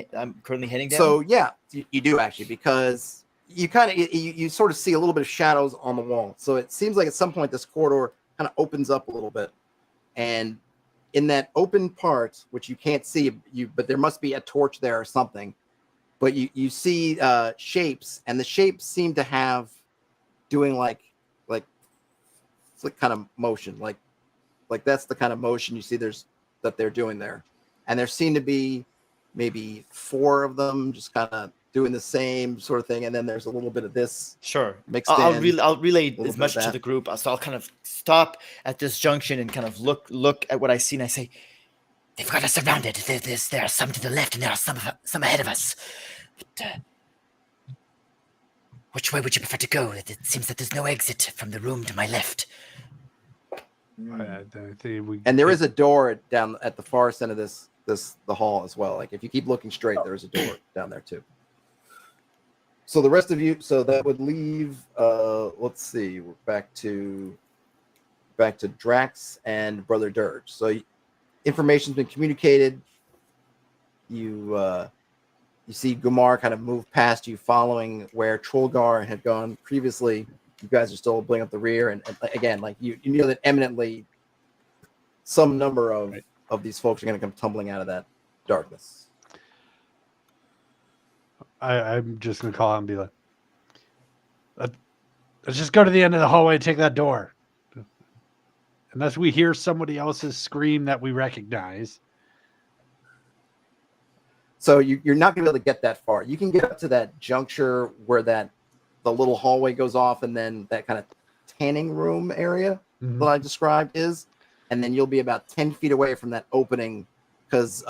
[SPEAKER 3] heading down?
[SPEAKER 1] So yeah, you do actually, because you kind of you sort of see a little bit of shadows on the wall. So it seems like at some point this corridor kind of opens up a little bit, and in that open part, which you can't see, but there must be a torch there or something. But you see shapes, and the shapes seem to have doing like kind of motion, like that's the kind of motion you see that they're doing there. And there seem to be maybe 4 of them just kind of doing the same sort of thing, and then there's a little bit of this
[SPEAKER 3] Sure.
[SPEAKER 1] mixed
[SPEAKER 3] I'll
[SPEAKER 1] in.
[SPEAKER 3] relay
[SPEAKER 1] little
[SPEAKER 3] as
[SPEAKER 1] bit
[SPEAKER 3] much
[SPEAKER 1] of
[SPEAKER 3] to
[SPEAKER 1] that.
[SPEAKER 3] the group. So I'll kind of stop at this junction and kind of look at what I see, and I say,
[SPEAKER 6] They've got us surrounded. There are some to the left, and there are some ahead of us. But, which way would you prefer to go? It seems that there's no exit from the room to my left.
[SPEAKER 5] I think
[SPEAKER 1] And there is a door down at the far end of the hall as well. Like if you keep looking straight, there is a door down there too. So the rest of you, so that would leave. Let's see, we're back to Drax and Brother Dirge. So information's been communicated. You see Gumar kind of move past you, following where Trollgar had gone previously. You guys are still blowing up the rear, and again, like you know that eminently some number of these folks are going to come tumbling out of that darkness.
[SPEAKER 5] I'm just gonna call out and be like, let's just go to the end of the hallway and take that door. Unless we hear somebody else's scream that we recognize.
[SPEAKER 1] So you're not going to be able to get that far. You can get up to that juncture where the little hallway goes off, and then that kind of tanning room area that I described is, and then you'll be about 10 feet away from that opening, because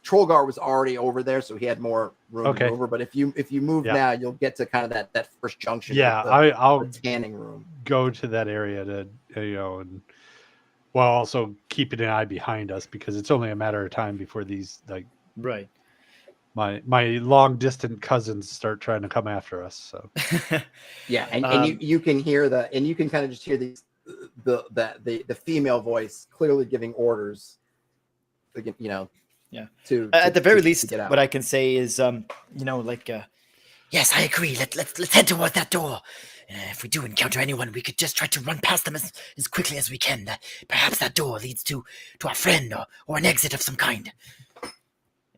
[SPEAKER 1] Trollgar was already over there, so he had more room to maneuver. But if you move now, you'll get to kind of that first junction.
[SPEAKER 5] Yeah,
[SPEAKER 1] with
[SPEAKER 5] I'll
[SPEAKER 1] the tanning room.
[SPEAKER 5] Go to that area to and while also keeping an eye behind us, because it's only a matter of time before these
[SPEAKER 3] right.
[SPEAKER 5] My long distant cousins start trying to come after us. So
[SPEAKER 1] yeah, and you can hear and you can kind of just hear the female voice clearly giving orders.
[SPEAKER 3] Yeah.
[SPEAKER 1] To
[SPEAKER 3] At the very
[SPEAKER 1] to
[SPEAKER 3] least,
[SPEAKER 1] get out.
[SPEAKER 3] what I can say is,
[SPEAKER 6] Yes, I agree. Let's head toward that door. If we do encounter anyone, we could just try to run past them as quickly as we can. Perhaps that door leads to our friend or an exit of some kind.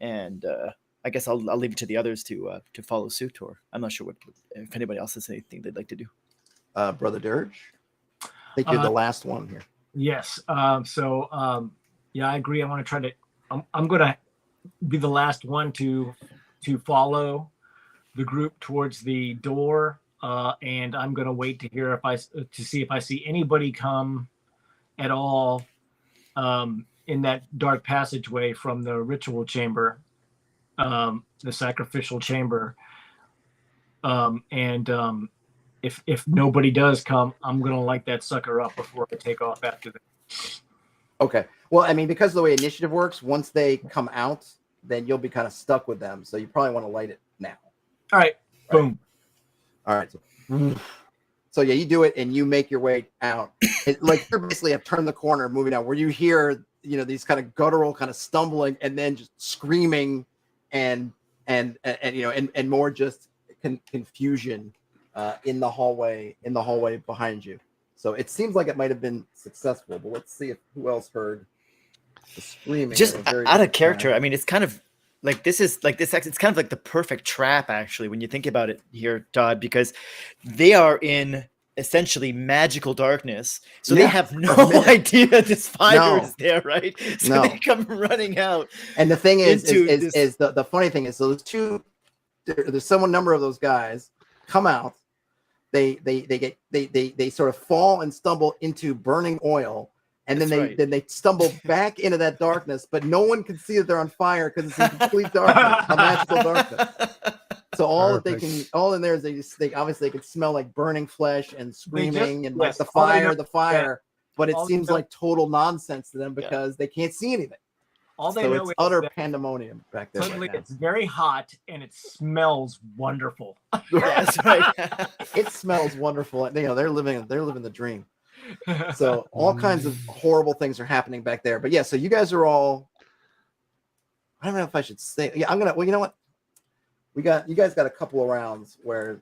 [SPEAKER 3] and I guess I'll leave it to the others to follow suit, or I'm not sure if anybody else has anything they'd like to do.
[SPEAKER 1] Brother Dirge, I think you're the last one here.
[SPEAKER 2] Yes. Yeah, I agree. I want to try to. I'm going to be the last one to follow the group towards the door, and I'm going to wait to hear to see if I see anybody come at all in that dark passageway from the ritual chamber, the sacrificial chamber, if nobody does come, I'm going to light that sucker up before I take off after that.
[SPEAKER 1] Okay. Well, I mean, because of the way initiative works, once they come out, then you'll be kind of stuck with them. So you probably want to light it now.
[SPEAKER 2] All right. Boom.
[SPEAKER 1] All right. So yeah, you do it and you make your way out. Like you basically have turned the corner, moving out, where you hear, these kind of guttural kind of stumbling and then just screaming and more just confusion in the hallway behind you. So it seems like it might have been successful, but let's see who else heard the screaming.
[SPEAKER 3] Just out of character, I mean, it's kind of like it's kind of like the perfect trap, actually, when you think about it here, Todd, because they are in essentially magical darkness, so they have no idea this fire is there, right? So they come running out.
[SPEAKER 1] And the thing is the funny thing is, so there's some number of those guys come out. They sort of fall and stumble into burning oil, and then they stumble back into that darkness, but no one can see that they're on fire because it's in complete darkness, a magical darkness. So all in there is they obviously can smell like burning flesh and screaming and like the fire, but it seems like total nonsense to them because they can't see anything.
[SPEAKER 2] All they know
[SPEAKER 1] it's
[SPEAKER 2] is
[SPEAKER 1] utter pandemonium back there.
[SPEAKER 2] Totally, it's very hot and it smells wonderful.
[SPEAKER 3] That's right.
[SPEAKER 1] It smells wonderful. They're living the dream. So all kinds of horrible things are happening back there. But yeah, so you guys are all. I don't know if I should say. Yeah, I'm gonna. Well, you know what? You guys got a couple of rounds where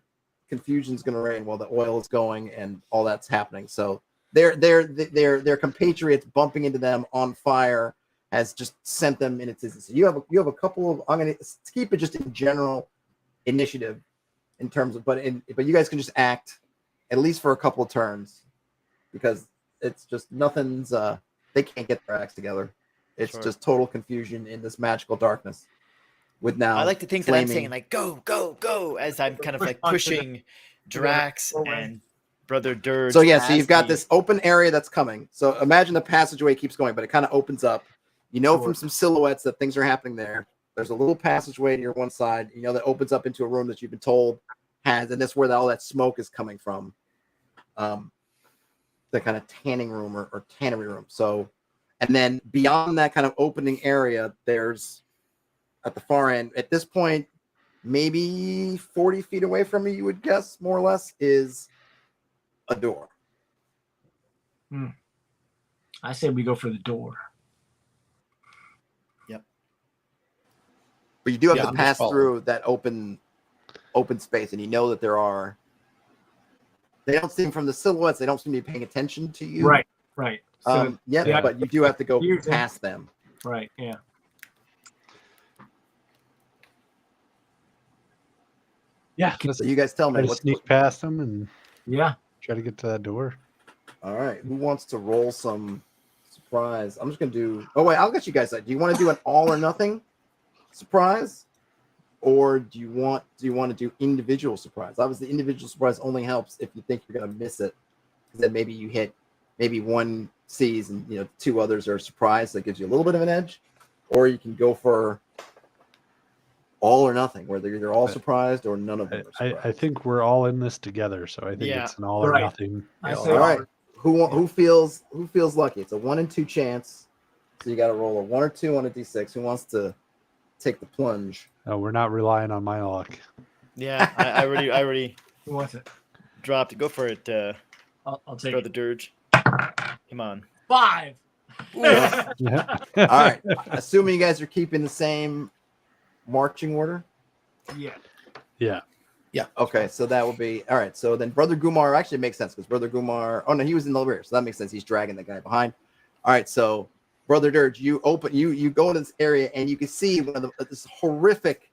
[SPEAKER 1] confusion's gonna reign while the oil is going and all that's happening. So their compatriots bumping into them on fire has just sent them in its distance. So you have a couple of. I'm gonna keep it just in general initiative in terms of, but you guys can just act at least for a couple of turns because it's just nothing's. They can't get their acts together. It's just total confusion in this magical darkness. With now,
[SPEAKER 3] I like to think that I'm saying like go go go as I'm kind of like pushing Drax and Brother Dirge.
[SPEAKER 1] So yeah, so you've got this open area that's coming. So imagine the passageway keeps going, but it kind of opens up. From some silhouettes that things are happening there. There's a little passageway to your one side, that opens up into a room that you've been told and that's where all that smoke is coming from. The kind of tanning room or tannery room. So, and then beyond that kind of opening area, there's at the far end, at this point, maybe 40 feet away from you, you would guess, more or less, is a door.
[SPEAKER 2] I say we go for the door.
[SPEAKER 1] But you do have to pass through that open space, and that there are. They don't seem from the silhouettes. They don't seem to be paying attention to you.
[SPEAKER 2] Right.
[SPEAKER 1] So, but you do have to go past them.
[SPEAKER 2] Right. Yeah.
[SPEAKER 5] Yeah.
[SPEAKER 1] So you guys tell me.
[SPEAKER 5] Let's sneak past them and
[SPEAKER 2] try
[SPEAKER 5] to get to that door.
[SPEAKER 1] All right. Who wants to roll some surprise? I'm just gonna do. Oh wait, I'll get you guys that. Do you want to do an all or nothing surprise, or do you want to do individual surprise? Obviously, individual surprise only helps if you think you're going to miss it, because then maybe you hit, maybe one sees and two others are surprised. That gives you a little bit of an edge, or you can go for all or nothing, where they're either all surprised or none of them are surprised.
[SPEAKER 5] I think we're all in this together, so I think it's an all or nothing.
[SPEAKER 1] All right, who feels lucky? It's a 1 in 2 chance, so you got to roll a 1 or 2 on a d6. Who wants to take the plunge?
[SPEAKER 5] No, we're not relying on my luck.
[SPEAKER 3] Yeah, I already
[SPEAKER 2] Who wants it?
[SPEAKER 3] dropped it. Go for it,
[SPEAKER 2] I'll take
[SPEAKER 3] Brother
[SPEAKER 2] it.
[SPEAKER 3] Dirge. Come on.
[SPEAKER 2] 5.
[SPEAKER 5] Yeah.
[SPEAKER 1] All right. Assuming you guys are keeping the same marching order.
[SPEAKER 2] Yeah.
[SPEAKER 5] Yeah.
[SPEAKER 4] Yeah.
[SPEAKER 1] Okay, so that would be all right. So then Brother Gumar actually makes sense because Brother Gumar. Oh no, he was in the rear, so that makes sense. He's dragging the guy behind. All right, so Brother Dirge, you go into this area and you can see this horrific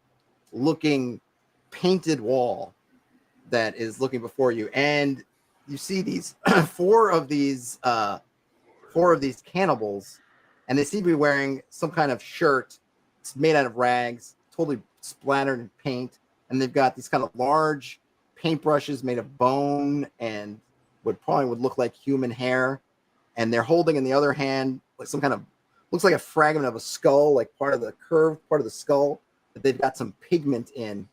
[SPEAKER 1] looking painted wall that is looking before you, and you see these four of these cannibals, and they seem to be wearing some kind of shirt. It's made out of rags, totally splattered in paint. And they've got these kind of large paintbrushes made of bone and probably would look like human hair. And they're holding in the other hand like some kind of looks like a fragment of a skull, like part of the curved part of the skull that they've got some pigment in.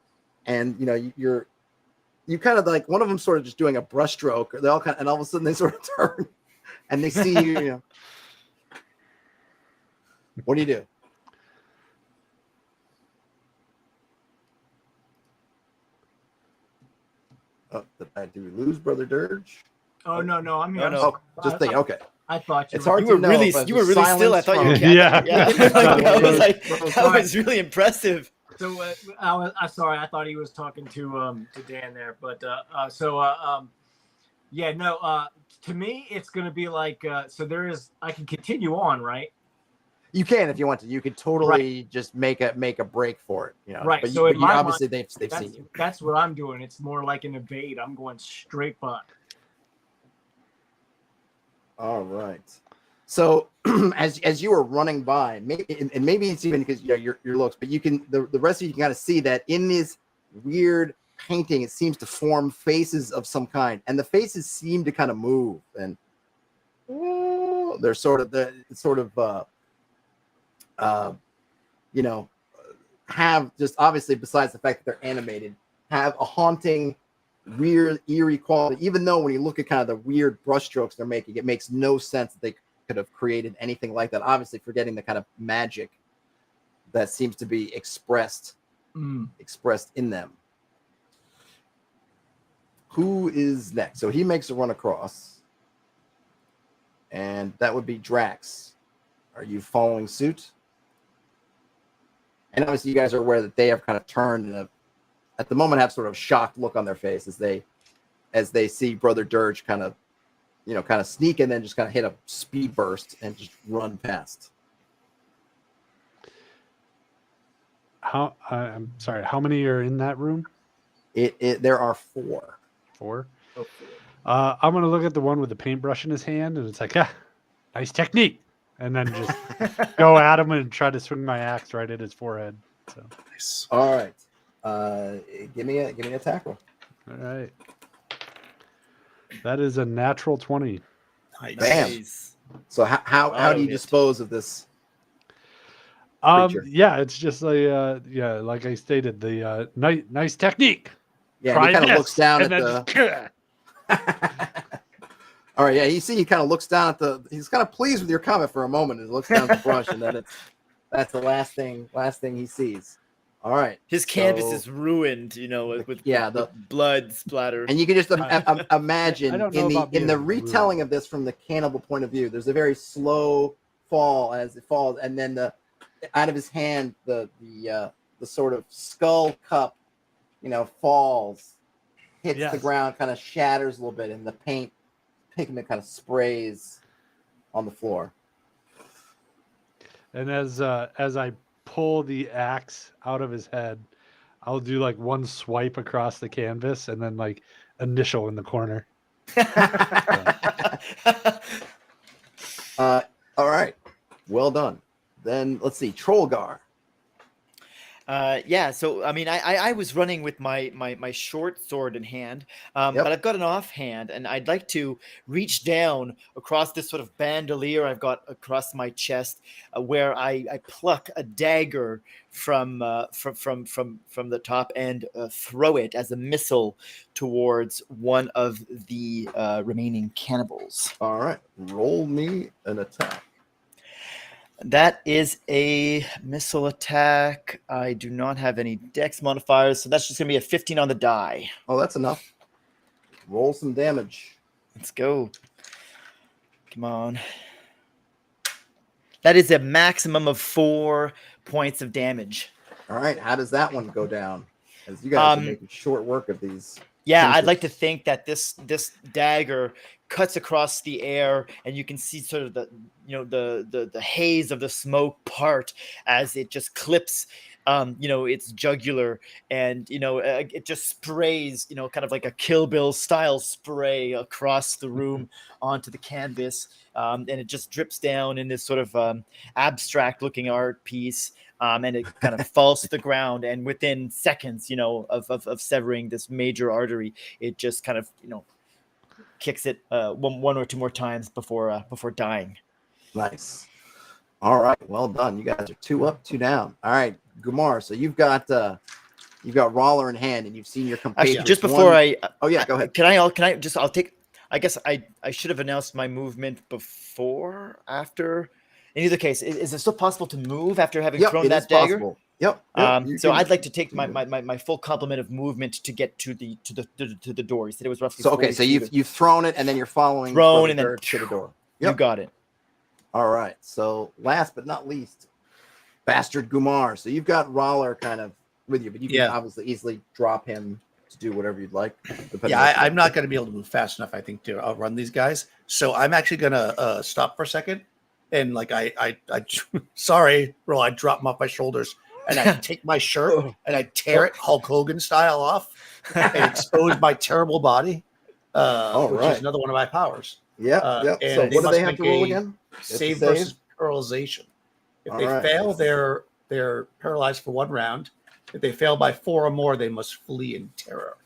[SPEAKER 1] And you kind of like one of them sort of just doing a brushstroke. They all and all of a sudden they sort of turn and they see you. What do you do? Oh, do we lose Brother Dirge?
[SPEAKER 2] Oh no, I'm here.
[SPEAKER 3] No.
[SPEAKER 1] Oh, just think. Okay,
[SPEAKER 2] I thought you
[SPEAKER 1] it's
[SPEAKER 2] were.
[SPEAKER 1] hard
[SPEAKER 3] You
[SPEAKER 1] to
[SPEAKER 3] were
[SPEAKER 1] know.
[SPEAKER 3] really,
[SPEAKER 1] If
[SPEAKER 3] you were really still. I thought you were.
[SPEAKER 5] Yeah.
[SPEAKER 3] I was like,
[SPEAKER 1] Bro,
[SPEAKER 3] that was really impressive.
[SPEAKER 2] So I'm sorry. I thought he was talking to Dan there, but yeah, no. To me, it's gonna be like so. I can continue on, right?
[SPEAKER 1] You can if you want to. You could totally just make a break for it.
[SPEAKER 2] Right.
[SPEAKER 1] But
[SPEAKER 2] So in my
[SPEAKER 1] obviously
[SPEAKER 2] mind,
[SPEAKER 1] they've seen you.
[SPEAKER 2] That's what I'm doing. It's more like an evade. I'm going straight by.
[SPEAKER 1] All right. So as you were running by, maybe it's even because your looks, but you can the rest of you can kind of see that in this weird painting, it seems to form faces of some kind, and the faces seem to kind of move, and they're have just obviously, besides the fact that they're animated, have a haunting, weird, eerie quality. Even though when you look at kind of the weird brushstrokes they're making, it makes no sense that they could have created anything like that. Obviously, forgetting the kind of magic that seems to be expressed in them. Who is next? So he makes a run across, and that would be Drax. Are you following suit? And obviously, you guys are aware that they have kind of turned and at the moment have sort of shocked look on their face as they see Brother Dirge kind of sneak and then just kind of hit a speed burst and just run past.
[SPEAKER 5] I'm sorry. How many are in that room?
[SPEAKER 1] There are four.
[SPEAKER 5] Four.
[SPEAKER 2] Okay.
[SPEAKER 5] I'm gonna look at the one with the paintbrush in his hand, and it's like, nice technique. And then just go at him and try to swing my axe right at his forehead. So
[SPEAKER 4] Nice.
[SPEAKER 1] All right. Give me a tackle.
[SPEAKER 5] all right. That is a natural 20.
[SPEAKER 4] Nice.
[SPEAKER 1] Bam.
[SPEAKER 3] Nice.
[SPEAKER 1] So how do you
[SPEAKER 3] hit.
[SPEAKER 1] dispose of this? Creature.
[SPEAKER 5] Yeah, it's just like I stated, the nice technique.
[SPEAKER 1] Yeah,
[SPEAKER 5] Try
[SPEAKER 1] he kind of
[SPEAKER 5] this,
[SPEAKER 1] looks down
[SPEAKER 5] and
[SPEAKER 1] at
[SPEAKER 5] then
[SPEAKER 1] All right, yeah, you see, he kind of looks down at he's kind of pleased with your comment for a moment and looks down at the brush, and then that's the last thing he sees. All right.
[SPEAKER 3] His canvas
[SPEAKER 1] So-
[SPEAKER 3] is ruined, with blood splatter.
[SPEAKER 1] And you can just imagine
[SPEAKER 5] I don't know about
[SPEAKER 1] in the
[SPEAKER 5] being
[SPEAKER 1] retelling
[SPEAKER 5] rude.
[SPEAKER 1] of this from the cannibal point of view, there's a very slow fall as it falls, and then out of his hand the sort of skull cup, falls, hits the
[SPEAKER 5] Yes.
[SPEAKER 1] ground, kind of shatters a little bit, and the pigment kind of sprays on the floor.
[SPEAKER 5] And as I pull the axe out of his head, I'll do like one swipe across the canvas and then like initial in the corner.
[SPEAKER 1] All right, well done. Then let's see, Trollgar.
[SPEAKER 3] Yeah, so I mean, I was running with my short sword in hand,
[SPEAKER 1] Yep.
[SPEAKER 3] but I've got an offhand, and I'd like to reach down across this sort of bandolier I've got across my chest, where I pluck a dagger from the top and throw it as a missile towards one of the remaining cannibals.
[SPEAKER 1] All right, roll me an attack.
[SPEAKER 3] That is a missile attack. I do not have any dex modifiers, so that's just going to be a 15 on the die.
[SPEAKER 1] Oh, that's enough. Roll some damage.
[SPEAKER 3] Let's go. Come on. That is a maximum of 4 points of damage.
[SPEAKER 1] All right, how does that one go down? As you guys are making short work of these.
[SPEAKER 3] Yeah, I'd like to
[SPEAKER 1] creatures.
[SPEAKER 3] think that this dagger cuts across the air, and you can see sort of the haze of the smoke part as it just clips, its jugular, and it just sprays, kind of like a Kill Bill style spray across the room onto the canvas, and it just drips down in this sort of abstract looking art piece. And it kind of falls to the ground, and within seconds, of severing this major artery, it just kind of, kicks it one or two more times before dying.
[SPEAKER 1] Nice. All right, well done. You guys are 2 up, 2 down. All right, Gumar. So you've got Roller in hand, and you've seen your compatriots.
[SPEAKER 3] Actually, just before
[SPEAKER 1] go ahead.
[SPEAKER 3] I guess I should have announced my movement before, after. In either case, is it still possible to move after having thrown
[SPEAKER 1] it is
[SPEAKER 3] that dagger?
[SPEAKER 1] possible. Yep.
[SPEAKER 3] So I'd like to take my full complement of movement to get to the door. You said it was roughly.
[SPEAKER 1] So okay, so you've thrown it, and then you're following
[SPEAKER 3] thrown and then
[SPEAKER 1] to the door.
[SPEAKER 3] You got it.
[SPEAKER 1] All right. So last but not least, Bastard Gumar. So you've got Roller kind of with you, but you can obviously easily drop him to do whatever you'd like.
[SPEAKER 4] Yeah, I'm not going to be able to move fast enough, I think, to outrun these guys. So I'm actually going to stop for a second. And like I sorry, bro, I drop them off my shoulders and I take my shirt and I tear it Hulk Hogan style off and expose my terrible body, which is another one of my powers.
[SPEAKER 1] Yeah. So what do they have to roll again?
[SPEAKER 4] Save versus paralyzation. If they fail, they're paralyzed for 1 round. If they fail by 4 or more, they must flee in terror.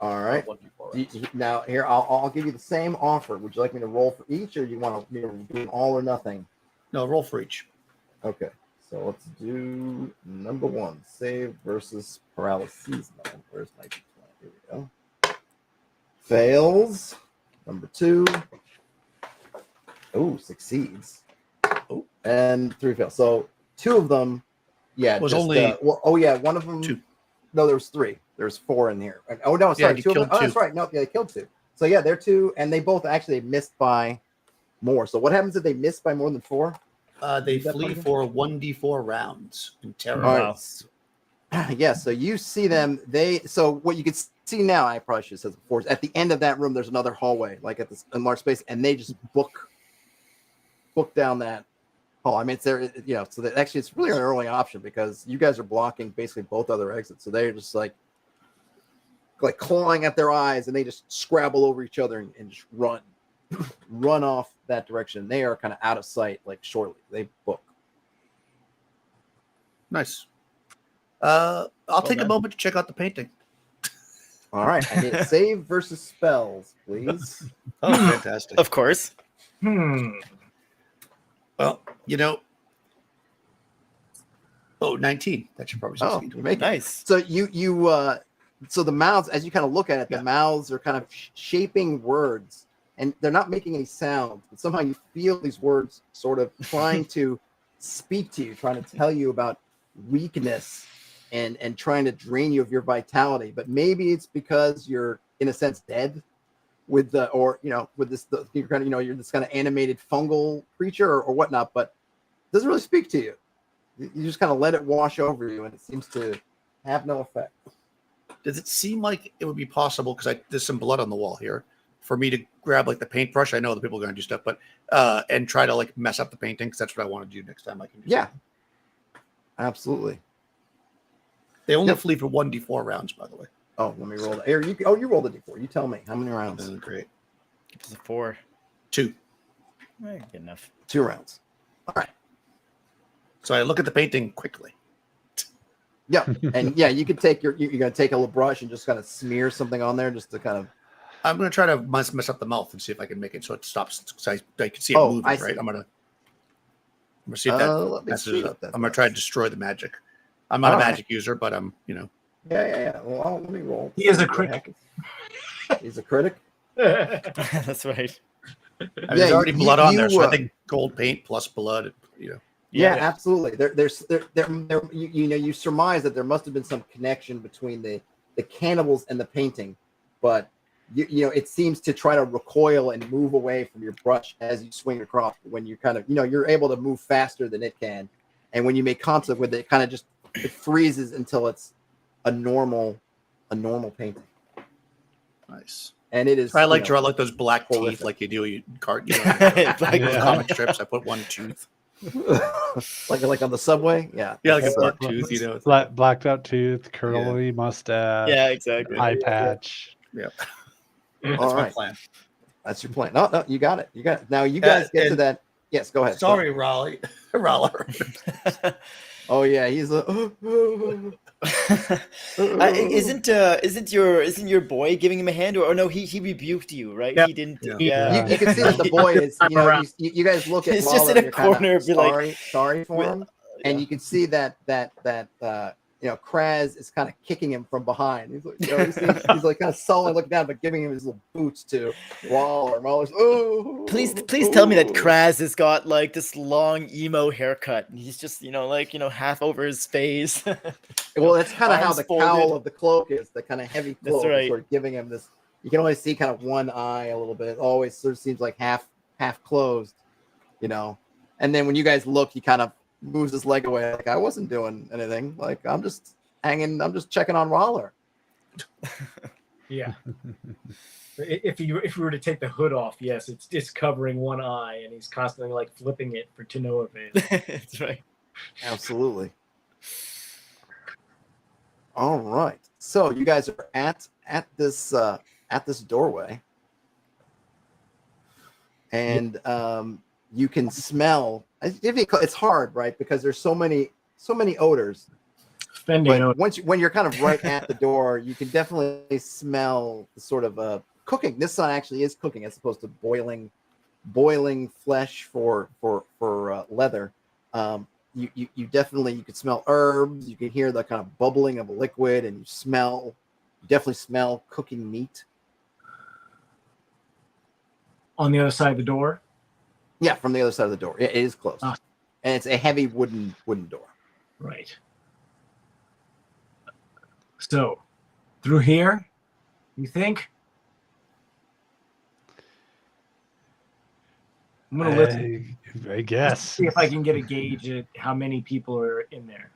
[SPEAKER 1] All right. Now here, I'll give you the same offer. Would you like me to roll for each, or do you want to do an all or nothing?
[SPEAKER 4] No, roll for each.
[SPEAKER 1] Okay. So let's do number 1, save versus paralysis. Where's my D20? Here we go. Fails. Number 2. Oh, succeeds. Oh, and 3 fails. So 2 of them,
[SPEAKER 4] was only.
[SPEAKER 1] One of them.
[SPEAKER 4] 2.
[SPEAKER 1] No, there was 3. There's 4 in here. Oh no, sorry, 2 of them. Oh, that's right. No, they killed 2. So yeah, they're 2, and they both actually missed by more. So what happens if they miss by more than 4?
[SPEAKER 4] They flee for 1d4 rounds in terror.
[SPEAKER 1] All right. Yeah, so you see them. So what you can see now, I probably should have said before, is at the end of that room, there's another hallway, like at this enlarged space, and they just book down that hall. I mean, it's there, so that actually it's really an early option because you guys are blocking basically both other exits. So they're just like clawing at their eyes, and they just scrabble over each other and just run off that direction. They are kind of out of sight, like shortly. They book.
[SPEAKER 4] Nice. I'll take a moment to check out the painting.
[SPEAKER 1] All right. I need save versus spells, please.
[SPEAKER 4] Oh, fantastic.
[SPEAKER 3] Of course.
[SPEAKER 4] Well, 19. That should probably succeed.
[SPEAKER 1] You make
[SPEAKER 3] nice.
[SPEAKER 1] So so the mouths, as you kind of look at it, the mouths are kind of shaping words, and they're not making any sounds, but somehow you feel these words sort of trying to speak to you, trying to tell you about weakness and trying to drain you of your vitality. But maybe it's because you're in a sense dead with this you're kind of, you're this kind of animated fungal creature or whatnot, but it doesn't really speak to you. You just kind of let it wash over you, and it seems to have no effect.
[SPEAKER 4] Does it seem like it would be possible, because there's some blood on the wall here, for me to grab like the paintbrush? I know the people are going to do stuff, but and try to like mess up the painting, because that's what I want to do next time I can do something.
[SPEAKER 1] Absolutely.
[SPEAKER 4] They only flee for 1d4 rounds, by the way.
[SPEAKER 1] Oh, let me roll that. Here, you rolled a d4. You tell me how many rounds.
[SPEAKER 4] Great.
[SPEAKER 3] It's a 4.
[SPEAKER 4] 2.
[SPEAKER 3] Good enough.
[SPEAKER 1] 2 rounds. All right.
[SPEAKER 4] So I look at the painting quickly.
[SPEAKER 1] Yeah, and you could take you're gonna take a little brush and just kind of smear something on there just to kind of.
[SPEAKER 4] I'm gonna try to mess up the mouth and see if I can make it so it stops. So I can see it moving. Right. I'm gonna see if that messes up. I'm gonna try to destroy the magic. I'm not a magic user, but I'm
[SPEAKER 1] Yeah. Well, let me roll.
[SPEAKER 2] He is a critic.
[SPEAKER 1] He's a critic.
[SPEAKER 3] That's right.
[SPEAKER 4] There's already blood on there, so I think gold paint plus blood.
[SPEAKER 1] Yeah, absolutely. You surmise that there must have been some connection between the cannibals and the painting, but it seems to try to recoil and move away from your brush as you swing across. When you kind of, you're able to move faster than it can. And when you make contact with it, it kind of it freezes until it's a normal painting.
[SPEAKER 4] Nice.
[SPEAKER 1] And it is.
[SPEAKER 4] I like draw like those black
[SPEAKER 1] horrific.
[SPEAKER 4] teeth, like you do in
[SPEAKER 3] Black
[SPEAKER 4] those comic strips. I put one tooth.
[SPEAKER 1] like on the subway. Yeah.
[SPEAKER 4] Yeah, like a
[SPEAKER 1] It's,
[SPEAKER 4] buck tooth. It's like
[SPEAKER 5] Blacked out tooth, curly mustache.
[SPEAKER 3] Yeah, exactly.
[SPEAKER 5] Eye patch.
[SPEAKER 4] yeah.
[SPEAKER 1] All
[SPEAKER 4] That's my
[SPEAKER 1] right.
[SPEAKER 4] plan.
[SPEAKER 1] That's your plan. No, you got it. Now you guys get to
[SPEAKER 4] and-
[SPEAKER 1] that. Yes, go ahead.
[SPEAKER 4] Sorry, Raleigh. Roller.
[SPEAKER 1] Oh yeah, he's a.
[SPEAKER 3] Isn't your boy giving him a hand, or no? He rebuked you, right?
[SPEAKER 2] Yeah.
[SPEAKER 3] He didn't.
[SPEAKER 4] Yeah.
[SPEAKER 3] Yeah.
[SPEAKER 1] You can see that the boy is. You guys look at.
[SPEAKER 3] He's just
[SPEAKER 1] Lalo,
[SPEAKER 3] in a
[SPEAKER 1] you're kinda
[SPEAKER 3] corner, be like,
[SPEAKER 1] sorry for him, and you can see that Kraz is kind of kicking him from behind. He's like, he's like kind of sullen, looking down, but giving him his little boots to Waller. Waller's,
[SPEAKER 3] Please tell me that Kraz has got like this long emo haircut, and he's just half over his face.
[SPEAKER 1] Well, that's kind of how
[SPEAKER 3] Arms
[SPEAKER 1] the
[SPEAKER 3] folded.
[SPEAKER 1] cowl of the cloak is. The kind of heavy
[SPEAKER 3] That's
[SPEAKER 1] cloak
[SPEAKER 3] right.
[SPEAKER 1] is sort of giving him this. You can only see kind of one eye a little bit. It always sort of seems like half closed, And then when you guys look, he kind of moves his leg away. Like, I wasn't doing anything. Like, I'm just hanging. I'm just checking on Roller.
[SPEAKER 2] Yeah. If we were to take the hood off, yes, it's just covering one eye, and he's constantly like flipping it to no avail.
[SPEAKER 3] That's right.
[SPEAKER 1] Absolutely. All right. So you guys are at this doorway, and you can smell. It's hard, right? Because there's so many odors. But when you're kind of right at the door, you can definitely smell the sort of cooking. This one actually is cooking as opposed to boiling flesh for leather. You definitely could smell herbs. You can hear the kind of bubbling of a liquid, and you definitely smell cooking meat.
[SPEAKER 2] On the other side of the door.
[SPEAKER 1] Yeah, from the other side of the door. It is closed,
[SPEAKER 2] Ah.
[SPEAKER 1] and it's a heavy wooden door.
[SPEAKER 2] Right. So, through here, you think? I'm gonna listen.
[SPEAKER 5] I guess.
[SPEAKER 2] See if I can get a gauge at how many people are in there.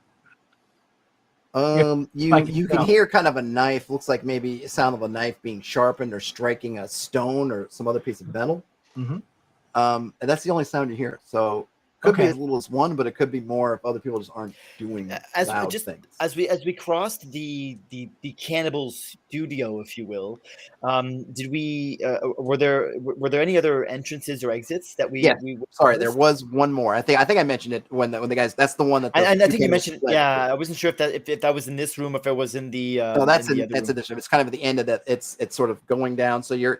[SPEAKER 1] You can hear kind of a knife. Looks like maybe a sound of a knife being sharpened or striking a stone or some other piece of metal.
[SPEAKER 2] Mm-hmm.
[SPEAKER 1] And that's the only sound you hear. So could be as little as one, but it could be more if other people just aren't doing loud things.
[SPEAKER 3] As we crossed the cannibal studio, if you will, did we were there any other entrances or exits that we?
[SPEAKER 1] Yeah. Sorry,
[SPEAKER 3] noticed?
[SPEAKER 1] there was one more. I think I mentioned it when the guys. That's the one that.
[SPEAKER 3] I think you mentioned. Yeah, I wasn't sure if that was in this room, if it was in the.
[SPEAKER 1] No, that's
[SPEAKER 3] in the
[SPEAKER 1] that's
[SPEAKER 3] other room.
[SPEAKER 1] addition. It's kind of at the end of that. It's sort of going down. So you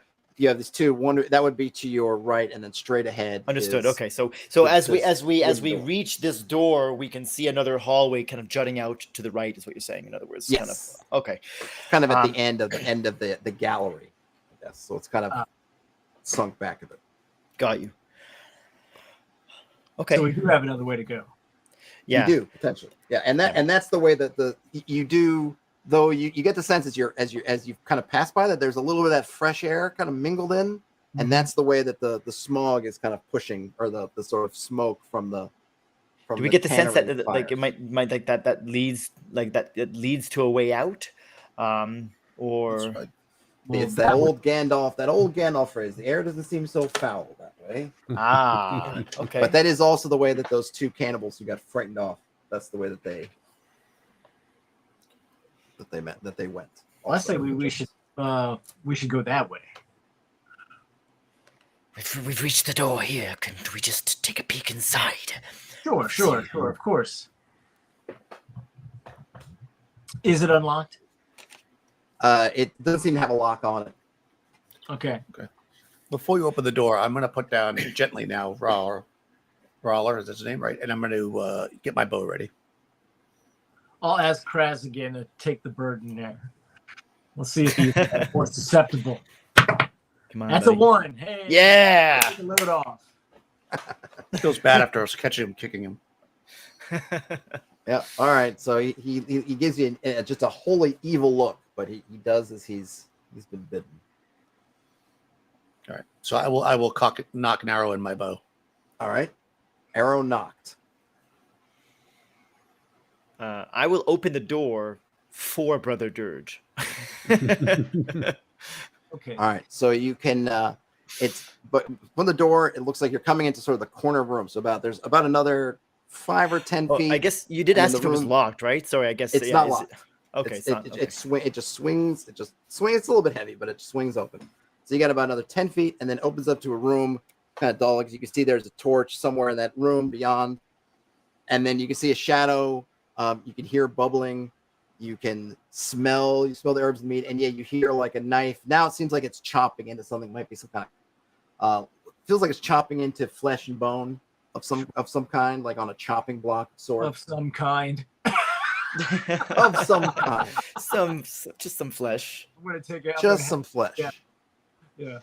[SPEAKER 1] have these two. One that would be to your right, and then straight ahead.
[SPEAKER 3] Understood.
[SPEAKER 1] is-
[SPEAKER 3] Okay, so as we
[SPEAKER 1] door.
[SPEAKER 3] reach this door, we can see another hallway kind of jutting out to the right. Is what you're saying? In other words,
[SPEAKER 1] Yes.
[SPEAKER 3] Kind of, okay.
[SPEAKER 1] Kind of at the end of the gallery. Yes. So it's kind of sunk back a bit.
[SPEAKER 3] Got you. Okay.
[SPEAKER 2] So we do have another way to go.
[SPEAKER 3] Yeah.
[SPEAKER 1] You do potentially. Yeah, and that's the way that you do. Though you get the sense as you kind of pass by that there's a little bit of that fresh air kind of mingled in, and that's the way that the smog is kind of pushing, or the sort of smoke from the.
[SPEAKER 3] Do we get the sense that
[SPEAKER 1] tannery
[SPEAKER 3] like it
[SPEAKER 1] fires.
[SPEAKER 3] might like that leads it leads to a way out, or
[SPEAKER 4] That's right.
[SPEAKER 1] It's that old Gandalf phrase. The air doesn't seem so foul that way.
[SPEAKER 3] okay.
[SPEAKER 1] But that is also the way that those two cannibals who got frightened off. That's the way that they went.
[SPEAKER 2] Well, I say we should go that way.
[SPEAKER 6] We've reached the door here. Can we just take a peek inside?
[SPEAKER 2] Sure, of course. Is it unlocked?
[SPEAKER 1] It doesn't seem to have a lock on it.
[SPEAKER 2] Okay.
[SPEAKER 4] Before you open the door, I'm going to put down gently now, Roller, is that his name, right? And I'm going to get my bow ready.
[SPEAKER 2] I'll ask Kraz again to take the burden there. We'll see if he's more susceptible.
[SPEAKER 3] Come on,
[SPEAKER 2] That's
[SPEAKER 3] buddy.
[SPEAKER 2] a 1. Hey.
[SPEAKER 3] Yeah.
[SPEAKER 2] Take the load off.
[SPEAKER 4] Feels bad after I was catching him, kicking him.
[SPEAKER 1] Yeah. All right. So he gives you just a wholly evil look, but he does as he's been bidden.
[SPEAKER 4] All right. So I will knock an arrow in my bow.
[SPEAKER 1] All right. Arrow knocked.
[SPEAKER 3] I will open the door for Brother Dirge.
[SPEAKER 2] Okay.
[SPEAKER 1] All right. So you can but from the door, it looks like you're coming into sort of the corner of the room. So there's about another 5 or 10
[SPEAKER 3] Oh,
[SPEAKER 1] feet.
[SPEAKER 3] I guess you did
[SPEAKER 1] and
[SPEAKER 3] ask
[SPEAKER 1] the
[SPEAKER 3] if it was
[SPEAKER 1] room-
[SPEAKER 3] locked, right? Sorry, I guess
[SPEAKER 1] It's not locked.
[SPEAKER 3] Okay, it's not. Okay.
[SPEAKER 1] It just swings. It's a little bit heavy, but it swings open. So you got about another 10 feet, and then opens up to a room, kind of dull. You can see there's a torch somewhere in that room beyond, and then you can see a shadow. You can hear bubbling. You can smell. You smell the herbs and meat, and yeah, you hear like a knife. Now it seems like it's chopping into something. Might be some kind of. Feels like it's chopping into flesh and bone of some kind, like on a chopping block sort.
[SPEAKER 2] Of some kind.
[SPEAKER 1] Of some kind.
[SPEAKER 3] Just some flesh.
[SPEAKER 2] I'm gonna take it.
[SPEAKER 1] Just some flesh.
[SPEAKER 2] Yeah. Yeah.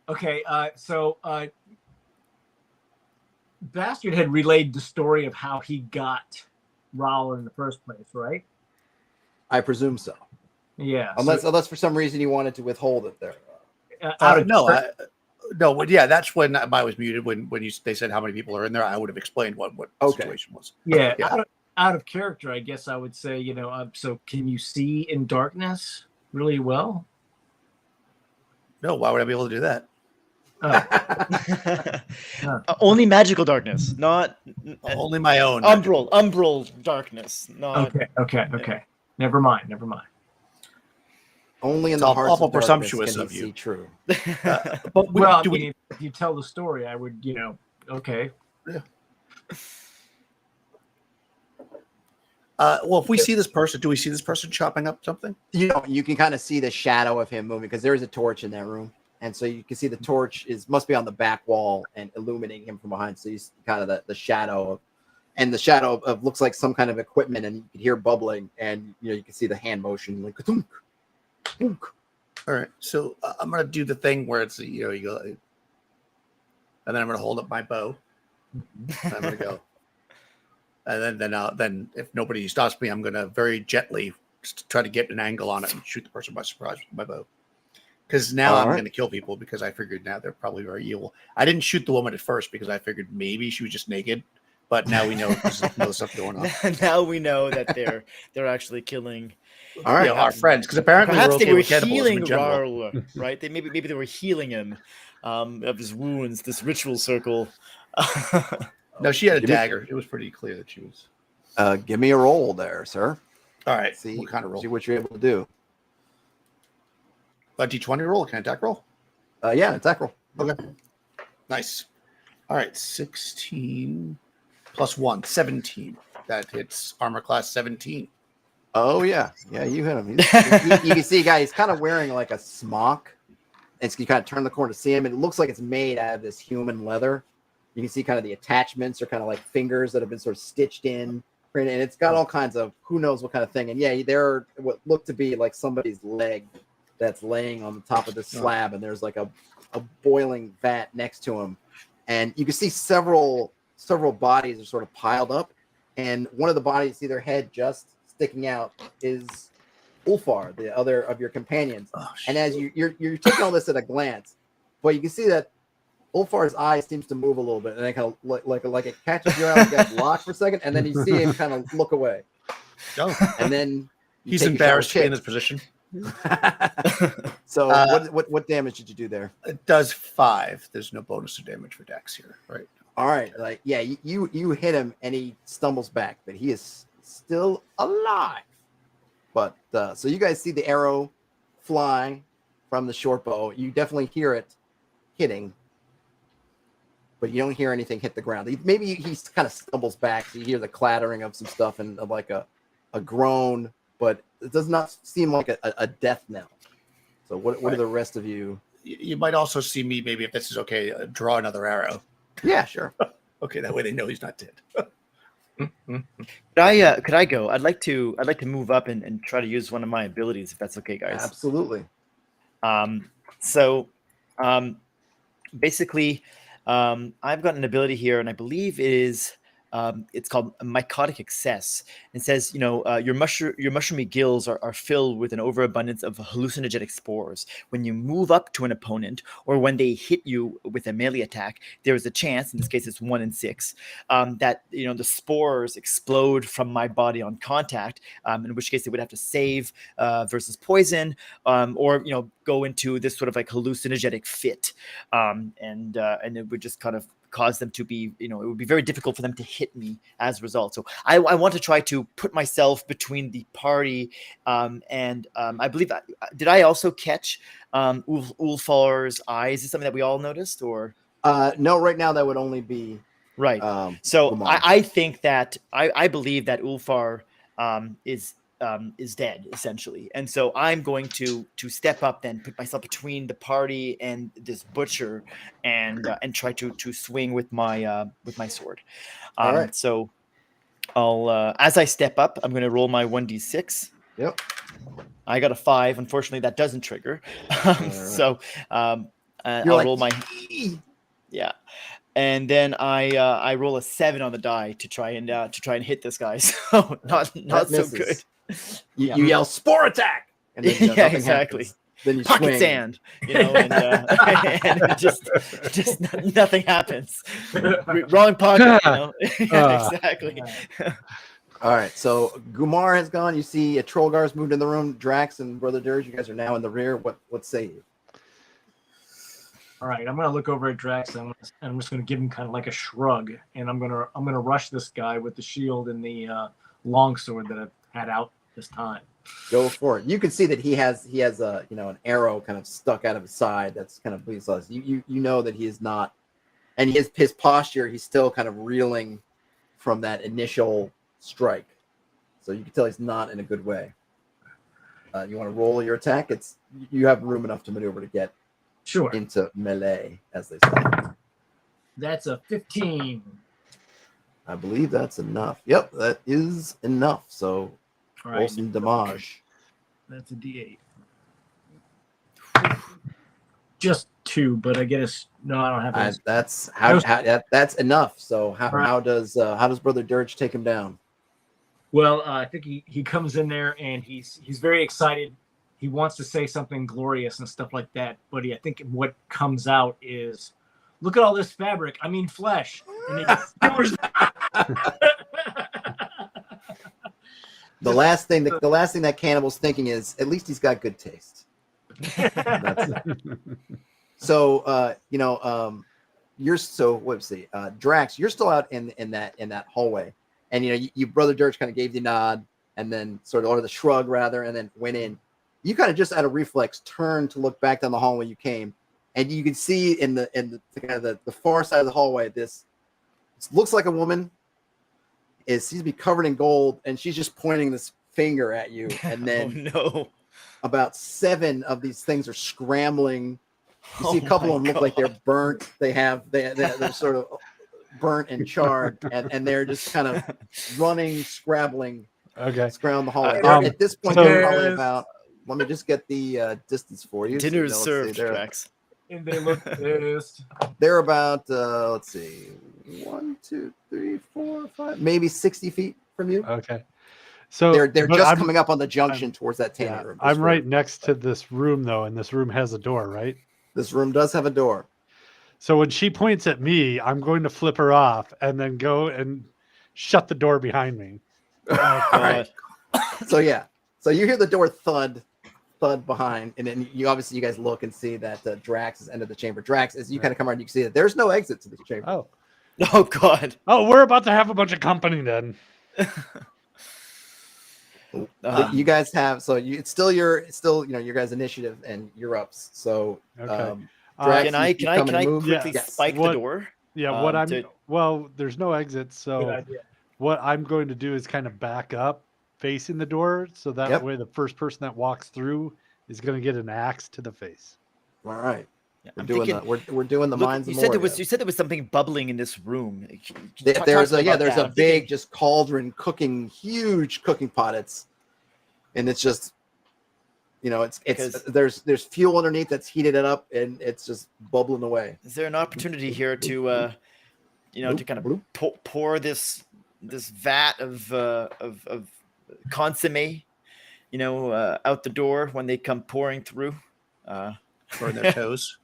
[SPEAKER 2] Okay. So Bastard had relayed the story of how he got Raoul in the first place, right?
[SPEAKER 1] I presume so.
[SPEAKER 2] Yeah.
[SPEAKER 1] Unless for some reason you wanted to withhold it there.
[SPEAKER 4] Yeah, that's when I was muted. When they said how many people are in there, I would have explained what the situation was.
[SPEAKER 2] Yeah.
[SPEAKER 4] Yeah.
[SPEAKER 2] Out of character, I guess I would say, so can you see in darkness really well?
[SPEAKER 4] No, why would I be able to do that?
[SPEAKER 3] Only magical darkness, not
[SPEAKER 4] Only my own.
[SPEAKER 3] umbral darkness. Not...
[SPEAKER 2] Okay. Never mind.
[SPEAKER 1] Only in
[SPEAKER 4] It's
[SPEAKER 1] the hearts
[SPEAKER 4] awful
[SPEAKER 1] of darkness
[SPEAKER 4] presumptuous
[SPEAKER 1] can
[SPEAKER 4] of
[SPEAKER 1] you
[SPEAKER 4] you.
[SPEAKER 1] see true.
[SPEAKER 4] But
[SPEAKER 2] Well, if you tell the story, I would, okay.
[SPEAKER 4] Well, if we see this person, do we see this person chopping up something?
[SPEAKER 1] You can kind of see the shadow of him moving because there is a torch in that room, and so you can see the torch must be on the back wall and illuminating him from behind. So you see kind of the shadow of looks like some kind of equipment, and you can hear bubbling, and you can see the hand motion like ka-thunk, thunk.
[SPEAKER 4] All right, so I'm gonna do the thing where it's you go, and then I'm gonna hold up my bow. And I'm gonna go, and then if nobody stops me, I'm gonna very gently just try to get an angle on it and shoot the person by surprise with my bow. Because now I'm going to kill people because I figured now they're probably very evil. I didn't shoot the woman at first because I figured maybe she was just naked, but now we know there's another stuff going on.
[SPEAKER 3] Now we know that they're actually killing.
[SPEAKER 1] All right,
[SPEAKER 4] our friends, because apparently
[SPEAKER 3] Perhaps they were
[SPEAKER 4] with cannibalism
[SPEAKER 3] healing
[SPEAKER 4] in general.
[SPEAKER 3] Raoul, right? Maybe they were healing him of his wounds. This ritual circle.
[SPEAKER 4] No, she had a dagger. It was pretty clear that she was.
[SPEAKER 1] give me a roll there, sir.
[SPEAKER 4] All right.
[SPEAKER 1] See
[SPEAKER 4] What kind of roll?
[SPEAKER 1] See what you're able to do.
[SPEAKER 4] A D20 roll? Can I attack roll?
[SPEAKER 1] Yeah, attack roll.
[SPEAKER 4] Okay. Nice. All right. 16 plus 1, 17. That hits armor class 17.
[SPEAKER 1] Oh yeah, you hit him. You can see a guy. He's kind of wearing like a smock. And you kind of turn the corner to see him. And it looks like it's made out of this human leather. You can see kind of the attachments are kind of like fingers that have been sort of stitched in. And it's got all kinds of who knows what kind of thing. And yeah, there are what look to be like somebody's leg that's laying on the top of the slab. And there's like a boiling vat next to him. And you can see several bodies are sort of piled up. And one of the bodies, see their head just sticking out, is Ulfar, the other of your companions. And as you're taking all this at a glance, but you can see that Ulfar's eye seems to move a little bit, and then kind of like it catches your eye, like that lock for a second, and then you see him kind of look away.
[SPEAKER 4] Oh.
[SPEAKER 1] And then
[SPEAKER 4] he's embarrassed to be in this position.
[SPEAKER 1] So what damage did you do there?
[SPEAKER 4] It does 5. There's no bonus to damage for Dex here, right?
[SPEAKER 1] All right, you hit him, and he stumbles back, but he is still alive. But so you guys see the arrow fly from the short bow. You definitely hear it hitting, but you don't hear anything hit the ground. Maybe he kind of stumbles back, so you hear the clattering of some stuff and like a groan, but it does not seem like a death knell. So what are the rest of you?
[SPEAKER 4] You might also see me, maybe if this is okay, draw another arrow.
[SPEAKER 1] Yeah, sure.
[SPEAKER 4] Okay, that way they know he's not dead.
[SPEAKER 3] Could I go? I'd like to move up and try to use one of my abilities, if that's okay, guys.
[SPEAKER 1] Absolutely.
[SPEAKER 3] Basically, I've got an ability here, and I believe it is it's called mycotic excess. It says, your mushroomy gills are filled with an overabundance of hallucinogenic spores. When you move up to an opponent or when they hit you with a melee attack, there is a chance, in this case it's 1 in 6, that the spores explode from my body on contact, in which case they would have to save versus poison, or go into this sort of like hallucinogenic fit, and it would just kind of cause them to be, it would be very difficult for them to hit me as a result. So I want to try to put myself between the party, and I believe, did I also catch Ulfar's eyes? Is this something that we all noticed, or?
[SPEAKER 1] No, right now that would only be
[SPEAKER 3] right. So
[SPEAKER 1] Gumar.
[SPEAKER 3] I think that I believe that Ulfar is dead, essentially, and so I'm going to step up, then put myself between the party and this butcher, and try to swing with my sword.
[SPEAKER 1] All right.
[SPEAKER 3] So I'll as I step up, I'm going to roll my 1d6.
[SPEAKER 1] Yep.
[SPEAKER 3] I got a 5. Unfortunately, that doesn't trigger.
[SPEAKER 1] Right.
[SPEAKER 3] So I'll
[SPEAKER 1] like,
[SPEAKER 3] roll my yeah. And then I roll a 7 on the die to try and hit this guy. So not so good.
[SPEAKER 1] You yell spore attack, and then
[SPEAKER 3] yeah,
[SPEAKER 1] nothing
[SPEAKER 3] exactly.
[SPEAKER 1] happens. Then you
[SPEAKER 3] Pocket
[SPEAKER 1] swing.
[SPEAKER 3] sand, and it just nothing happens. Wrong pocket, exactly.
[SPEAKER 1] All right, so Gumar has gone. You see a Trollgar's moved in the room. Drax and Brother Dirge, you guys are now in the rear. What say you?
[SPEAKER 2] All right, I'm gonna look over at Drax, and I'm just gonna give him kind of like a shrug, and I'm gonna rush this guy with the shield and the longsword that I've had out this time.
[SPEAKER 1] Go for it. You can see that he has a an arrow kind of stuck out of his side that's kind of bleeds. You know that he is not, and his posture, he's still kind of reeling from that initial strike, so you can tell he's not in a good way. You want to roll your attack? You have room enough to maneuver to get into melee, as they say.
[SPEAKER 2] That's a 15.
[SPEAKER 1] I believe that's enough. Yep, that is enough. So
[SPEAKER 2] all
[SPEAKER 1] roll some damage.
[SPEAKER 2] That's a D8. Just 2, but I guess no, I don't have to.
[SPEAKER 1] That's enough. So how does Brother Dirge take him down?
[SPEAKER 2] Well, I think he comes in there and he's very excited. He wants to say something glorious and stuff like that, but I think what comes out is, "Look at all this fabric. I mean flesh." And he
[SPEAKER 1] the last thing that Cannibal's thinking is, at least he's got good taste. So Drax, you're still out in that hallway, and you Brother Dirge kind of gave the nod, and then or the shrug rather, and then went in. You kind of just out of reflex turned to look back down the hallway you came, and you can see in the kind of the far side of the hallway, this looks like a woman seems to be covered in gold, and she's just pointing this finger at you, and then about 7 of these things are scrambling. You see a couple of them look like they're burnt. They're sort of burnt and charred, and they're just kind of running, scrabbling around the hallway. At this point, they're probably about. Let me just get the distance for you.
[SPEAKER 3] Dinner is served, Drax.
[SPEAKER 2] And they look pissed.
[SPEAKER 1] They're about let's see, 1, 2, 3, 4, 5, maybe 60 feet from you.
[SPEAKER 5] Okay. So
[SPEAKER 1] they're just coming up on the junction towards that tanning room.
[SPEAKER 5] I'm right next to this room though, and this room has a door, right?
[SPEAKER 1] This room does have a door.
[SPEAKER 5] So when she points at me, I'm going to flip her off and then go and shut the door behind me.
[SPEAKER 3] Oh, God.
[SPEAKER 1] So you hear the door thud behind, and then you guys look and see that Drax has entered the chamber. Drax, as you kind of come around, you can see that there's no exit to this chamber.
[SPEAKER 3] Oh God.
[SPEAKER 5] Oh, we're about to have a bunch of company then.
[SPEAKER 1] You guys have it's still your guys' initiative, and you're ups. So
[SPEAKER 5] okay.
[SPEAKER 1] Drax,
[SPEAKER 3] can I quickly spike the door?
[SPEAKER 5] Yeah. Well, there's no exit, so what I'm going to do is kind of back up facing the door, so that way the first person that walks through is going to get an axe to the face.
[SPEAKER 1] All right.
[SPEAKER 3] Yeah,
[SPEAKER 1] We're doing the minds.
[SPEAKER 3] You said there was something bubbling in this room.
[SPEAKER 1] There's a big just cauldron cooking, huge cooking pot. And it's just, there's fuel underneath that's heated it up, and it's just bubbling away.
[SPEAKER 3] Is there an opportunity here to to kind of pour this vat of consomme, out the door when they come pouring through.
[SPEAKER 4] Burn their toes.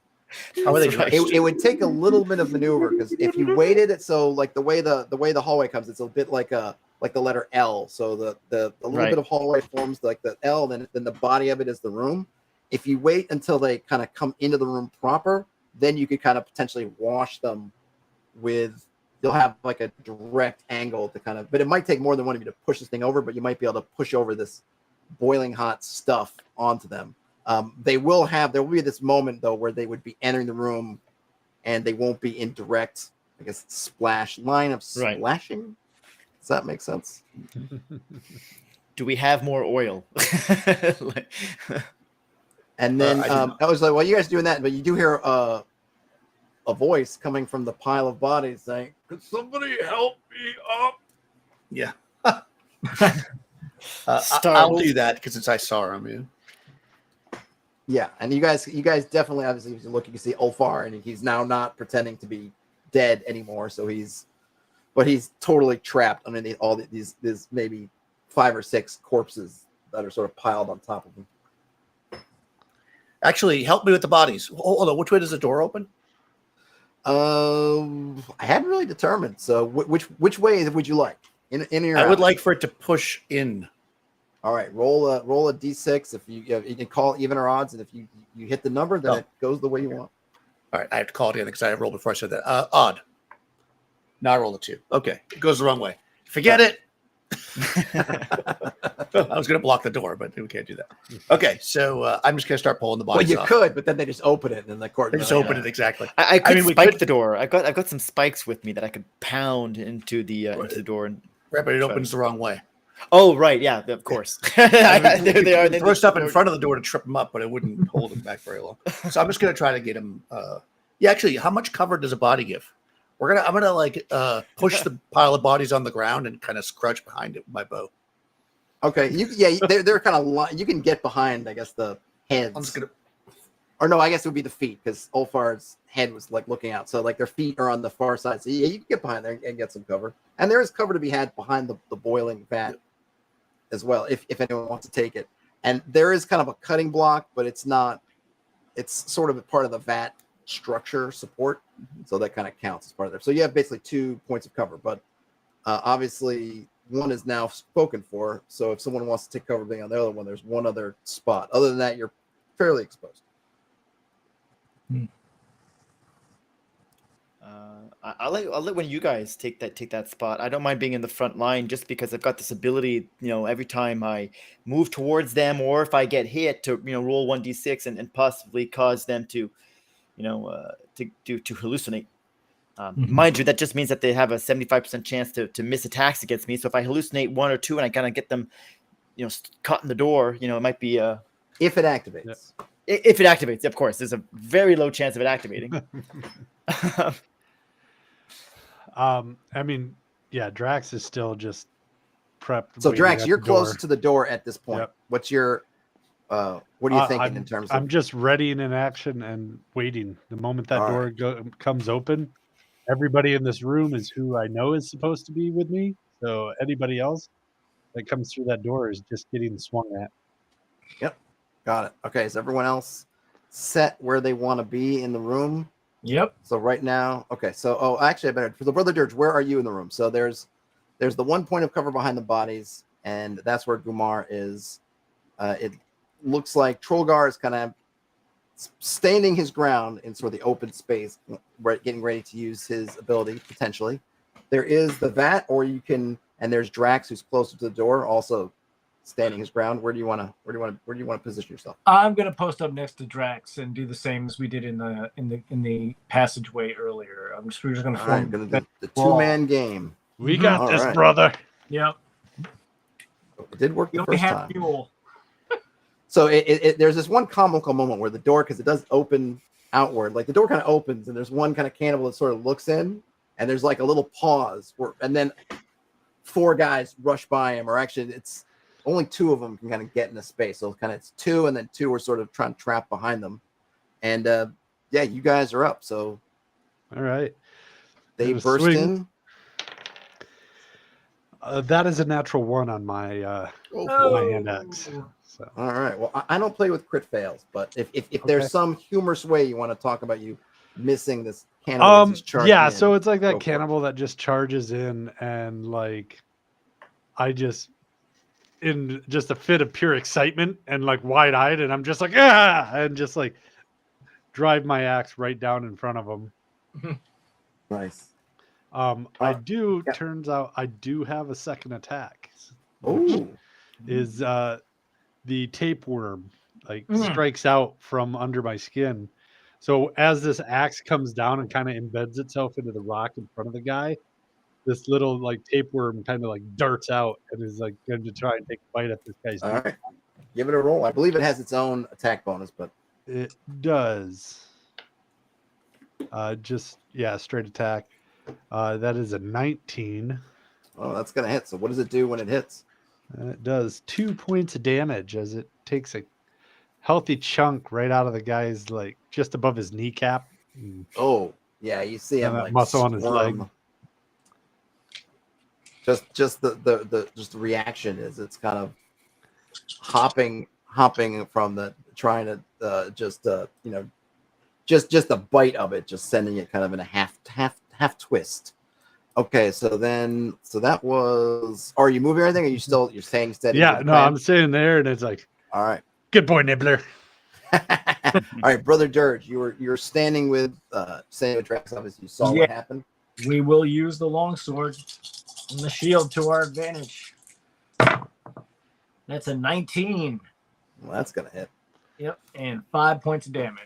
[SPEAKER 4] How are they
[SPEAKER 3] That's right.
[SPEAKER 4] dressed?
[SPEAKER 1] It would take a little bit of maneuver because if you waited it, so like the way the hallway comes, it's a bit like the letter L. So the little
[SPEAKER 3] Right.
[SPEAKER 1] bit of hallway forms like the L, then the body of it is the room. If you wait until they kind of come into the room proper, then you could kind of potentially wash them with. You'll have like a direct angle to kind of, but it might take more than one of you to push this thing over. But you might be able to push over this boiling hot stuff onto them. There will be this moment though where they would be entering the room and they won't be in direct, I guess, line of splashing. Does that make sense?
[SPEAKER 3] Do we have more oil?
[SPEAKER 1] And then I was like, well, you guys are doing that, but you do hear a voice coming from the pile of bodies saying, could somebody help me up?
[SPEAKER 4] Yeah. I'll do that because it's I saw him. Yeah.
[SPEAKER 1] Yeah, and you guys definitely, obviously, if you look, you can see Ulfar, and he's now not pretending to be dead anymore. So he's totally trapped underneath all these maybe 5 or 6 corpses that are sort of piled on top of him.
[SPEAKER 4] Actually, help me with the bodies. Hold on, which way does the door open?
[SPEAKER 1] I hadn't really determined. So which way would you like? In or out?
[SPEAKER 4] I would like for it to push in.
[SPEAKER 1] All right, roll a d6. If you can call even or odds, and if you hit the number, then it goes the way you want.
[SPEAKER 4] All right, I have to call it in because I rolled before I said that. Odd. Now I rolled a 2. Okay, it goes the wrong way. Forget it. I was going to block the door, but we can't do that. Okay, so I'm just going to start pulling the bodies off.
[SPEAKER 1] Well, you could, but then they just open it, and then the court.
[SPEAKER 4] They just open it exactly.
[SPEAKER 3] I could spike the door. I've got some spikes with me that I could pound into the door. And
[SPEAKER 4] right, but it opens the wrong way.
[SPEAKER 3] Oh, right. Yeah, of course.
[SPEAKER 4] There they are. Throw stuff in front of the door to trip them up, but it wouldn't hold them back very long. So I'm just going to try to get them. Actually, how much cover does a body give? I'm gonna push the pile of bodies on the ground and kind of crouch behind it with my bow.
[SPEAKER 1] Okay, they're kind of you can get behind, I guess, the heads.
[SPEAKER 4] I'm just gonna.
[SPEAKER 1] Or no, I guess it would be the feet because Ulfar's head was like looking out, so like their feet are on the far side. So yeah, you can get behind there and get some cover, and there is cover to be had behind the boiling vat as well, if anyone wants to take it. And there is kind of a cutting block, but it's not. It's sort of a part of the vat structure support, so that kind of counts as part of there. So you have basically 2 points of cover, but obviously one is now spoken for. So if someone wants to take cover being on the other one, there's one other spot. Other than that, you're fairly exposed.
[SPEAKER 3] I'll let one of you guys take that spot. I don't mind being in the front line just because I've got this ability, every time I move towards them or if I get hit to, roll 1d6 and possibly cause them to, to hallucinate. Mind you, that just means that they have a 75% chance to miss attacks against me. So if I hallucinate 1 or 2 and I kind of get them, caught in the door, it might be
[SPEAKER 1] if it activates.
[SPEAKER 3] Yeah. If it activates, of course, there's a very low chance of it activating.
[SPEAKER 5] I mean, yeah, Drax is still just prepped.
[SPEAKER 1] So Drax, you're close to the door at this point.
[SPEAKER 5] Yep.
[SPEAKER 1] What's your what are you thinking in terms of?
[SPEAKER 5] I'm just readying in action and waiting. The moment that door comes open, everybody in this room is who I know is supposed to be with me. So anybody else that comes through that door is just getting swung at.
[SPEAKER 1] Yep. Got it. Okay, is everyone else set where they want to be in the room?
[SPEAKER 2] Yep.
[SPEAKER 1] So right now, okay. So actually, I better for the Brother Dirge. Where are you in the room? So there's the 1 point of cover behind the bodies, and that's where Gumar is. It looks like Trollgar is kind of standing his ground in sort of the open space, getting ready to use his ability potentially. There is the vat, or you can, and there's Drax who's closer to the door, also standing his ground. Where do you want to position yourself?
[SPEAKER 2] I'm gonna post up next to Drax and do the same as we did in the passageway earlier. We're just gonna form
[SPEAKER 1] the 2-man game.
[SPEAKER 5] We got this, brother.
[SPEAKER 2] Yep.
[SPEAKER 1] It did work the first time.
[SPEAKER 2] Fuel.
[SPEAKER 1] So there's this one comical moment where the door, because it does open outward, like the door kind of opens and there's one kind of cannibal that sort of looks in, and there's like a little pause and then 4 guys rush by him, or actually it's only 2 of them can kind of get in a space. So it's 2, and then 2 are sort of trying to trap behind them. And you guys are up. So
[SPEAKER 5] all right.
[SPEAKER 1] They
[SPEAKER 5] Gonna
[SPEAKER 1] burst
[SPEAKER 5] swing.
[SPEAKER 1] in.
[SPEAKER 5] That is a natural 1 on my my hand axe. So
[SPEAKER 1] All right. Well, I don't play with crit fails, but if there's some humorous way you want to talk about you missing this cannibal that's just charging
[SPEAKER 5] yeah,
[SPEAKER 1] in,
[SPEAKER 5] so it's like
[SPEAKER 1] go
[SPEAKER 5] that
[SPEAKER 1] for it.
[SPEAKER 5] cannibal that just charges in, and like I just in just a fit of pure excitement and like wide-eyed, and I'm just like and just like drive my axe right down in front of him.
[SPEAKER 1] Nice.
[SPEAKER 5] I do.
[SPEAKER 1] yeah.
[SPEAKER 5] Turns out I do have a second attack, which
[SPEAKER 1] Ooh.
[SPEAKER 5] is the tapeworm. Like
[SPEAKER 2] Mm.
[SPEAKER 5] strikes out from under my skin. So as this axe comes down and kind of embeds itself into the rock in front of the guy, this little like tapeworm kind of like darts out and is like going to try and take a bite at this guy's
[SPEAKER 1] All
[SPEAKER 5] knee.
[SPEAKER 1] right. Give it a roll. I believe it has its own attack bonus, but
[SPEAKER 5] It does. Just straight attack. That is a 19.
[SPEAKER 1] oh, that's gonna hit. So what does it do when it hits?
[SPEAKER 5] It does 2 points of damage as it takes a healthy chunk right out of the guy's like just above his kneecap.
[SPEAKER 1] Oh, yeah, you see him
[SPEAKER 5] that
[SPEAKER 1] like
[SPEAKER 5] muscle on his leg.
[SPEAKER 1] squirm. Just the reaction is it's kind of hopping from the trying to just just the bite of it, just sending it kind of in a half twist. Okay, so that was. Are you moving anything? Or you're staying steady?
[SPEAKER 5] Yeah,
[SPEAKER 1] with the
[SPEAKER 5] no,
[SPEAKER 1] plan?
[SPEAKER 5] I'm sitting there and it's like,
[SPEAKER 1] All right.
[SPEAKER 5] good boy, Nibbler.
[SPEAKER 1] All right, Brother Dirge, you're standing with Drax. Obviously, you saw what happened.
[SPEAKER 2] We will use the longsword and the shield to our advantage. That's a 19.
[SPEAKER 1] Well, that's gonna hit.
[SPEAKER 2] Yep, and 5 points of damage.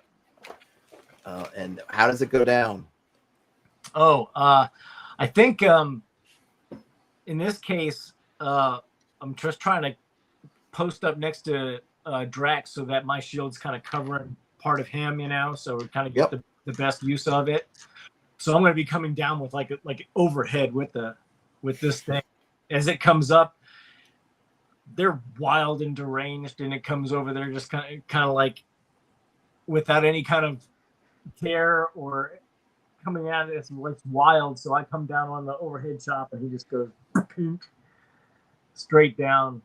[SPEAKER 1] And how does it go down?
[SPEAKER 2] Oh, I think in this case, I'm just trying to post up next to Drax so that my shield's kind of covering part of him, so we kind of get the best use of it. So I'm going to be coming down with like overhead with this thing as it comes up. They're wild and deranged, and it comes over there just kind of like without any kind of care or coming at it. It's wild. So I come down on the overhead chop, and he just goes straight down,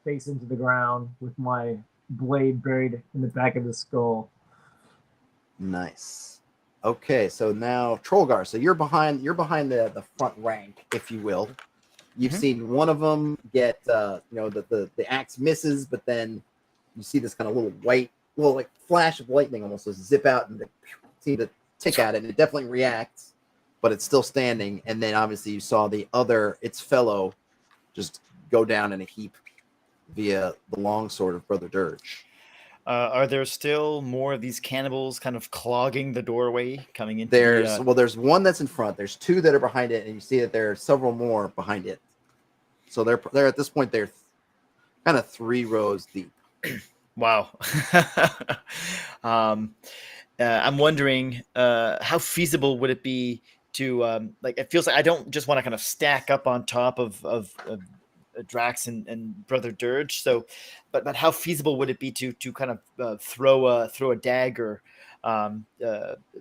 [SPEAKER 2] face into the ground with my blade buried in the back of his skull.
[SPEAKER 1] Nice. Okay, so now Trollgar. So you're behind the front rank, if you will. You've seen one of them get the axe misses, but then you see this kind of little like flash of lightning almost zip out and seem to tick at it, and it definitely reacts, but it's still standing. And then obviously you saw its fellow just go down in a heap via the longsword of Brother Dirge.
[SPEAKER 3] Are there still more of these cannibals kind of clogging the doorway coming into
[SPEAKER 1] there's one that's in front. There's two that are behind it, and you see that there are several more behind it. So they're at this point they're kind of 3 rows deep.
[SPEAKER 3] Wow. I'm wondering how feasible would it be to it feels like I don't just want to kind of stack up on top of Drax and Brother Dirge. So, but how feasible would it be to kind of throw a dagger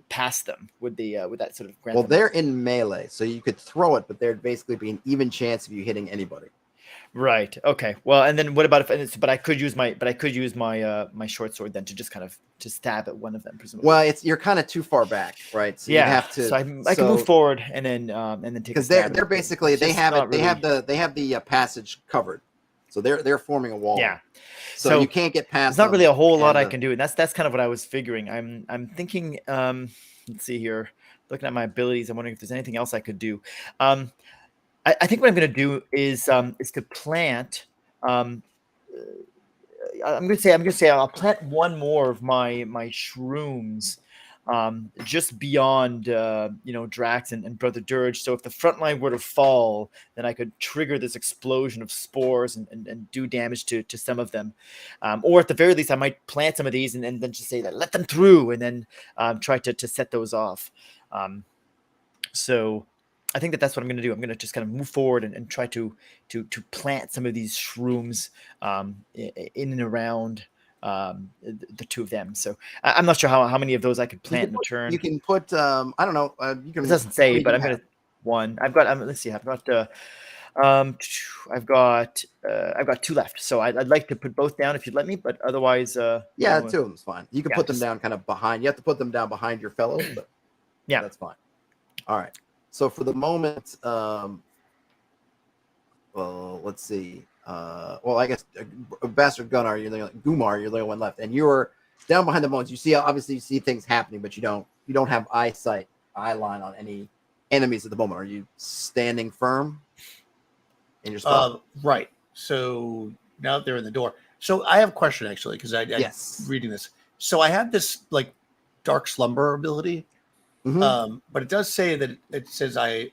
[SPEAKER 3] past them? Would that sort of grant them?
[SPEAKER 1] They're in melee, so you could throw it, but there'd basically be an even chance of you hitting anybody.
[SPEAKER 3] Right. Okay. Well, and then what about but I could use my my short sword then to just kind of to stab at one of them, presumably.
[SPEAKER 1] Well, you're kind of too far back, right? So you have to.
[SPEAKER 3] So I can move forward and then take
[SPEAKER 1] because they're basically they have the passage covered, so they're forming a wall.
[SPEAKER 3] Yeah.
[SPEAKER 1] So you can't get past.
[SPEAKER 3] There's not really a whole lot I can do, and that's kind of what I was figuring. I'm thinking. Let's see here. Looking at my abilities, I'm wondering if there's anything else I could do. I think what I'm going to do is to plant. I'm going to say I'll plant one more of my shrooms just beyond Drax and Brother Dirge. So if the front line were to fall, then I could trigger this explosion of spores and do damage to some of them. Or at the very least, I might plant some of these and then just say that let them through, and then try to set those off. So I think that's what I'm going to do. I'm going to just kind of move forward and try to plant some of these shrooms in and around the two of them. So I'm not sure how many of those I could plant in a turn.
[SPEAKER 1] You can put I don't know. You can.
[SPEAKER 3] It doesn't say, but I'm
[SPEAKER 1] have-
[SPEAKER 3] gonna one. I've got. Let's see. I've got 2 left. So I'd like to put both down if you'd let me, but otherwise,
[SPEAKER 1] Yeah,
[SPEAKER 3] you know,
[SPEAKER 1] 2 of them's fine. You can
[SPEAKER 3] yeah,
[SPEAKER 1] put them
[SPEAKER 3] just-
[SPEAKER 1] down kind of behind. You have to put them down behind your fellow, but
[SPEAKER 3] Yeah.
[SPEAKER 1] that's fine. All right. So for the moment, well, let's see. Well, I guess Bastard Gunnar, Gumar, you're the only one left, and you're down behind the bones. You see, obviously, you see things happening, but you don't have eye line on any enemies at the moment. Are you standing firm in your spot?
[SPEAKER 4] Right. So now that they're in the door. So I have a question actually, because I
[SPEAKER 1] Yes.
[SPEAKER 4] reading this. So I have this like dark slumber ability,
[SPEAKER 1] Mhm.
[SPEAKER 4] but it does say that it says I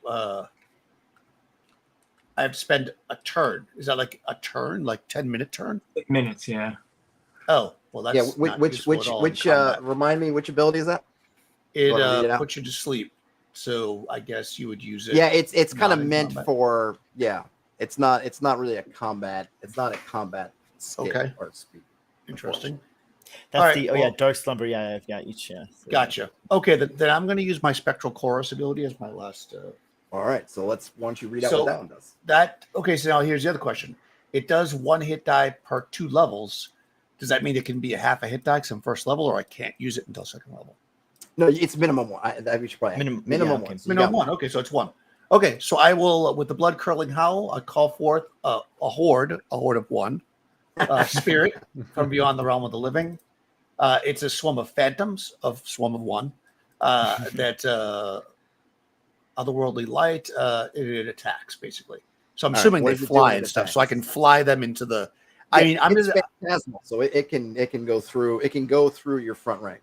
[SPEAKER 4] have to spend a turn. Is that like a turn, like 10-minute turn?
[SPEAKER 2] Minutes, yeah.
[SPEAKER 4] Oh, well, that's
[SPEAKER 1] Yeah.
[SPEAKER 4] not useful at all in
[SPEAKER 1] Which
[SPEAKER 4] combat.
[SPEAKER 1] remind me, which ability is that?
[SPEAKER 4] It
[SPEAKER 1] wanna read it out?
[SPEAKER 4] puts you to sleep. So I guess you would use it.
[SPEAKER 1] Yeah, it's kind
[SPEAKER 4] not
[SPEAKER 1] of
[SPEAKER 4] in
[SPEAKER 1] meant
[SPEAKER 4] combat.
[SPEAKER 1] for It's not really a combat. It's not a combat skill
[SPEAKER 4] Okay.
[SPEAKER 1] or speed.
[SPEAKER 4] Interesting.
[SPEAKER 3] that's
[SPEAKER 4] All right,
[SPEAKER 3] the
[SPEAKER 4] well-
[SPEAKER 3] dark slumber. Yeah, each. Yeah. So,
[SPEAKER 4] Gotcha. Okay, then I'm going to use my spectral chorus ability as my last.
[SPEAKER 1] All right, so why don't you read out
[SPEAKER 4] So-
[SPEAKER 1] what that one does?
[SPEAKER 4] Okay, so now here's the other question. It does 1 hit die per 2 levels. Does that mean it can be a half a hit die because I'm first level, or I can't use it until second level?
[SPEAKER 1] No, it's minimum 1. We should probably
[SPEAKER 3] Minimum-
[SPEAKER 1] minimum
[SPEAKER 3] yeah, okay.
[SPEAKER 1] 1. So you
[SPEAKER 4] Minimum
[SPEAKER 1] got
[SPEAKER 4] 1. Okay, so it's 1. Okay, so I will, with the blood curling howl, I call forth a horde of 1, spirit from beyond the realm of the living. It's a swarm of phantoms of swarm of 1 that otherworldly light. It attacks basically. So I'm
[SPEAKER 1] All right,
[SPEAKER 4] assuming
[SPEAKER 1] what
[SPEAKER 4] they
[SPEAKER 1] does it do
[SPEAKER 4] fly
[SPEAKER 1] when it
[SPEAKER 4] and stuff, so I
[SPEAKER 1] attacks?
[SPEAKER 4] can fly them into the. I mean, I'm
[SPEAKER 1] it's
[SPEAKER 4] just
[SPEAKER 1] phantasmal, so it can go through. It can go through your front rank.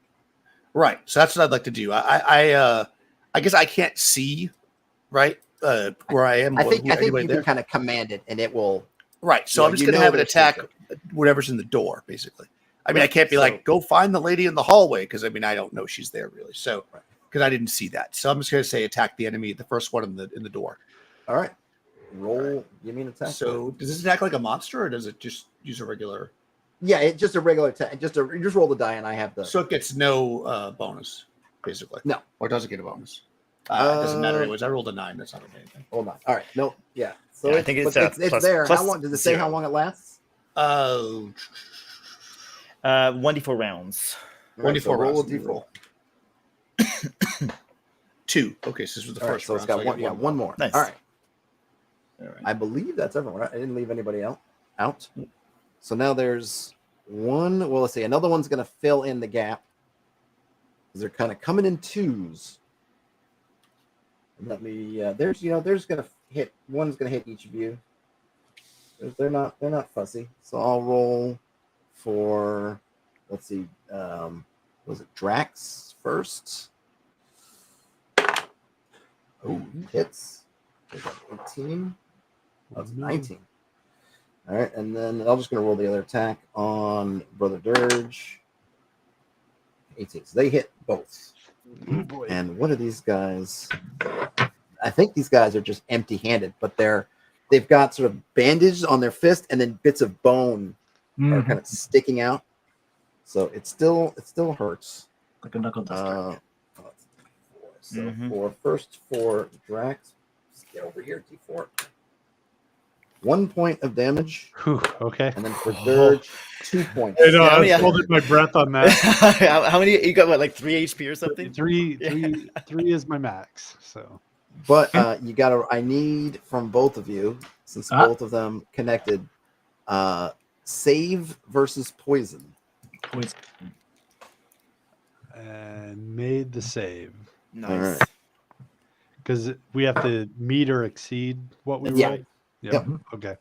[SPEAKER 4] right. So that's what I'd like to do. I guess I can't see right where I am.
[SPEAKER 1] I think
[SPEAKER 4] anybody
[SPEAKER 1] you
[SPEAKER 4] there?
[SPEAKER 1] can kind of command it, and it will.
[SPEAKER 4] Right. So
[SPEAKER 1] Yeah,
[SPEAKER 4] I'm just
[SPEAKER 1] you
[SPEAKER 4] going to
[SPEAKER 1] know
[SPEAKER 4] have it
[SPEAKER 1] there's
[SPEAKER 4] attack
[SPEAKER 1] something.
[SPEAKER 4] whatever's in the door, basically. I mean, I
[SPEAKER 1] Right,
[SPEAKER 4] can't be
[SPEAKER 1] so-
[SPEAKER 4] like, go find the lady in the hallway, because I mean, I don't know she's there really. So,
[SPEAKER 1] Right.
[SPEAKER 4] because I didn't see that, so I'm just going to say attack the enemy, the first one in the door.
[SPEAKER 1] All right, roll. Give me an attack.
[SPEAKER 4] So, does this attack like a monster, or does it just use a regular?
[SPEAKER 1] yeah, it's just a regular attack. Just roll the die, and I have the.
[SPEAKER 4] So it gets no bonus, basically.
[SPEAKER 1] No.
[SPEAKER 4] Or does it get a bonus? It doesn't matter.
[SPEAKER 1] Uh,
[SPEAKER 4] Anyways, I rolled a 9. That's not anything.
[SPEAKER 1] Hold on. All right. No. Yeah. So
[SPEAKER 3] Yeah, I think it's,
[SPEAKER 1] but it's
[SPEAKER 3] plus-
[SPEAKER 1] there.
[SPEAKER 3] plus
[SPEAKER 1] How long does it say?
[SPEAKER 3] 0.
[SPEAKER 1] How long it lasts?
[SPEAKER 3] 1d4 rounds.
[SPEAKER 1] All right, so
[SPEAKER 4] 1d4
[SPEAKER 1] roll a
[SPEAKER 4] rounds.
[SPEAKER 1] d4.
[SPEAKER 4] 2. Okay, so this was the
[SPEAKER 1] All right,
[SPEAKER 4] first
[SPEAKER 1] so
[SPEAKER 4] round.
[SPEAKER 1] it's got
[SPEAKER 4] I
[SPEAKER 1] one.
[SPEAKER 4] get
[SPEAKER 1] Yeah, one more.
[SPEAKER 3] Nice.
[SPEAKER 1] All right.
[SPEAKER 3] All right.
[SPEAKER 1] I believe that's everyone. Right? I didn't leave anybody out. So now there's one. Well, let's see. Another one's going to fill in the gap. They're kind of coming in twos. Let me. There's going to hit. One's going to hit each of you. They're not fussy. So I'll roll for. Let's see. Was it Drax first? Oh, he hits. They got 18. That's 19. All right, and then I'm just going to roll the other attack on Brother Dirge. 18. So they hit both.
[SPEAKER 5] Oh boy.
[SPEAKER 1] And what are these guys? I think these guys are just empty-handed, but they've got sort of bandages on their fist, and then bits of bone are kind of sticking out. So it still hurts.
[SPEAKER 2] Like a knuckle duster.
[SPEAKER 1] So
[SPEAKER 3] Mhm.
[SPEAKER 1] for Drax, let's get over here, D4. 1 point of damage,
[SPEAKER 5] Whew, okay.
[SPEAKER 1] and then for Dirge, 2 points.
[SPEAKER 5] I know,
[SPEAKER 3] Yeah,
[SPEAKER 5] I was
[SPEAKER 3] yeah.
[SPEAKER 5] holding my breath on that.
[SPEAKER 3] How many? You got what, like 3 HP or something?
[SPEAKER 5] Three
[SPEAKER 3] Yeah.
[SPEAKER 5] is my max. So
[SPEAKER 1] But I need from both of you, since both of them connected, save versus poison.
[SPEAKER 2] Poison.
[SPEAKER 5] and made the save
[SPEAKER 3] Nice.
[SPEAKER 1] All right.
[SPEAKER 5] because we have to meet or exceed what we
[SPEAKER 1] Yeah.
[SPEAKER 5] roll.
[SPEAKER 1] Yep.
[SPEAKER 5] Okay.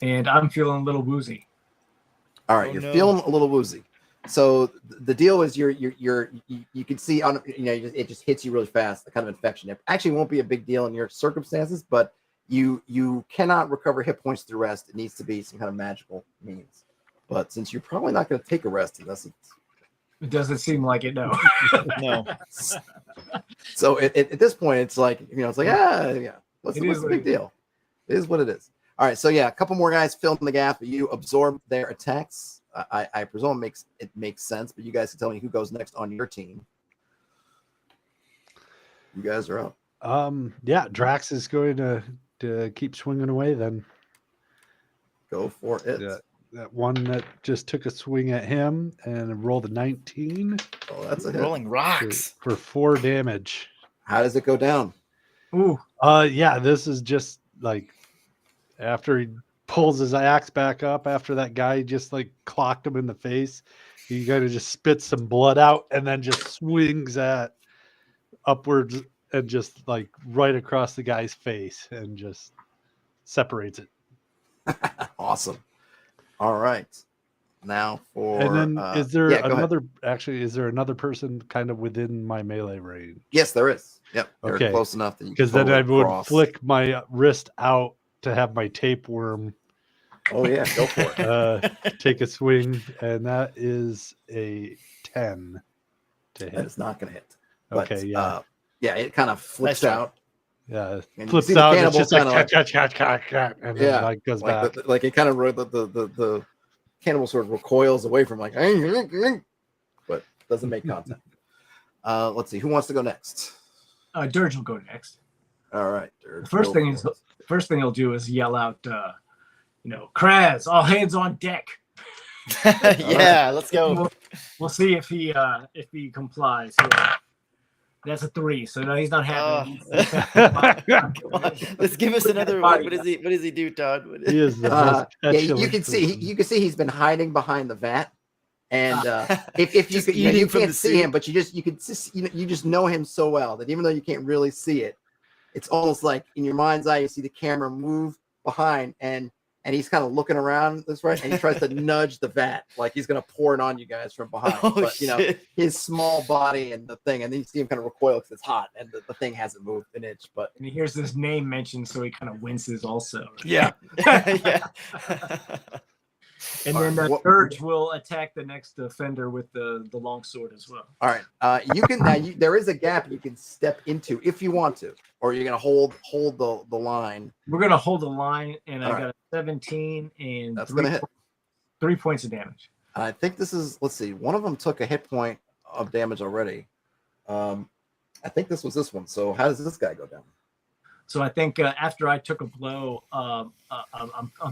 [SPEAKER 2] And I'm feeling a little woozy.
[SPEAKER 1] All right,
[SPEAKER 3] Oh,
[SPEAKER 1] you're
[SPEAKER 3] no.
[SPEAKER 1] feeling a little woozy. So the deal is you can see on it just hits you really fast. The kind of infection. It actually won't be a big deal in your circumstances, but you cannot recover hit points through rest. It needs to be some kind of magical means. But since you're probably not going to take a rest unless it's
[SPEAKER 2] It doesn't seem like it, no.
[SPEAKER 3] No.
[SPEAKER 1] so at this point it's like what's
[SPEAKER 2] It
[SPEAKER 1] the
[SPEAKER 2] is
[SPEAKER 1] big
[SPEAKER 2] what it
[SPEAKER 1] deal? It is what it is. All right, so yeah, a couple more guys fill in the gap. You absorb their attacks. I presume it makes sense, but you guys can tell me who goes next on your team. You guys are up.
[SPEAKER 5] Yeah, Drax is going to keep swinging away then.
[SPEAKER 1] Go for it.
[SPEAKER 5] That one that just took a swing at him and rolled a 19
[SPEAKER 1] Oh, that's a hit.
[SPEAKER 6] Rolling rocks.
[SPEAKER 5] for 4 damage.
[SPEAKER 1] How does it go down?
[SPEAKER 2] Ooh.
[SPEAKER 5] Yeah, this is just like after he pulls his axe back up after that guy just like clocked him in the face, he kind of just spits some blood out and then just swings at upwards and just like right across the guy's face and just separates it.
[SPEAKER 1] Awesome. All right. Now for
[SPEAKER 5] And then is there
[SPEAKER 1] go ahead.
[SPEAKER 5] another person kind of within my melee range?
[SPEAKER 1] Yes, there is. Yep. They're
[SPEAKER 5] Okay.
[SPEAKER 1] close enough that you
[SPEAKER 5] Because
[SPEAKER 1] can
[SPEAKER 5] then I
[SPEAKER 1] totally
[SPEAKER 5] would
[SPEAKER 1] cross.
[SPEAKER 5] flick my wrist out to have my tapeworm
[SPEAKER 1] Oh yeah, go for it.
[SPEAKER 5] take a swing, and that is a 10 to
[SPEAKER 1] That
[SPEAKER 5] hit.
[SPEAKER 1] is not going to hit. But,
[SPEAKER 5] Okay, yeah.
[SPEAKER 1] yeah, it kind of flips
[SPEAKER 6] Nice try.
[SPEAKER 1] out.
[SPEAKER 5] Yeah,
[SPEAKER 1] And you
[SPEAKER 5] flips
[SPEAKER 1] see the
[SPEAKER 5] out. It's
[SPEAKER 1] cannibal
[SPEAKER 5] just like
[SPEAKER 1] kinda
[SPEAKER 5] and then
[SPEAKER 1] Yeah,
[SPEAKER 5] like goes
[SPEAKER 1] Like
[SPEAKER 5] back.
[SPEAKER 1] like it kind of the cannibal sort of recoils away from like, but doesn't make contact. Let's see, who wants to go next?
[SPEAKER 2] Dirge will go next.
[SPEAKER 1] All right, Dirge,
[SPEAKER 2] First
[SPEAKER 1] go
[SPEAKER 2] thing
[SPEAKER 1] for it.
[SPEAKER 2] he'll do is yell out, Kraz, all hands on deck.
[SPEAKER 6] Yeah, let's go.
[SPEAKER 2] We'll see if he complies. Yeah. That's a 3, so no, he's not happy.
[SPEAKER 6] Come on, let's give us another. What does he do, Todd?
[SPEAKER 5] He is the most
[SPEAKER 1] Yeah, you
[SPEAKER 5] petulant
[SPEAKER 1] can see
[SPEAKER 5] person.
[SPEAKER 1] you can see he's been hiding behind the vat, and if you
[SPEAKER 6] Just
[SPEAKER 1] could, you
[SPEAKER 6] eating from
[SPEAKER 1] can't
[SPEAKER 6] the
[SPEAKER 1] see him,
[SPEAKER 6] soup.
[SPEAKER 1] but you just know him so well that even though you can't really see it, it's almost like in your mind's eye you see the camera move behind, and he's kind of looking around this right, and he tries to nudge the vat like he's gonna pour it on you guys from behind,
[SPEAKER 6] Oh,
[SPEAKER 1] but
[SPEAKER 6] shit.
[SPEAKER 1] his small body and the thing, and then you see him kind of recoil because it's hot and the thing hasn't moved an inch, but
[SPEAKER 2] And he hears this name mentioned, so he kind of winces also.
[SPEAKER 4] Yeah.
[SPEAKER 6] Yeah.
[SPEAKER 2] And
[SPEAKER 1] All
[SPEAKER 2] then
[SPEAKER 1] right,
[SPEAKER 2] the Dirge will attack the next offender with the long sword as well.
[SPEAKER 1] all right, you can there is a gap you can step into if you want to, or you're gonna hold the line.
[SPEAKER 2] We're gonna hold the line, and I
[SPEAKER 1] All
[SPEAKER 2] got a 17 and
[SPEAKER 1] That's gonna hit.
[SPEAKER 2] 3 points of damage.
[SPEAKER 1] I think this is, let's see, one of them took a hit point of damage already. I think this was this one. So how does this guy go down?
[SPEAKER 2] So I think after I took a blow, I'm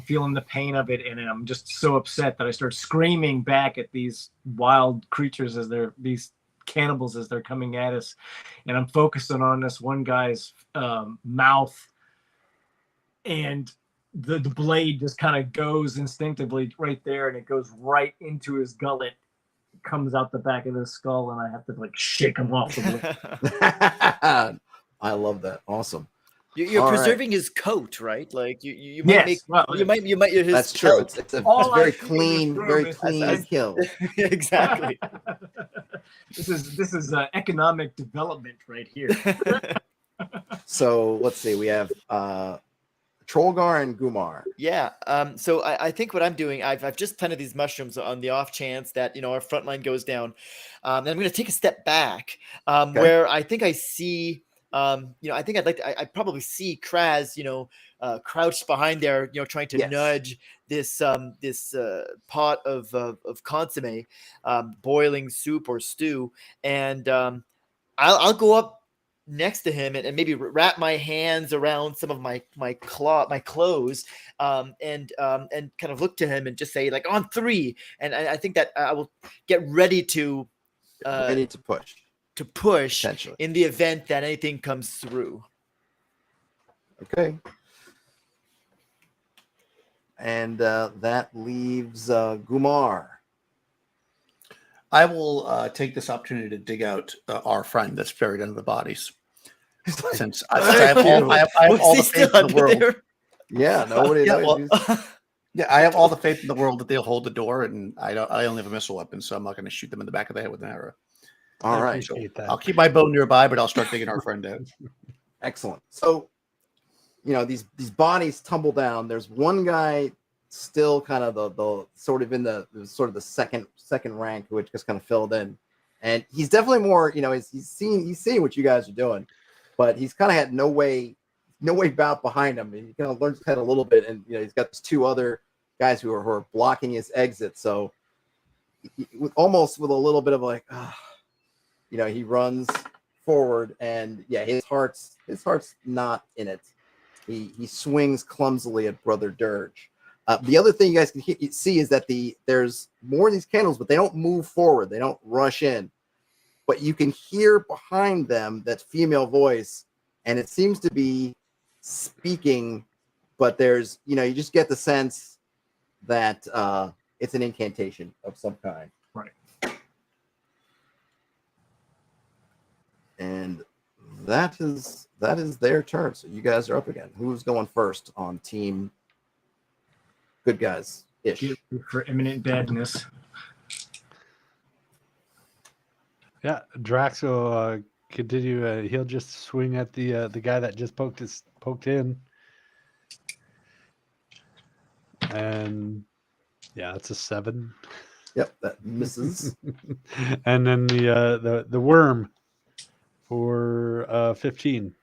[SPEAKER 2] feeling the pain of it, and I'm just so upset that I start screaming back at these wild creatures these cannibals as they're coming at us, and I'm focusing on this one guy's mouth, and the blade just kind of goes instinctively right there, and it goes right into his gullet, comes out the back of his skull, and I have to like shake him off the blade.
[SPEAKER 1] I love that. Awesome.
[SPEAKER 6] You're
[SPEAKER 1] All right.
[SPEAKER 6] preserving his coat, right? Like you might
[SPEAKER 2] Yes,
[SPEAKER 6] make
[SPEAKER 2] well,
[SPEAKER 6] you might his
[SPEAKER 1] That's true.
[SPEAKER 6] pelt.
[SPEAKER 1] It's a
[SPEAKER 2] All I
[SPEAKER 1] very
[SPEAKER 2] see in
[SPEAKER 1] clean,
[SPEAKER 2] this
[SPEAKER 1] very
[SPEAKER 2] room is-
[SPEAKER 1] clean kill.
[SPEAKER 6] Exactly.
[SPEAKER 2] This is economic development right here.
[SPEAKER 1] So let's see. We have Trollgar and Gumar.
[SPEAKER 6] Yeah. So I think what I'm doing, I've just planted these mushrooms on the off chance that our front line goes down. And I'm going to take a step back where I think I see. I think I probably see Kraz, crouched behind there, trying to
[SPEAKER 1] Yes.
[SPEAKER 6] nudge this pot of consomme, boiling soup or stew, and I'll go up next to him and maybe wrap my hands around some of my clothes, and kind of look to him and just say like on 3, and I think that I will get ready to
[SPEAKER 1] I need to push. Potentially.
[SPEAKER 6] in the event that anything comes through.
[SPEAKER 1] Okay. And that leaves Gumar.
[SPEAKER 4] I will take this opportunity to dig out our friend that's buried under the bodies. Since I have all the faith in the world.
[SPEAKER 1] Yeah, nobody
[SPEAKER 4] Yeah,
[SPEAKER 1] knows.
[SPEAKER 4] well, yeah, I have all the faith in the world that they'll hold the door, and I only have a missile weapon, so I'm not going to shoot them in the back of the head with an arrow.
[SPEAKER 1] All
[SPEAKER 5] I
[SPEAKER 1] right.
[SPEAKER 5] appreciate that.
[SPEAKER 4] I'll keep my bow nearby, but I'll start digging our friend out.
[SPEAKER 1] Excellent. So, these bodies tumble down. There's one guy still kind of the sort of in the sort of the second rank, which just kind of filled in, and he's definitely more. He's seeing what you guys are doing, but he's kind of had no way about behind him. And he kind of learns a little bit, and he's got these 2 other guys who are blocking his exit. So almost with a little bit of like, he runs forward, and his heart's not in it. He swings clumsily at Brother Dirge. The other thing you guys can see is that there's more of these candles, but they don't move forward. They don't rush in. But you can hear behind them that female voice, and it seems to be speaking, but there's, you just get the sense that it's an incantation of some kind.
[SPEAKER 2] Right.
[SPEAKER 1] And that is their turn. So you guys are up again. Who's going first on team good guys ish?
[SPEAKER 2] For imminent badness.
[SPEAKER 5] Yeah, Drax will continue. He'll just swing at the guy that just poked in, and it's a 7.
[SPEAKER 1] Yep, that misses.
[SPEAKER 5] And then the worm for 15.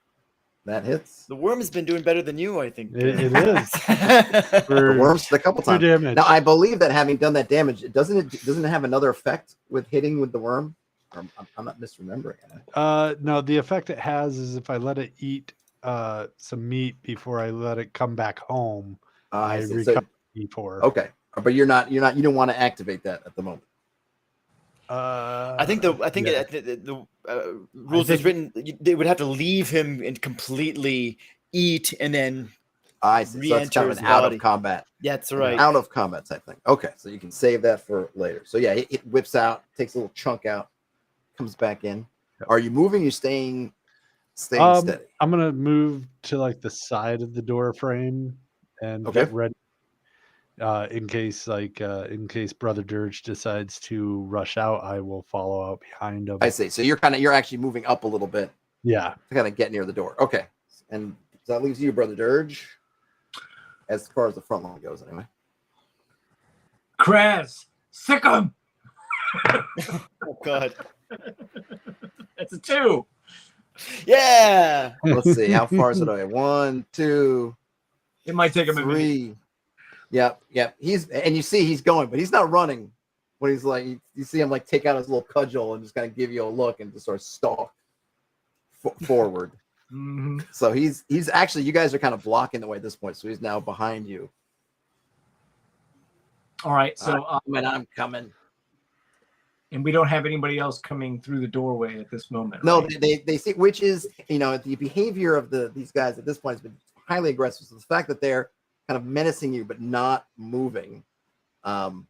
[SPEAKER 1] That hits.
[SPEAKER 3] The worm has been doing better than you, I think.
[SPEAKER 5] It is.
[SPEAKER 1] The worm's a couple
[SPEAKER 5] 2
[SPEAKER 1] times.
[SPEAKER 5] damage.
[SPEAKER 1] Now I believe that having done that damage, doesn't it have another effect with hitting with the worm? I'm not misremembering it.
[SPEAKER 5] No, the effect it has is if I let it eat some meat before I let it come back home, I
[SPEAKER 1] see.
[SPEAKER 5] recover E4.
[SPEAKER 1] Okay, but you don't want to activate that at the moment.
[SPEAKER 3] I think the rules is written. They would have to leave him and completely eat and then
[SPEAKER 1] I see. So it's kind of an out of combat.
[SPEAKER 3] Yeah, that's right.
[SPEAKER 1] Out of combat type thing. Okay, so you can save that for later. So it whips out, takes a little chunk out, comes back in. Yep. Are you moving? You staying steady?
[SPEAKER 5] I'm gonna move to like the side of the door frame and get ready. In case Brother Dirge decides to rush out, I will follow out behind him.
[SPEAKER 1] I see. So you're actually moving up a little bit.
[SPEAKER 5] Yeah.
[SPEAKER 1] To kind of get near the door. Okay. And that leaves you, Brother Dirge, as far as the front line goes, anyway.
[SPEAKER 2] Kraz, sick 'em.
[SPEAKER 3] Oh God.
[SPEAKER 2] That's a 2.
[SPEAKER 3] Yeah.
[SPEAKER 1] Let's see. How far is it away? 1, 2.
[SPEAKER 2] It might take him
[SPEAKER 1] 3.
[SPEAKER 2] a minute.
[SPEAKER 1] Yep. And you see he's going, but he's not running. When he's like, you see him like take out his little cudgel and just kind of give you a look and just sort of stalk forward.
[SPEAKER 2] Mm-hmm.
[SPEAKER 1] So he's actually, you guys are kind of blocking the way at this point. So he's now behind you.
[SPEAKER 2] All right. So
[SPEAKER 1] I'm coming.
[SPEAKER 2] And we don't have anybody else coming through the doorway at this moment.
[SPEAKER 1] No,
[SPEAKER 2] right?
[SPEAKER 1] they see, which is, the behavior of these guys at this point has been highly aggressive. So the fact that they're kind of menacing you but not moving, seems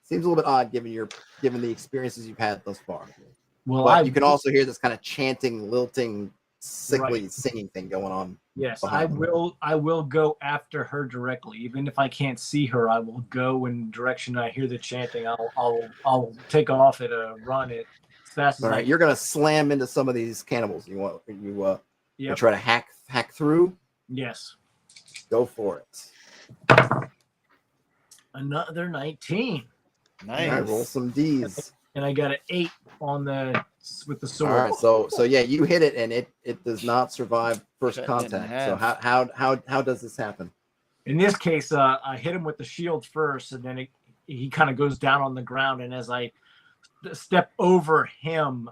[SPEAKER 1] a little bit odd given the experiences you've had thus far.
[SPEAKER 2] Well,
[SPEAKER 1] but you can also hear this kind of chanting, lilting, sickly
[SPEAKER 2] right.
[SPEAKER 1] singing thing going on.
[SPEAKER 2] Yes, I will go after her directly. Even if I can't see her, I will go in the direction I hear the chanting. I'll take off at a run as fast as
[SPEAKER 1] All right, you're gonna slam into some of these cannibals. You try to hack through?
[SPEAKER 2] Yes.
[SPEAKER 1] Go for it.
[SPEAKER 2] Another 19.
[SPEAKER 3] Nice.
[SPEAKER 1] All right, roll some D's.
[SPEAKER 2] And I got an 8 with the sword.
[SPEAKER 1] All right, so you hit it, and it does not survive first contact. So how does this happen?
[SPEAKER 2] In this case, I hit him with the shield first, and then he kind of goes down on the ground. And as I step over him,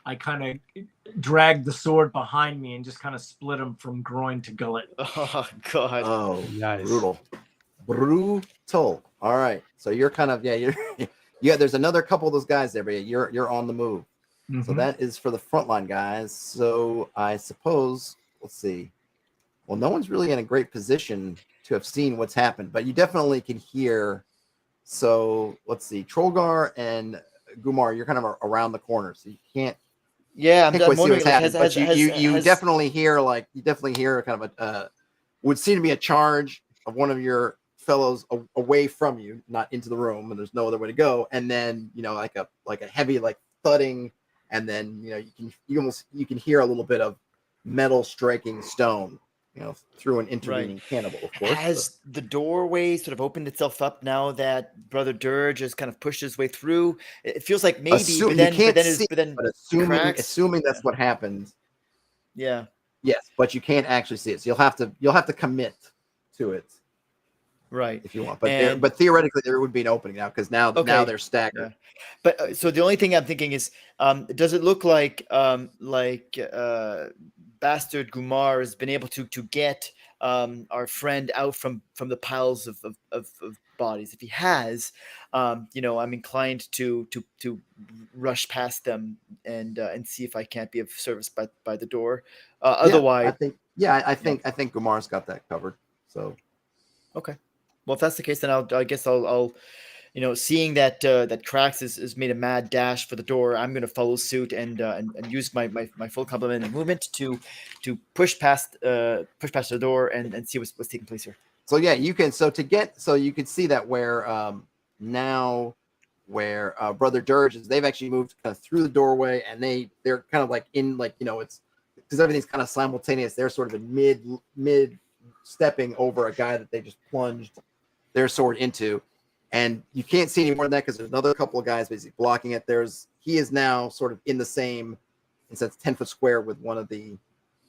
[SPEAKER 2] I kind of drag the sword behind me and just kind of split him from groin to gullet.
[SPEAKER 3] Oh God!
[SPEAKER 1] Oh,
[SPEAKER 5] nice.
[SPEAKER 1] Brutal. All right, so you're kind of there's another couple of those guys there, but you're on the move. Mm-hmm. So that is for the frontline guys. So I suppose, let's see. Well, no one's really in a great position to have seen what's happened, but you definitely can hear. So let's see. Trollgar and Gumar, you're kind of around the corner, so you can't.
[SPEAKER 3] Yeah, I'm
[SPEAKER 1] quite see what's happening, but
[SPEAKER 3] you
[SPEAKER 1] definitely hear kind of a would seem to be a charge of one of your fellows away from you, not into the room, and there's no other way to go. And then like a heavy thudding, and then you can hear a little bit of metal striking stone, through an intervening cannibal. Of course,
[SPEAKER 3] has the doorway sort of opened itself up now that Brother Dirge has kind of pushed his way through? It feels like maybe,
[SPEAKER 1] assuming that's what happened.
[SPEAKER 3] Yeah.
[SPEAKER 1] Yes, but you can't actually see it, so you'll have to commit to it.
[SPEAKER 3] Right.
[SPEAKER 1] if you want. But
[SPEAKER 3] And-
[SPEAKER 1] but theoretically there would be an opening now because now
[SPEAKER 3] Okay.
[SPEAKER 1] they're staggered.
[SPEAKER 3] Yeah. But so the only thing I'm thinking is, does it look like Bastard Gumar has been able to get our friend out from the piles of bodies? If he has, I'm inclined to rush past them and see if I can't be of service by the door. Otherwise,
[SPEAKER 1] I think Gumar's got that covered. So
[SPEAKER 3] okay. Well, if that's the case, then I guess I'll seeing that that Krax has made a mad dash for the door, I'm going to follow suit and use my full complement of movement to push past the door and see what's taking place here.
[SPEAKER 1] So yeah, you can you can see that where now where Brother Dirge is, they've actually moved kind of through the doorway, and they're kind of like in it's because everything's kind of simultaneous. They're sort of in mid stepping over a guy that they just plunged their sword into. And you can't see any more than that because there's another couple of guys basically blocking it. He is now sort of in the same, instead it's 10-foot square with one of the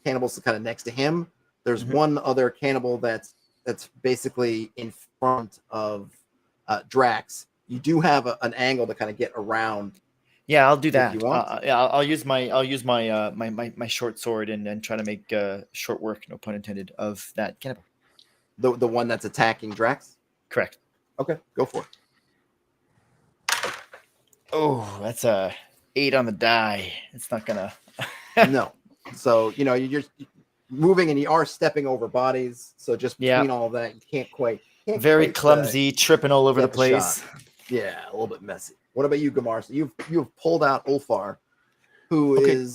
[SPEAKER 1] cannibals kind of next to him. There's one other cannibal that's basically in front of Drax. You do have an angle to kind of get around.
[SPEAKER 3] Yeah, I'll do
[SPEAKER 1] if
[SPEAKER 3] that.
[SPEAKER 1] you want.
[SPEAKER 3] Yeah, I'll use my my short sword and try to make short work, no pun intended, of that cannibal.
[SPEAKER 1] The one that's attacking Drax?
[SPEAKER 3] Correct.
[SPEAKER 1] Okay, go for it.
[SPEAKER 3] Oh, that's a 8 on the die. It's not gonna.
[SPEAKER 1] No. So, you're just moving and you are stepping over bodies. So just between all of that, you can't quite.
[SPEAKER 3] Very clumsy, tripping all over the place.
[SPEAKER 1] Shot. Yeah, a little bit messy. What about you, Gamar? So you've pulled out Ulfar, who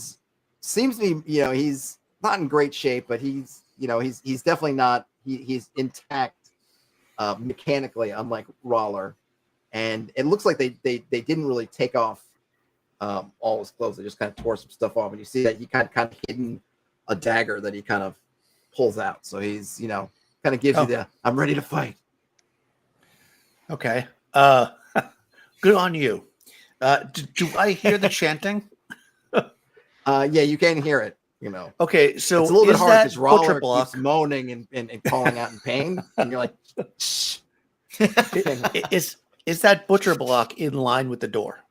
[SPEAKER 1] seems to be, he's not in great shape, but he's definitely not. He's intact mechanically, unlike Rawler, and it looks like they didn't really take off all his clothes. They just kind of tore some stuff off, and you see that he kind of hidden a dagger that he kind of pulls out. So he's kind of gives you the I'm ready to fight.
[SPEAKER 4] Okay. Good on you. Do I hear the chanting?
[SPEAKER 1] Yeah, you can hear it.
[SPEAKER 4] Okay, so
[SPEAKER 1] it's a little bit
[SPEAKER 4] is
[SPEAKER 1] hard
[SPEAKER 4] that
[SPEAKER 1] because Rawler
[SPEAKER 4] butcher block
[SPEAKER 1] keeps moaning and calling out in pain, and you're like, shh.
[SPEAKER 4] is that butcher block in line with the door?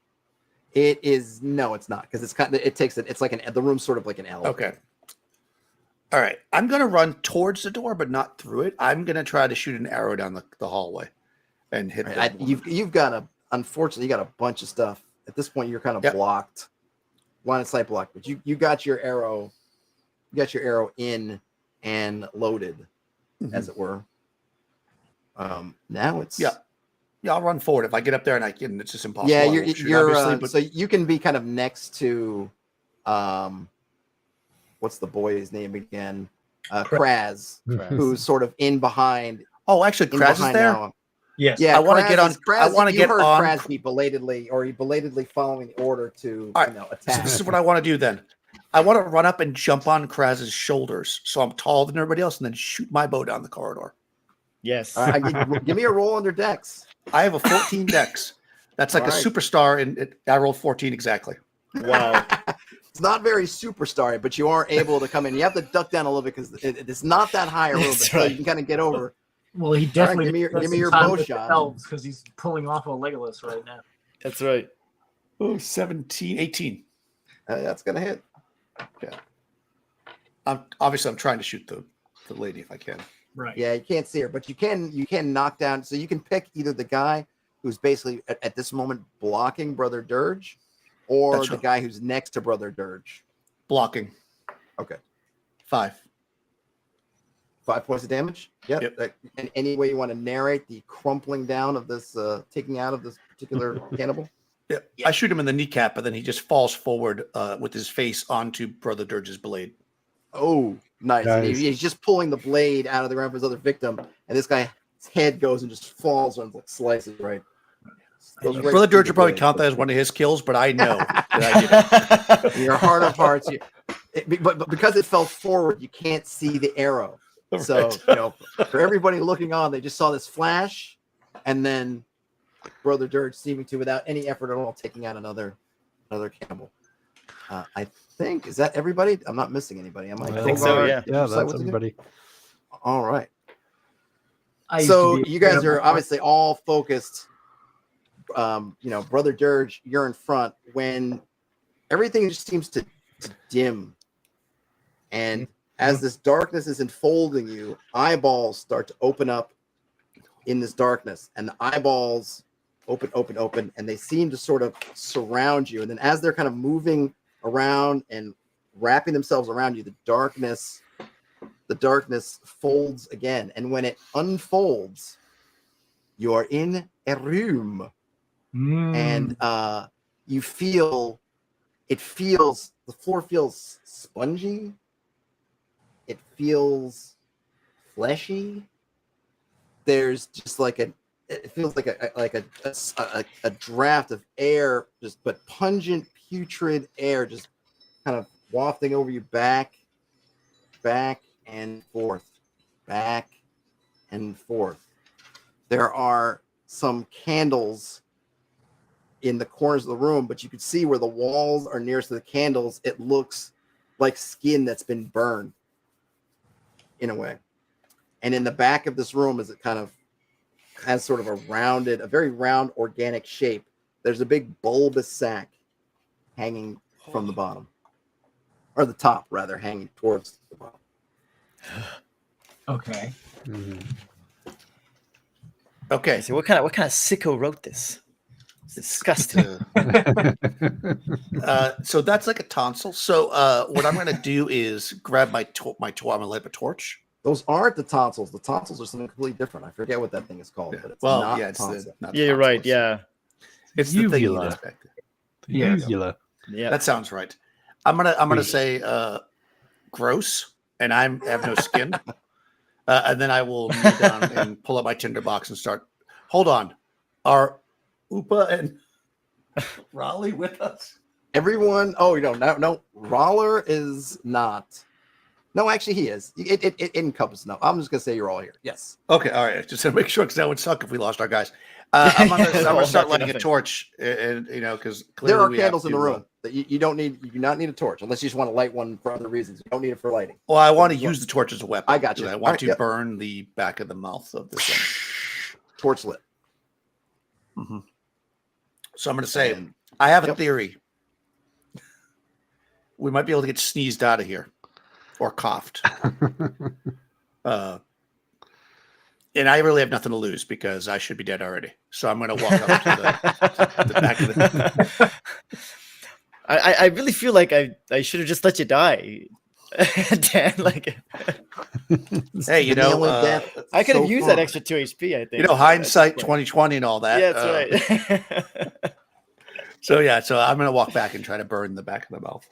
[SPEAKER 1] It is no, it's not, because it's like the room's sort of like an L.
[SPEAKER 4] Okay. All right. I'm gonna run towards the door, but not through it. I'm gonna try to shoot an arrow down the hallway and hit.
[SPEAKER 1] Right. Unfortunately, you got a bunch of stuff at this point. You're kind of blocked, line of sight blocked, but you got your arrow. You got your arrow in and loaded, as it were. Now it's
[SPEAKER 4] I'll run forward. If I get up there and it's just impossible.
[SPEAKER 1] Yeah,
[SPEAKER 4] you're
[SPEAKER 1] so you can be kind of next to, what's the boy's name again? Kraz, who's sort of in behind.
[SPEAKER 4] Oh, actually, Kraz is there.
[SPEAKER 1] Now.
[SPEAKER 2] Yes.
[SPEAKER 1] Yeah,
[SPEAKER 4] I want to get on.
[SPEAKER 1] Kraz,
[SPEAKER 4] I want to get on.
[SPEAKER 1] Kraz be belatedly following the order to attack.
[SPEAKER 4] So this is what I want to do then. I want to run up and jump on Kraz's shoulders, so I'm taller than everybody else, and then shoot my bow down the corridor.
[SPEAKER 3] Yes.
[SPEAKER 1] Give me a roll under Dex.
[SPEAKER 4] I have a 14 Dex. That's like a superstar, and I rolled 14 exactly.
[SPEAKER 3] Wow.
[SPEAKER 1] It's not very superstar, but you are able to come in. You have to duck down a little bit because it's not that high a little bit, so you can kind of get over.
[SPEAKER 2] Well, he definitely
[SPEAKER 1] give me your bow shot
[SPEAKER 2] because he's pulling off a Legolas right now.
[SPEAKER 3] That's right.
[SPEAKER 4] Oh, 17, 18.
[SPEAKER 1] That's gonna hit.
[SPEAKER 4] Yeah. I'm trying to shoot the lady if I can.
[SPEAKER 2] Right.
[SPEAKER 1] Yeah, you can't see her, but you can knock down. So you can pick either the guy who's basically at this moment blocking Brother Dirge, or the guy who's next to Brother Dirge.
[SPEAKER 4] Blocking.
[SPEAKER 1] Okay.
[SPEAKER 4] 5
[SPEAKER 1] points of damage. Yep. And any way you want to narrate the crumpling down of this, taking out of this particular cannibal.
[SPEAKER 4] Yeah. I shoot him in the kneecap, but then he just falls forward with his face onto Brother Dirge's blade.
[SPEAKER 1] Oh, nice. And he's just pulling the blade out of the ground of his other victim, and this guy's head goes and just falls and slices right.
[SPEAKER 4] Brother Dirge will probably count that as one of his kills, but I know that I did it.
[SPEAKER 1] In your heart of hearts, but because it fell forward, you can't see the arrow. So for everybody looking on, they just saw this flash, and then Brother Dirge seeming to, without any effort at all, taking out another cannibal. I think, is that everybody? I'm not missing anybody.
[SPEAKER 3] I think so. Yeah.
[SPEAKER 5] Yeah, that's everybody.
[SPEAKER 1] All right. So you guys are obviously all focused. Brother Dirge, you're in front when everything just seems to dim. And as this darkness is enfolding you, eyeballs start to open up in this darkness. And the eyeballs open, and they seem to sort of surround you. And then as they're kind of moving around and wrapping themselves around you, the darkness folds again. And when it unfolds, you are in a room. And you feel the floor feels spongy. It feels fleshy. There's just it feels like a draft of air, but pungent, putrid air, just kind of wafting over you, back and forth, back and forth. There are some candles in the corners of the room, but you can see where the walls are nearest to the candles, it looks like skin that's been burned in a way. And in the back of this room, as it kind of has sort of a very round organic shape, there's a big bulbous sack hanging from the bottom, or the top rather, hanging towards the bottom.
[SPEAKER 2] Okay.
[SPEAKER 4] Okay.
[SPEAKER 3] So what kind of sicko wrote this? It's disgusting.
[SPEAKER 4] So that's like a tonsil. So what I'm going to do is grab my torch. I'm going to light a torch.
[SPEAKER 1] Those aren't the tonsils. The tonsils are something completely different. I forget what that thing is called, but it's not
[SPEAKER 4] it's
[SPEAKER 1] tonsil.
[SPEAKER 4] not
[SPEAKER 3] Yeah, you're right.
[SPEAKER 4] tonsils.
[SPEAKER 3] Yeah.
[SPEAKER 4] It's the thing you
[SPEAKER 5] Uvula.
[SPEAKER 4] expect.
[SPEAKER 5] Uvula.
[SPEAKER 3] Yeah.
[SPEAKER 4] That sounds right. I'm gonna say gross, and I have no skin. And then I will kneel down and pull up my tinderbox and start. Hold on, are Upa and Raleigh with us?
[SPEAKER 1] Everyone. Oh, no. Roller is not. No, actually, he is. It encompasses. No, I'm just gonna say you're all here. Yes.
[SPEAKER 4] Okay, all right. Just to make sure, because that would suck if we lost our guys. I'm gonna start lighting a torch, and because
[SPEAKER 1] There are candles in the room that you don't need. You do not need a torch unless you just want to light one for other reasons. You don't need it for lighting.
[SPEAKER 4] Well, I want to use the torch as a weapon.
[SPEAKER 1] I got you.
[SPEAKER 4] I want
[SPEAKER 1] All right,
[SPEAKER 4] to
[SPEAKER 1] yep.
[SPEAKER 4] burn the back of the mouth of this thing.
[SPEAKER 1] Torch lit.
[SPEAKER 4] Mm-hmm. So I'm going to say,
[SPEAKER 1] And-
[SPEAKER 4] I have a
[SPEAKER 1] Yep.
[SPEAKER 4] theory. We might be able to get sneezed out of here or coughed. And I really have nothing to lose because I should be dead already. So I'm going to walk up to the back of the.
[SPEAKER 3] I really feel like I should have just let you die. Dan,
[SPEAKER 4] Hey,
[SPEAKER 1] The only death
[SPEAKER 3] I could have
[SPEAKER 1] so
[SPEAKER 3] used
[SPEAKER 1] far.
[SPEAKER 3] that extra 2 HP, I think.
[SPEAKER 4] hindsight 2020 and all that.
[SPEAKER 3] Yeah, that's right.
[SPEAKER 4] So I'm going to walk back and try to burn the back of the mouth.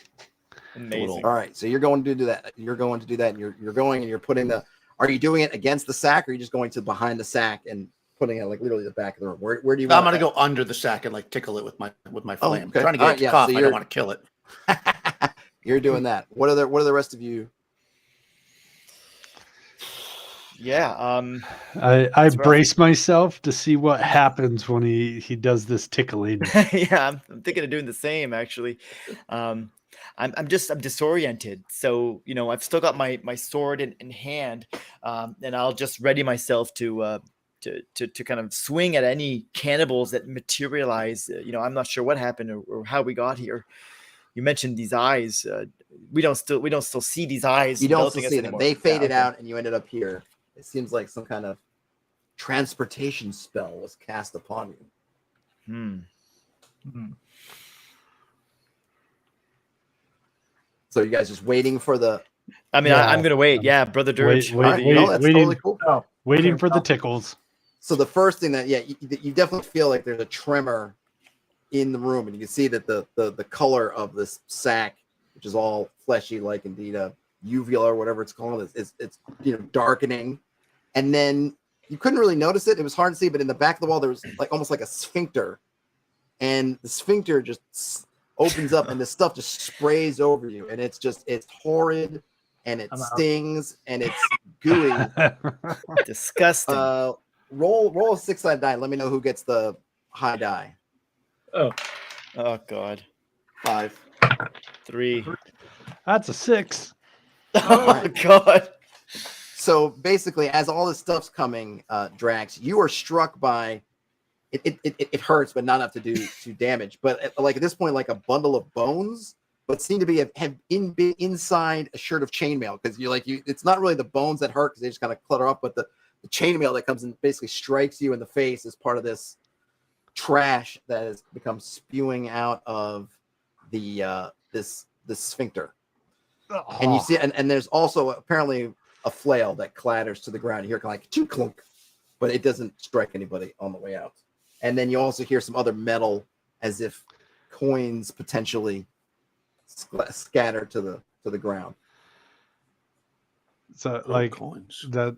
[SPEAKER 3] Amazing.
[SPEAKER 1] All right, so you're going to do that. You're going to do that, and you're going and you're putting the. Are you doing it against the sack, or are you just going to behind the sack and putting it like literally the back of the room? Where do you?
[SPEAKER 4] I'm
[SPEAKER 1] want
[SPEAKER 4] going to go under the sack and like tickle it with my flame.
[SPEAKER 1] okay.
[SPEAKER 4] I'm trying to get
[SPEAKER 1] All
[SPEAKER 4] it
[SPEAKER 1] right,
[SPEAKER 4] to
[SPEAKER 1] yeah,
[SPEAKER 4] cough.
[SPEAKER 1] so
[SPEAKER 4] I don't want to kill it.
[SPEAKER 1] You're doing that. What are the rest of you?
[SPEAKER 3] Yeah.
[SPEAKER 5] I
[SPEAKER 3] That's rough.
[SPEAKER 5] brace myself to see what happens when he does this tickling.
[SPEAKER 3] Yeah, I'm thinking of doing the same actually. I'm disoriented. So, I've still got my sword in hand, and I'll just ready myself to kind of swing at any cannibals that materialize. I'm not sure what happened or how we got here. You mentioned these eyes. We don't still see these eyes.
[SPEAKER 1] You don't
[SPEAKER 3] enveloping
[SPEAKER 1] still
[SPEAKER 3] us
[SPEAKER 1] see them.
[SPEAKER 3] anymore.
[SPEAKER 1] They faded
[SPEAKER 3] Yeah, okay.
[SPEAKER 1] out, and you ended up here. It seems like some kind of transportation spell was cast upon you. So you guys just waiting for the.
[SPEAKER 3] I mean,
[SPEAKER 5] Yeah.
[SPEAKER 3] I'm gonna wait. Yeah, Brother Dirge.
[SPEAKER 5] wait,
[SPEAKER 1] All right,
[SPEAKER 5] wait,
[SPEAKER 1] no, that's
[SPEAKER 5] waiting.
[SPEAKER 1] totally cool.
[SPEAKER 2] Oh,
[SPEAKER 5] Waiting for the tickles.
[SPEAKER 1] So the first thing that you definitely feel like there's a tremor in the room, and you can see that the color of this sack, which is all fleshy, like indeed a uvula or whatever it's called, it's darkening, and then you couldn't really notice it. It was hard to see, but in the back of the wall there was like almost like a sphincter, and the sphincter just opens up, and this stuff just sprays over you, and it's horrid, and it stings, and it's gooey.
[SPEAKER 3] Disgusting.
[SPEAKER 1] Roll a 6-sided die. Let me know who gets the high die.
[SPEAKER 3] Oh God.
[SPEAKER 4] 5.
[SPEAKER 3] 3.
[SPEAKER 5] That's a 6.
[SPEAKER 3] Oh God.
[SPEAKER 1] So basically, as all this stuff's coming, Drax, you are struck by it hurts, but not enough to do damage. But like at this point, like a bundle of bones, but seem to be been inside a shirt of chainmail, because it's not really the bones that hurt because they just kind of clutter up, but the chainmail that comes and basically strikes you in the face as part of this trash that has become spewing out of the this sphincter. And you see, and there's also apparently a flail that clatters to the ground. You hear kind of like chink clunk, but it doesn't strike anybody on the way out. And then you also hear some other metal, as if coins potentially scatter to the ground.
[SPEAKER 5] So like
[SPEAKER 4] coins.
[SPEAKER 5] that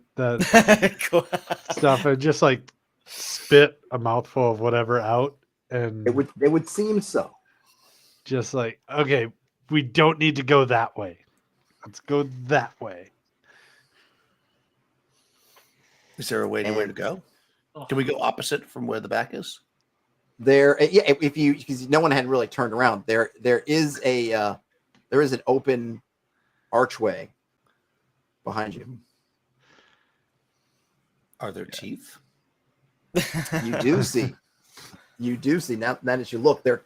[SPEAKER 3] Cool.
[SPEAKER 5] stuff, and just like spit a mouthful of whatever out, and
[SPEAKER 1] It would seem so.
[SPEAKER 5] just like, okay, we don't need to go that way. Let's go that way.
[SPEAKER 4] Is there a way anywhere to go? Can we go opposite from where the back is?
[SPEAKER 1] There, yeah. Because no one had really turned around. There is an open archway behind you.
[SPEAKER 4] Are there teeth?
[SPEAKER 1] You do see. You do see now as you look, they're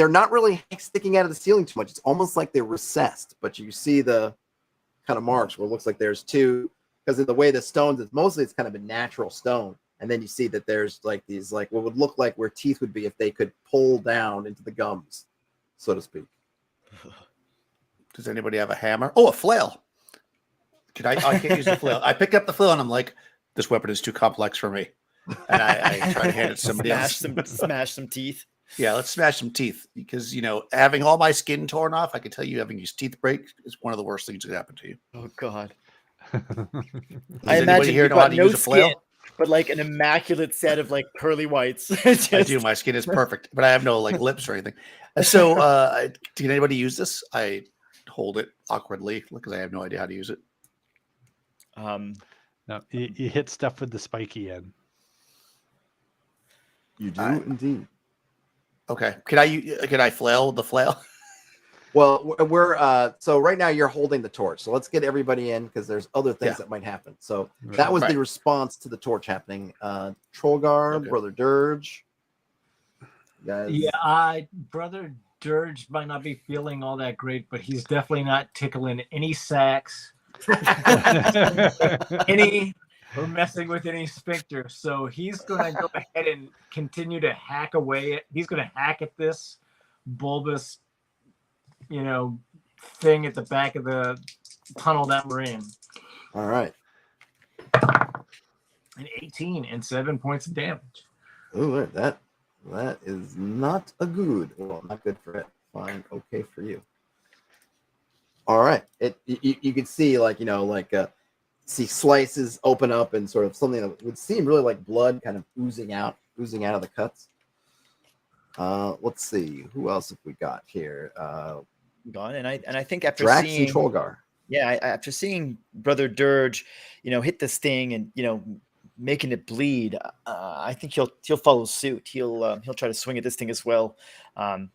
[SPEAKER 1] not really sticking out of the ceiling too much. It's almost like they're recessed, but you see the kind of marks where it looks like there's two, because of the way the stones, it's kind of a natural stone. And then you see that there's like these, like what would look like where teeth would be if they could pull down into the gums, so to speak.
[SPEAKER 4] Does anybody have a hammer? Oh, a flail. I can't use the flail. I pick up the flail and I'm like, this weapon is too complex for me. And I try to hand it to somebody else.
[SPEAKER 3] Smash some teeth.
[SPEAKER 4] Yeah, let's smash some teeth, because having all my skin torn off, I can tell you, having your teeth break is one of the worst things that can happen to you.
[SPEAKER 3] Oh God.
[SPEAKER 4] Does
[SPEAKER 3] I
[SPEAKER 4] anybody
[SPEAKER 3] imagine
[SPEAKER 4] here
[SPEAKER 3] you've
[SPEAKER 4] know how
[SPEAKER 3] got
[SPEAKER 4] to
[SPEAKER 3] no
[SPEAKER 4] use a flail?
[SPEAKER 3] skin, but like an immaculate set of like pearly whites.
[SPEAKER 4] I do. My skin is perfect, but I have no like lips or anything. So, can anybody use this? I hold it awkwardly because I have no idea how to use it.
[SPEAKER 5] No, you hit stuff with the spiky end.
[SPEAKER 1] You do indeed.
[SPEAKER 4] Okay. Can I flail the flail?
[SPEAKER 1] Well, we're so right now you're holding the torch. So let's get everybody in, because there's other things that might happen. So that was the response to the torch happening. Trollgar, Brother Dirge. Guys.
[SPEAKER 2] Yeah, Brother Dirge might not be feeling all that great, but he's definitely not tickling any sacks, or messing with any sphincter. So he's going to go ahead and continue to hack away. He's going to hack at this bulbous, thing at the back of the tunnel that we're in.
[SPEAKER 1] All right.
[SPEAKER 2] An 18 and 7 points of damage.
[SPEAKER 1] Oh, that is not a good. Well, not good for it. Fine, okay for you. All right. You can see see slices open up and sort of something that would seem really like blood kind of oozing out of the cuts. Let's see, who else have we got here?
[SPEAKER 3] Gone, and I think after
[SPEAKER 1] Drax
[SPEAKER 3] seeing
[SPEAKER 1] and Trollgar.
[SPEAKER 3] Yeah, after seeing Brother Dirge, hit this thing and making it bleed, I think he'll follow suit. He'll try to swing at this thing as well.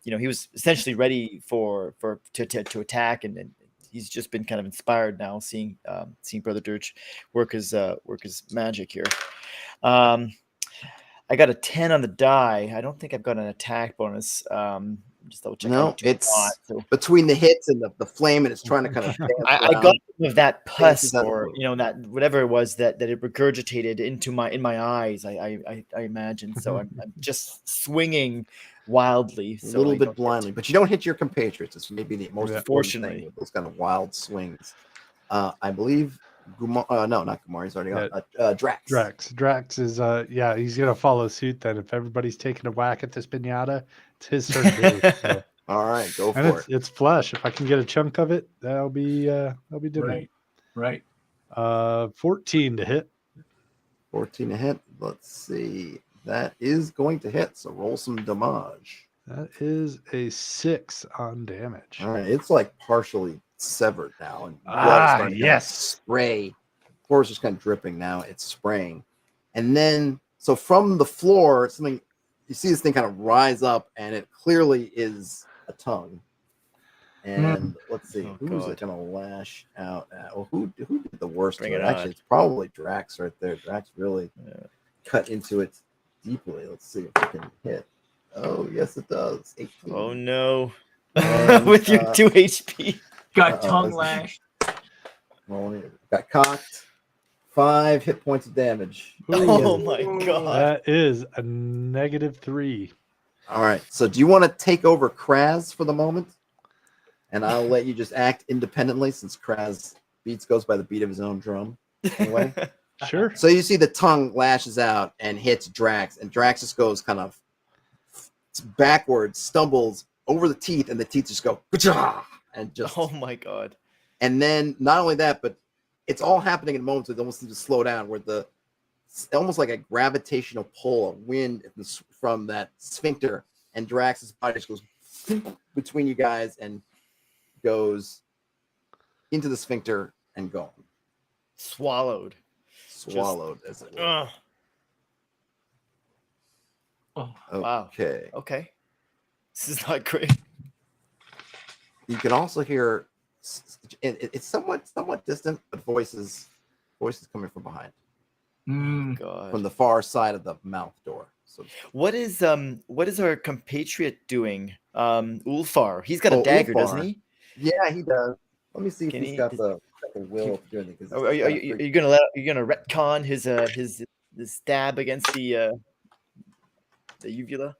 [SPEAKER 3] He was essentially ready to attack, and he's just been kind of inspired now, seeing Brother Dirge work his magic here. I got a 10 on the die. I don't think I've got an attack bonus. Just double check.
[SPEAKER 1] No, it's between the hits and the flame, and it's trying to kind of.
[SPEAKER 3] I got some of that pus, or that whatever it was that it regurgitated in my eyes. I imagine. So I'm just swinging wildly,
[SPEAKER 1] a little bit blindly, but you don't hit your compatriots. It's maybe the most important thing with those kind of wild swings. I believe. No, not Gumar. He's already on. Drax.
[SPEAKER 5] Drax is he's gonna follow suit then. If everybody's taking a whack at this pinata, it's his turn to so.
[SPEAKER 1] All right, go
[SPEAKER 5] and
[SPEAKER 1] for it.
[SPEAKER 5] It's flesh. If I can get a chunk of it, that'll be dinner.
[SPEAKER 2] Right.
[SPEAKER 5] 14 to hit.
[SPEAKER 1] 14 to hit. Let's see. That is going to hit. So roll some damage.
[SPEAKER 5] That is a 6 on damage.
[SPEAKER 1] All right, it's like partially severed now, and blood is starting to spray. The floor is just kind of dripping now. It's spraying, and then so from the floor, something you see this thing kind of rise up, and it clearly is a tongue. And let's see,
[SPEAKER 3] Oh,
[SPEAKER 1] who's
[SPEAKER 3] God.
[SPEAKER 1] it gonna lash out at? Well, who did the worst
[SPEAKER 3] Bring
[SPEAKER 1] to
[SPEAKER 3] it
[SPEAKER 1] it? Actually,
[SPEAKER 3] on.
[SPEAKER 1] it's probably Drax right there. Drax really
[SPEAKER 3] Yeah.
[SPEAKER 1] cut into it deeply. Let's see if it can hit. Oh, yes, it does. 18.
[SPEAKER 3] Oh no.
[SPEAKER 1] And,
[SPEAKER 3] With your 2 HP.
[SPEAKER 2] Got
[SPEAKER 1] Uh-oh,
[SPEAKER 2] tongue
[SPEAKER 1] that's-
[SPEAKER 2] lashed.
[SPEAKER 1] rolling it. Got cocked. 5 hit points of damage.
[SPEAKER 3] Oh my God.
[SPEAKER 5] That is a -3.
[SPEAKER 1] All right. So, do you want to take over Kraz for the moment? And I'll let you just act independently since Kraz goes by the beat of his own drum. Anyway.
[SPEAKER 5] Sure.
[SPEAKER 1] So you see the tongue lashes out and hits Drax, and Drax just goes kind of backwards, stumbles over the teeth, and the teeth just go and just.
[SPEAKER 3] Oh my God.
[SPEAKER 1] And then not only that, but it's all happening in a moment, so it almost seems to slow down, where almost like a gravitational pull, a wind from that sphincter, and Drax's body just goes between you guys and goes into the sphincter and gone.
[SPEAKER 3] Swallowed.
[SPEAKER 1] Swallowed, as it were.
[SPEAKER 3] Ugh.
[SPEAKER 2] Oh,
[SPEAKER 3] Wow.
[SPEAKER 1] Okay.
[SPEAKER 3] Okay. This is not great.
[SPEAKER 1] You can also hear it's somewhat distant, but voices coming from behind,
[SPEAKER 3] God.
[SPEAKER 1] from the far side of the mouth door. So
[SPEAKER 3] What is our compatriot doing? Ulfar. He's got a dagger,
[SPEAKER 1] Ulfar.
[SPEAKER 3] doesn't he?
[SPEAKER 1] yeah, he does. Let me see if
[SPEAKER 3] Can
[SPEAKER 1] he's
[SPEAKER 3] he-
[SPEAKER 1] got the will of doing it. 'Cause
[SPEAKER 3] Are you gonna retcon his stab against the uvula?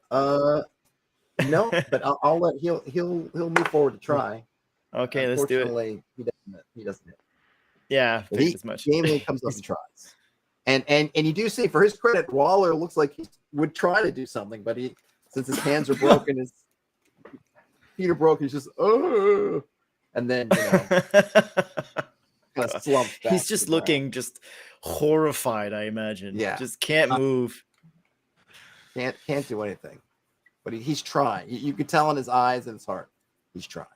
[SPEAKER 1] No, but I'll let he'll move forward to try.
[SPEAKER 3] Okay, let's do it.
[SPEAKER 1] Unfortunately, he doesn't hit.
[SPEAKER 3] Yeah,
[SPEAKER 1] But
[SPEAKER 3] figured
[SPEAKER 1] he
[SPEAKER 3] as much.
[SPEAKER 1] gamely comes up and tries. And you do see, for his credit, Waller looks like he would try to do something, but since his hands are broken, his feet are broken, he's just and then kind of slumps back.
[SPEAKER 3] He's
[SPEAKER 1] to
[SPEAKER 3] just
[SPEAKER 1] the ground.
[SPEAKER 3] looking just horrified, I imagine.
[SPEAKER 1] Yeah.
[SPEAKER 3] Just can't move.
[SPEAKER 1] Can't do anything, but he's trying. You can tell in his eyes and his heart, he's trying.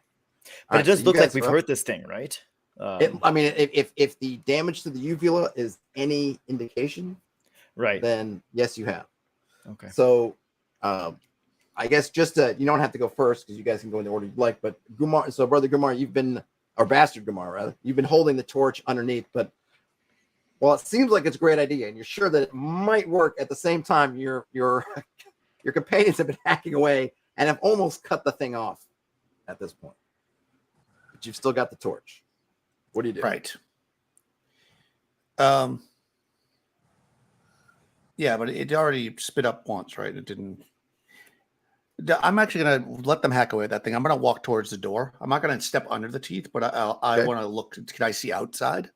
[SPEAKER 3] But
[SPEAKER 1] All
[SPEAKER 3] it does
[SPEAKER 1] so you
[SPEAKER 3] look like
[SPEAKER 1] guys
[SPEAKER 3] we've
[SPEAKER 1] are up.
[SPEAKER 3] hurt this thing, right?
[SPEAKER 1] I mean, if the damage to the uvula is any indication,
[SPEAKER 3] Right.
[SPEAKER 1] then yes, you have.
[SPEAKER 3] Okay.
[SPEAKER 1] So, I guess you don't have to go first because you guys can go in the order you like. But Gumar, so brother Gumar, or bastard Gumar rather, you've been holding the torch underneath. But while it seems like it's a great idea, and you're sure that it might work, at the same time, your companions have been hacking away and have almost cut the thing off at this point. But you've still got the torch. What do you do?
[SPEAKER 4] Right. Yeah, but it already spit up once, right? It didn't. I'm actually going to let them hack away at that thing. I'm going to walk towards the door. I'm not going to step under the teeth, but I
[SPEAKER 1] Okay.
[SPEAKER 4] want to look. Can I see outside?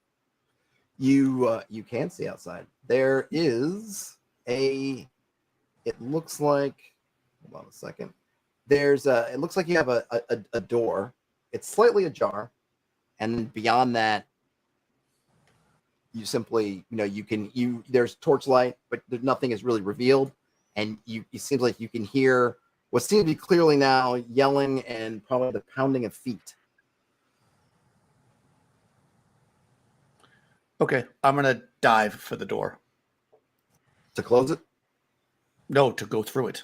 [SPEAKER 1] You can see outside. There is it looks like, hold on a second. It looks like you have a door. It's slightly ajar. And then beyond that, you simply, there's torchlight, but nothing is really revealed. And it seems like you can hear what seems to be clearly now yelling and probably the pounding of feet.
[SPEAKER 4] Okay, I'm going to dive for the door.
[SPEAKER 1] To close it?
[SPEAKER 4] No, to go through it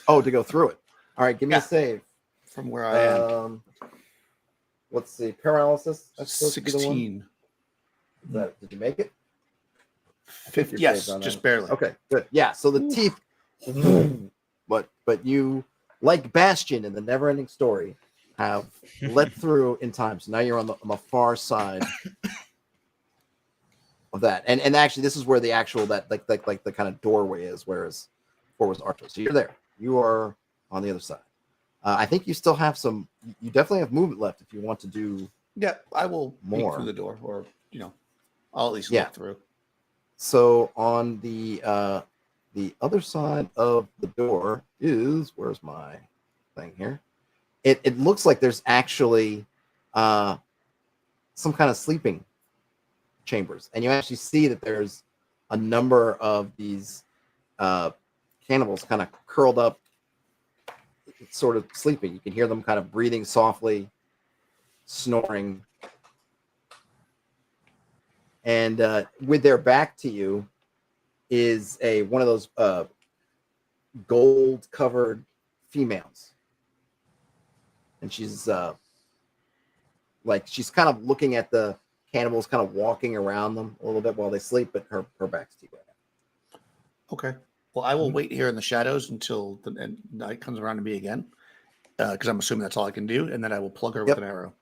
[SPEAKER 1] Oh, to go through it. All right, give me a save.
[SPEAKER 4] from where I am.
[SPEAKER 1] Let's see. Paralysis. That's supposed to be the one.
[SPEAKER 4] 16.
[SPEAKER 1] Did you make it?
[SPEAKER 4] 50,
[SPEAKER 1] your
[SPEAKER 4] yes,
[SPEAKER 1] save's on
[SPEAKER 4] just
[SPEAKER 1] that.
[SPEAKER 4] barely.
[SPEAKER 1] Okay, good. Yeah, so the teeth, but you, like Bastion in the Never-Ending Story, have let through in time. So now you're on the far side of that, and actually this is where the actual that like the kind of doorway is, whereas before was archway. So you're there. You are on the other side. I think you still have some. You definitely have movement left if you want to do.
[SPEAKER 4] Yeah, I will peek
[SPEAKER 1] More.
[SPEAKER 4] through the door, or I'll at least
[SPEAKER 1] Yeah.
[SPEAKER 4] look through.
[SPEAKER 1] So on the other side of the door is, where's my thing here? It looks like there's actually some kind of sleeping chambers, and you actually see that there's a number of these cannibals kind of curled up, sort of sleeping. You can hear them kind of breathing softly, snoring. And with their back to you is one of those gold-covered females, and she's like she's kind of looking at the cannibals, kind of walking around them a little bit while they sleep, but her back's to you right now.
[SPEAKER 4] Okay. Well, I will wait here in the shadows until the night comes around to me again, because I'm assuming that's all I can do, and then I will plug her with an arrow.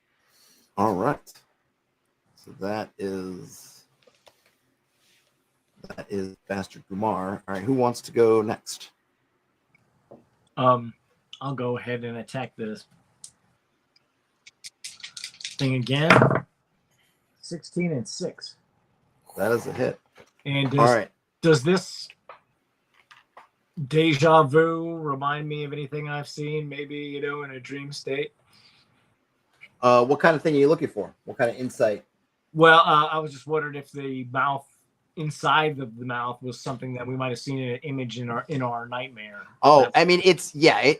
[SPEAKER 1] All right. So that is Bastard Gumar. All right, who wants to go next?
[SPEAKER 2] I'll go ahead and attack this thing again. 16 and 6.
[SPEAKER 1] That is a hit.
[SPEAKER 2] And
[SPEAKER 1] All right.
[SPEAKER 2] does this deja vu remind me of anything I've seen? Maybe, in a dream state?
[SPEAKER 1] What kind of thing are you looking for? What kind of insight?
[SPEAKER 2] Well, I was just wondering if the mouth inside of the mouth was something that we might have seen in an image in our nightmare.
[SPEAKER 1] Oh, I mean, it's yes,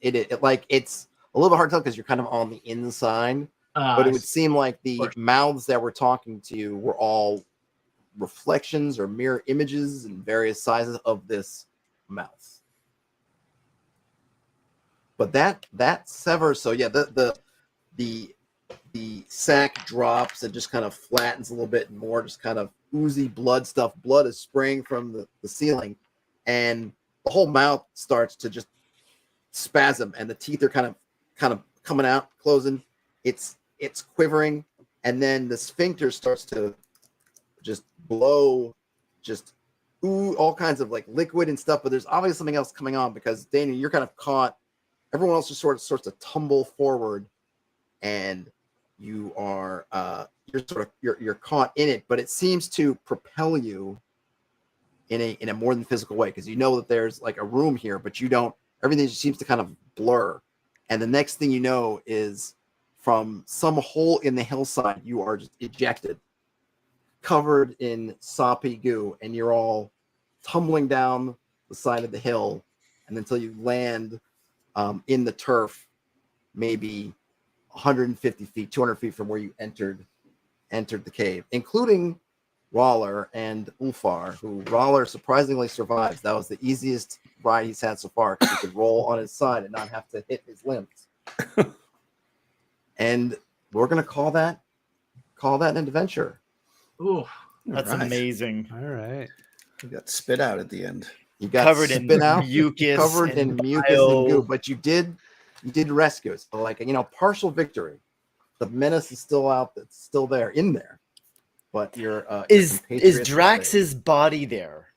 [SPEAKER 1] it is. Like it's a little bit hard to tell because you're kind of on the inside, but it would seem like the mouths that were talking to you were all reflections or mirror images in various sizes of this mouth. But that severs. So yeah, the sack drops and just kind of flattens a little bit, and more just kind of oozy blood stuff. Blood is spraying from the ceiling, and the whole mouth starts to just spasm, and the teeth are kind of coming out, closing. It's quivering, and then the sphincter starts to just blow, just all kinds of like liquid and stuff. But there's obviously something else coming on because Daniel, you're kind of caught. Everyone else just starts to tumble forward, and you are you're caught in it, but it seems to propel you in a more than physical way, because you know that there's like a room here, but you don't. Everything just seems to kind of blur, and the next thing you know is from some hole in the hillside, you are just ejected, covered in soppy goo, and you're all tumbling down the side of the hill, and until you land in the turf, maybe 150 feet, 200 feet from where you entered the cave, including Roller and Ulfar, who Roller surprisingly survives. That was the easiest ride he's had so far, because he could roll on his side and not have to hit his limbs. And we're gonna call that an adventure.
[SPEAKER 2] Ooh,
[SPEAKER 3] That's
[SPEAKER 4] All right.
[SPEAKER 3] amazing.
[SPEAKER 5] All right.
[SPEAKER 4] We got spit out at the end.
[SPEAKER 1] You got
[SPEAKER 3] Covered in
[SPEAKER 1] spit out,
[SPEAKER 3] mucus,
[SPEAKER 1] covered
[SPEAKER 3] and
[SPEAKER 1] in mucus and goo, but you did rescue us. So like, partial victory. The menace is still out. That's still there, in there. But your
[SPEAKER 3] Is
[SPEAKER 1] compatriots are
[SPEAKER 3] Drax's body there?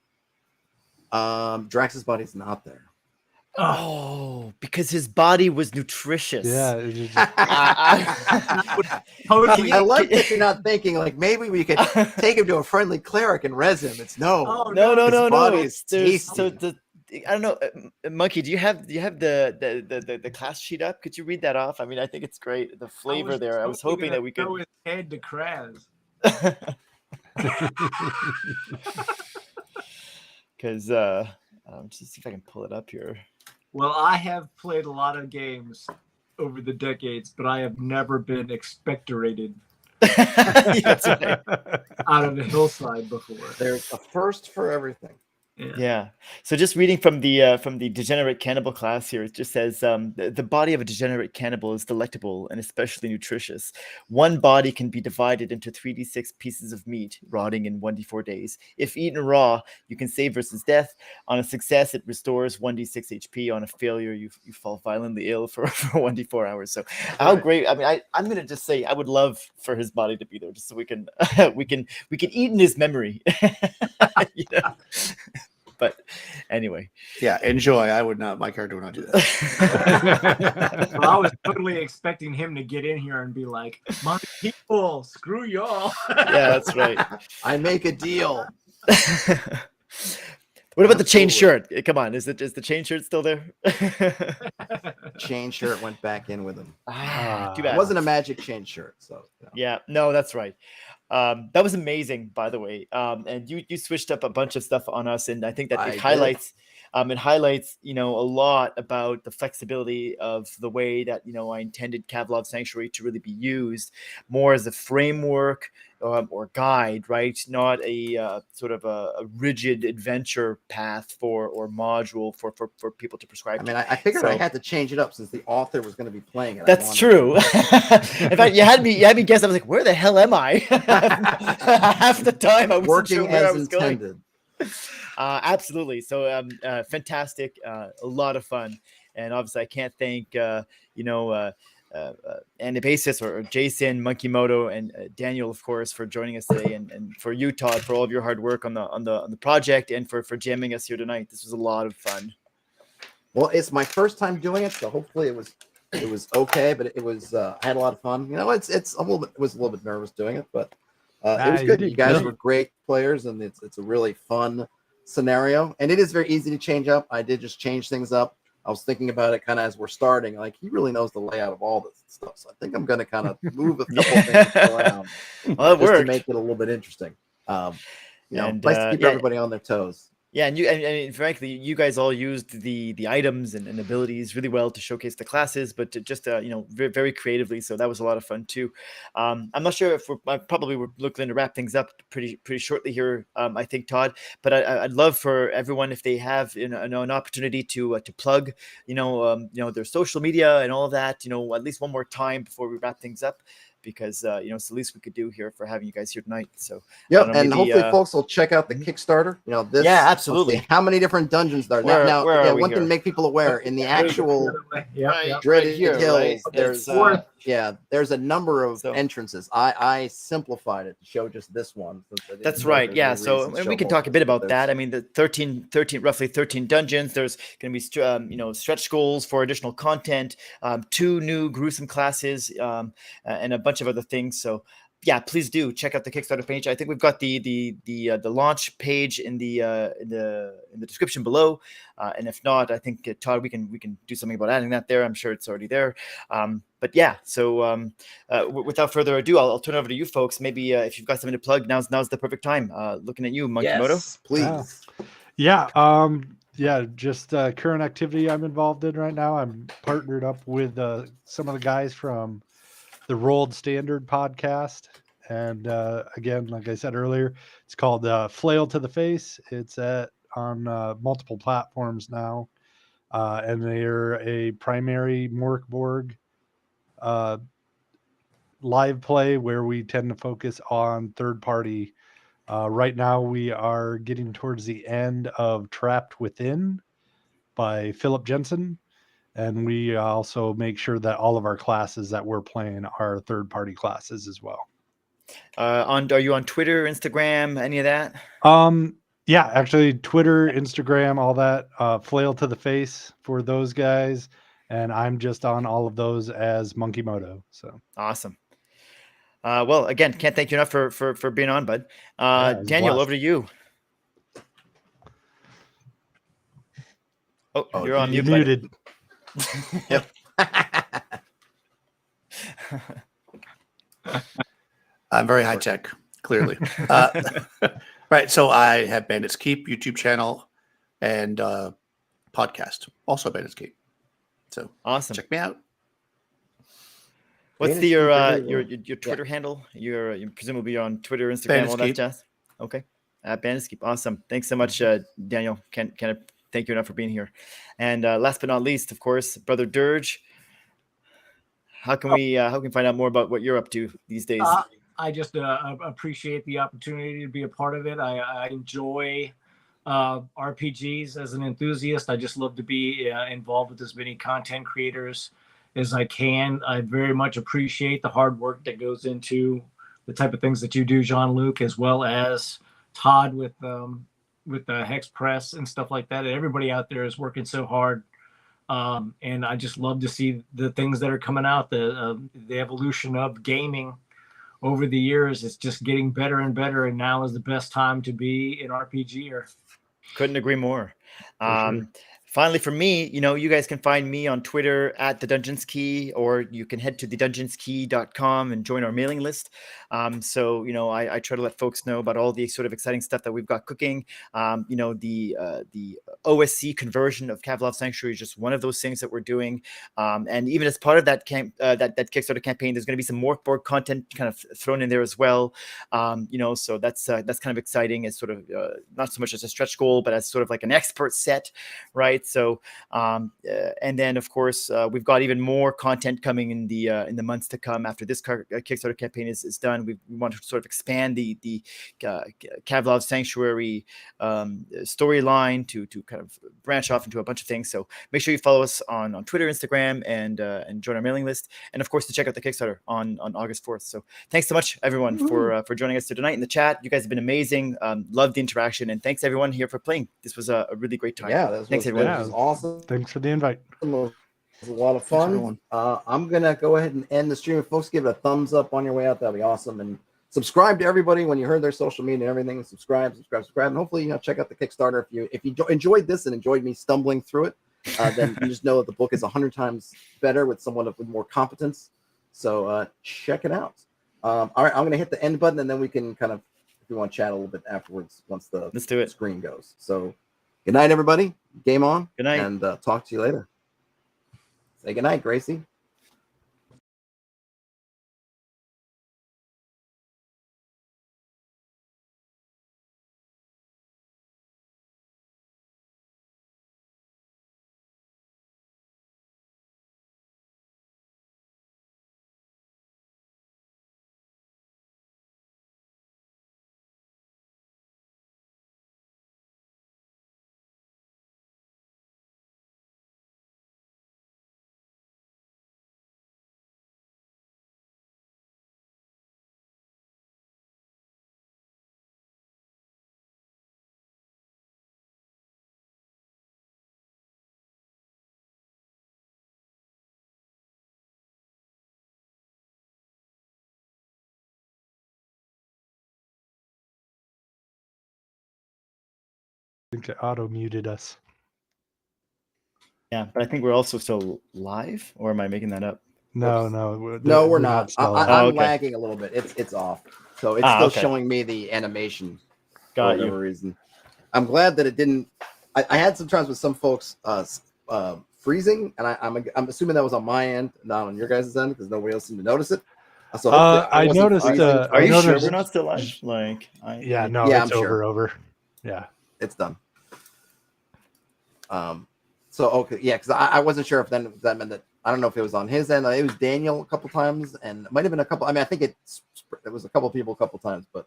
[SPEAKER 1] safe. Drax's body's not there.
[SPEAKER 3] Oh, because his body was nutritious.
[SPEAKER 5] Yeah. it just-
[SPEAKER 2] totally.
[SPEAKER 1] I like that you're not thinking like maybe we could take him to a friendly cleric and res him. It's no.
[SPEAKER 2] Oh,
[SPEAKER 3] No.
[SPEAKER 1] His body is
[SPEAKER 3] There's- So
[SPEAKER 1] tasty.
[SPEAKER 3] I don't know, Monkey. Do you have the class sheet up? Could you read that off? I mean, I think it's great. The flavor there. I was hoping that we could.
[SPEAKER 2] Throw his head to Kraz.
[SPEAKER 3] Because just see if I can pull it up here.
[SPEAKER 2] Well, I have played a lot of games over the decades, but I have never been expectorated
[SPEAKER 3] That's right.
[SPEAKER 2] out of a hillside before.
[SPEAKER 1] There's a first for everything.
[SPEAKER 3] Yeah. So just reading from the degenerate cannibal class here, it just says the body of a degenerate cannibal is delectable and especially nutritious. One body can be divided into 3d6 pieces of meat, rotting in 1d4 days. If eaten raw, you can save versus death. On a success, it restores 1d6 HP. On a failure, you fall violently ill for 1d4 hours. So how great! I mean, I'm gonna just say I would love for his body to be there, just so we can we can eat in his memory. You know? But anyway,
[SPEAKER 4] Yeah, enjoy. I would not. My character would not do that.
[SPEAKER 2] Well, I was totally expecting him to get in here and be like, "My people, screw y'all."
[SPEAKER 3] yeah, that's right.
[SPEAKER 1] I make a deal.
[SPEAKER 3] What about the chain
[SPEAKER 1] Absolutely.
[SPEAKER 3] shirt? Come on, is the chain shirt still there?
[SPEAKER 1] Chain shirt went back in with him.
[SPEAKER 3] Too
[SPEAKER 1] It
[SPEAKER 3] bad.
[SPEAKER 1] wasn't a magic chain shirt, so
[SPEAKER 3] Yeah, no, that's right. That was amazing, by the way. And you switched up a bunch of stuff on us, and I think that
[SPEAKER 1] I
[SPEAKER 3] it
[SPEAKER 1] did.
[SPEAKER 3] highlights a lot about the flexibility of the way that I intended Kavlov Sanctuary to really be used more as a framework or guide, right? Not a sort of a rigid adventure path or module for people to prescribe
[SPEAKER 1] I
[SPEAKER 3] to.
[SPEAKER 1] mean, I figured I
[SPEAKER 3] So-
[SPEAKER 1] had to change it up since the author was going to be playing it. I
[SPEAKER 3] That's
[SPEAKER 1] wanted
[SPEAKER 3] true.
[SPEAKER 1] to-
[SPEAKER 3] In fact, you had me guess. I was like, "Where the hell am I?" Half the time, I wasn't
[SPEAKER 1] working
[SPEAKER 3] sure where I
[SPEAKER 1] as
[SPEAKER 3] was going.
[SPEAKER 1] intended.
[SPEAKER 3] Absolutely. So, fantastic. A lot of fun, and obviously, I can't thank Anabasis or Jason, Monkey Moto, and Daniel, of course, for joining us today, and for you, Todd, for all of your hard work on the project, and for jamming us here tonight. This was a lot of fun.
[SPEAKER 1] Well, it's my first time doing it, so hopefully it was okay. But it was I had a lot of fun. You know, it's a little bit was a little bit nervous doing it, but it was
[SPEAKER 5] You
[SPEAKER 1] good.
[SPEAKER 5] did
[SPEAKER 1] You guys
[SPEAKER 5] great.
[SPEAKER 1] were great players, and it's a really fun scenario, and it is very easy to change up. I did just change things up. I was thinking about it kind of as we're starting. Like, he really knows the layout of all this stuff, so I think I'm going to kind of move a couple things around
[SPEAKER 3] Well, it
[SPEAKER 1] just to
[SPEAKER 3] worked.
[SPEAKER 1] make it a little bit interesting.
[SPEAKER 3] And,
[SPEAKER 1] Nice to keep
[SPEAKER 3] yeah.
[SPEAKER 1] everybody on their toes.
[SPEAKER 3] Yeah, and frankly, you guys all used the items and abilities really well to showcase the classes, but to just very, very creatively. So that was a lot of fun too. I'm not sure if we're looking to wrap things up pretty shortly here. I think, Todd, but I'd love for everyone, if they have an opportunity to plug their social media and all of that, at least one more time before we wrap things up. Because it's the least we could do here for having you guys here tonight. So
[SPEAKER 1] Yep,
[SPEAKER 3] maybe,
[SPEAKER 1] and hopefully folks will check out the Kickstarter. This,
[SPEAKER 3] Yeah,
[SPEAKER 1] let's
[SPEAKER 3] absolutely.
[SPEAKER 1] see, how many different dungeons there are? Now,
[SPEAKER 3] where are we
[SPEAKER 1] one thing
[SPEAKER 3] here?
[SPEAKER 1] to make people aware, in the actual
[SPEAKER 2] Yeah.
[SPEAKER 1] Dreaded
[SPEAKER 3] here,
[SPEAKER 1] Hills,
[SPEAKER 3] right?
[SPEAKER 1] there's
[SPEAKER 3] It's,
[SPEAKER 1] there's a number of
[SPEAKER 3] so-
[SPEAKER 1] entrances. I simplified it to show just this one. since I didn't
[SPEAKER 3] That's
[SPEAKER 1] feel like
[SPEAKER 3] right.
[SPEAKER 1] there's
[SPEAKER 3] Yeah.
[SPEAKER 1] any
[SPEAKER 3] So
[SPEAKER 1] reason to
[SPEAKER 3] and
[SPEAKER 1] show
[SPEAKER 3] we can
[SPEAKER 1] both.
[SPEAKER 3] talk a bit about
[SPEAKER 1] There's-
[SPEAKER 3] that. I mean, the roughly 13 dungeons. There's going to be stretch goals for additional content, 2 new gruesome classes, and a bunch of other things. So yeah, please do check out the Kickstarter page. I think we've got the launch page in the description below, and if not, I think Todd, we can do something about adding that there. I'm sure it's already there. But yeah, so without further ado, I'll turn it over to you folks. Maybe if you've got something to plug, now's the perfect time. Looking at you, Monkey Moto.
[SPEAKER 1] Yes, please.
[SPEAKER 5] Yeah, just current activity I'm involved in right now. I'm partnered up with some of the guys from the Rolled Standard podcast. And again, like I said earlier, it's called Flail to the Face. It's on multiple platforms now. And they're a primary Morkborg live play where we tend to focus on third party. Right now, we are getting towards the end of Trapped Within by Philip Jensen. And we also make sure that all of our classes that we're playing are third-party classes as well.
[SPEAKER 3] Are you on Twitter, Instagram, any of that?
[SPEAKER 5] Yeah, actually, Twitter, Instagram, all that. Flail to the Face for those guys, and I'm just on all of those as Monkey Moto. So
[SPEAKER 3] Awesome. Well, again, can't thank you enough for being on, bud.
[SPEAKER 5] it was a
[SPEAKER 3] Daniel,
[SPEAKER 5] blast.
[SPEAKER 3] over to you. Oh, you're on
[SPEAKER 5] You
[SPEAKER 3] mute, buddy.
[SPEAKER 5] muted.
[SPEAKER 1] Yep.
[SPEAKER 4] I'm very high tech, clearly. Right. So I have Bandits Keep YouTube channel and podcast, also Bandits Keep. So
[SPEAKER 3] Awesome.
[SPEAKER 4] check me out.
[SPEAKER 3] What's
[SPEAKER 1] Bandits
[SPEAKER 3] your
[SPEAKER 1] Keep everywhere.
[SPEAKER 3] your Twitter handle? You're presumably on Twitter, Instagram,
[SPEAKER 4] Bandits
[SPEAKER 3] all that
[SPEAKER 4] Keep.
[SPEAKER 3] jazz. Okay, at Bandits Keep. Awesome. Thanks so much, Daniel. Can I thank you enough for being here. And last but not least, of course, Brother Dirge. How can we find out more about what you're up to these days?
[SPEAKER 2] I just appreciate the opportunity to be a part of it. I enjoy RPGs as an enthusiast. I just love to be involved with as many content creators as I can. I very much appreciate the hard work that goes into the type of things that you do, Jean-Luc, as well as Todd with the Hex Press and stuff like that. And everybody out there is working so hard. And I just love to see the things that are coming out, the evolution of gaming over the years. It's just getting better and better, and now is the best time to be an RPGer.
[SPEAKER 3] Couldn't agree more.
[SPEAKER 5] For sure.
[SPEAKER 3] finally, for me, you guys can find me on Twitter at the Dungeons Key, or you can head to thedungeonskey.com and join our mailing list. So I try to let folks know about all the sort of exciting stuff that we've got cooking. The OSE conversion of Kavlov Sanctuary is just one of those things that we're doing. And even as part of that that Kickstarter campaign, there's going to be some more board content kind of thrown in there as well. So that's kind of exciting. It's sort of not so much as a stretch goal, but as sort of like an expert set, right? So, and then of course we've got even more content coming in the months to come after this Kickstarter campaign is done. We want to sort of expand the Kavlov Sanctuary storyline to kind of branch off into a bunch of things. So make sure you follow us on Twitter, Instagram, and join our mailing list, and of course to check out the Kickstarter on August 4th. So thanks so much everyone for joining us tonight in the chat. You guys have been amazing. Love the interaction, and thanks everyone here for playing. This was a really great time.
[SPEAKER 1] Yeah,
[SPEAKER 3] Thanks everyone.
[SPEAKER 1] This was awesome.
[SPEAKER 5] Thanks for the invite.
[SPEAKER 1] It was a lot of fun. I'm gonna go ahead and end the stream. If folks give it a thumbs up on your way out, that'll be awesome. And subscribe to everybody when you heard their social media and everything. Subscribe, and hopefully check out the Kickstarter. If you enjoyed this and enjoyed me stumbling through it, then you just know that the book is 100 times better with someone with more competence. So check it out. All right, I'm gonna hit the end button, and then we can kind of, if we want to chat a little bit afterwards once the
[SPEAKER 3] Let's do it.
[SPEAKER 1] Screen goes. So good night, everybody. Game on.
[SPEAKER 3] Good night.
[SPEAKER 1] And talk to you later. Say good night, Gracie.
[SPEAKER 5] I think it auto muted us.
[SPEAKER 3] Yeah, but I think we're also still live, or am I making that up?
[SPEAKER 5] No,
[SPEAKER 1] No, we're not.
[SPEAKER 5] still live.
[SPEAKER 1] I'm
[SPEAKER 3] okay.
[SPEAKER 1] lagging a little bit. It's off. So it's still
[SPEAKER 3] okay.
[SPEAKER 1] showing me the animation
[SPEAKER 3] Got
[SPEAKER 1] for
[SPEAKER 3] you.
[SPEAKER 1] whatever reason. I'm glad that it didn't. I had some times with some folks freezing, and I'm assuming that was on my end, not on your guys' end, because nobody else seemed to notice it. So
[SPEAKER 5] I noticed.
[SPEAKER 3] Are
[SPEAKER 5] I
[SPEAKER 3] you sure
[SPEAKER 5] noticed,
[SPEAKER 3] we're not still live? Like,
[SPEAKER 5] Yeah, no,
[SPEAKER 1] Yeah,
[SPEAKER 5] it's
[SPEAKER 1] I'm sure.
[SPEAKER 5] over. Yeah.
[SPEAKER 1] It's done. So okay, yeah, because I wasn't sure if that meant that, I don't know if it was on his end. It was Daniel a couple times, and it might have been a couple. I mean, I think it was a couple people a couple times, but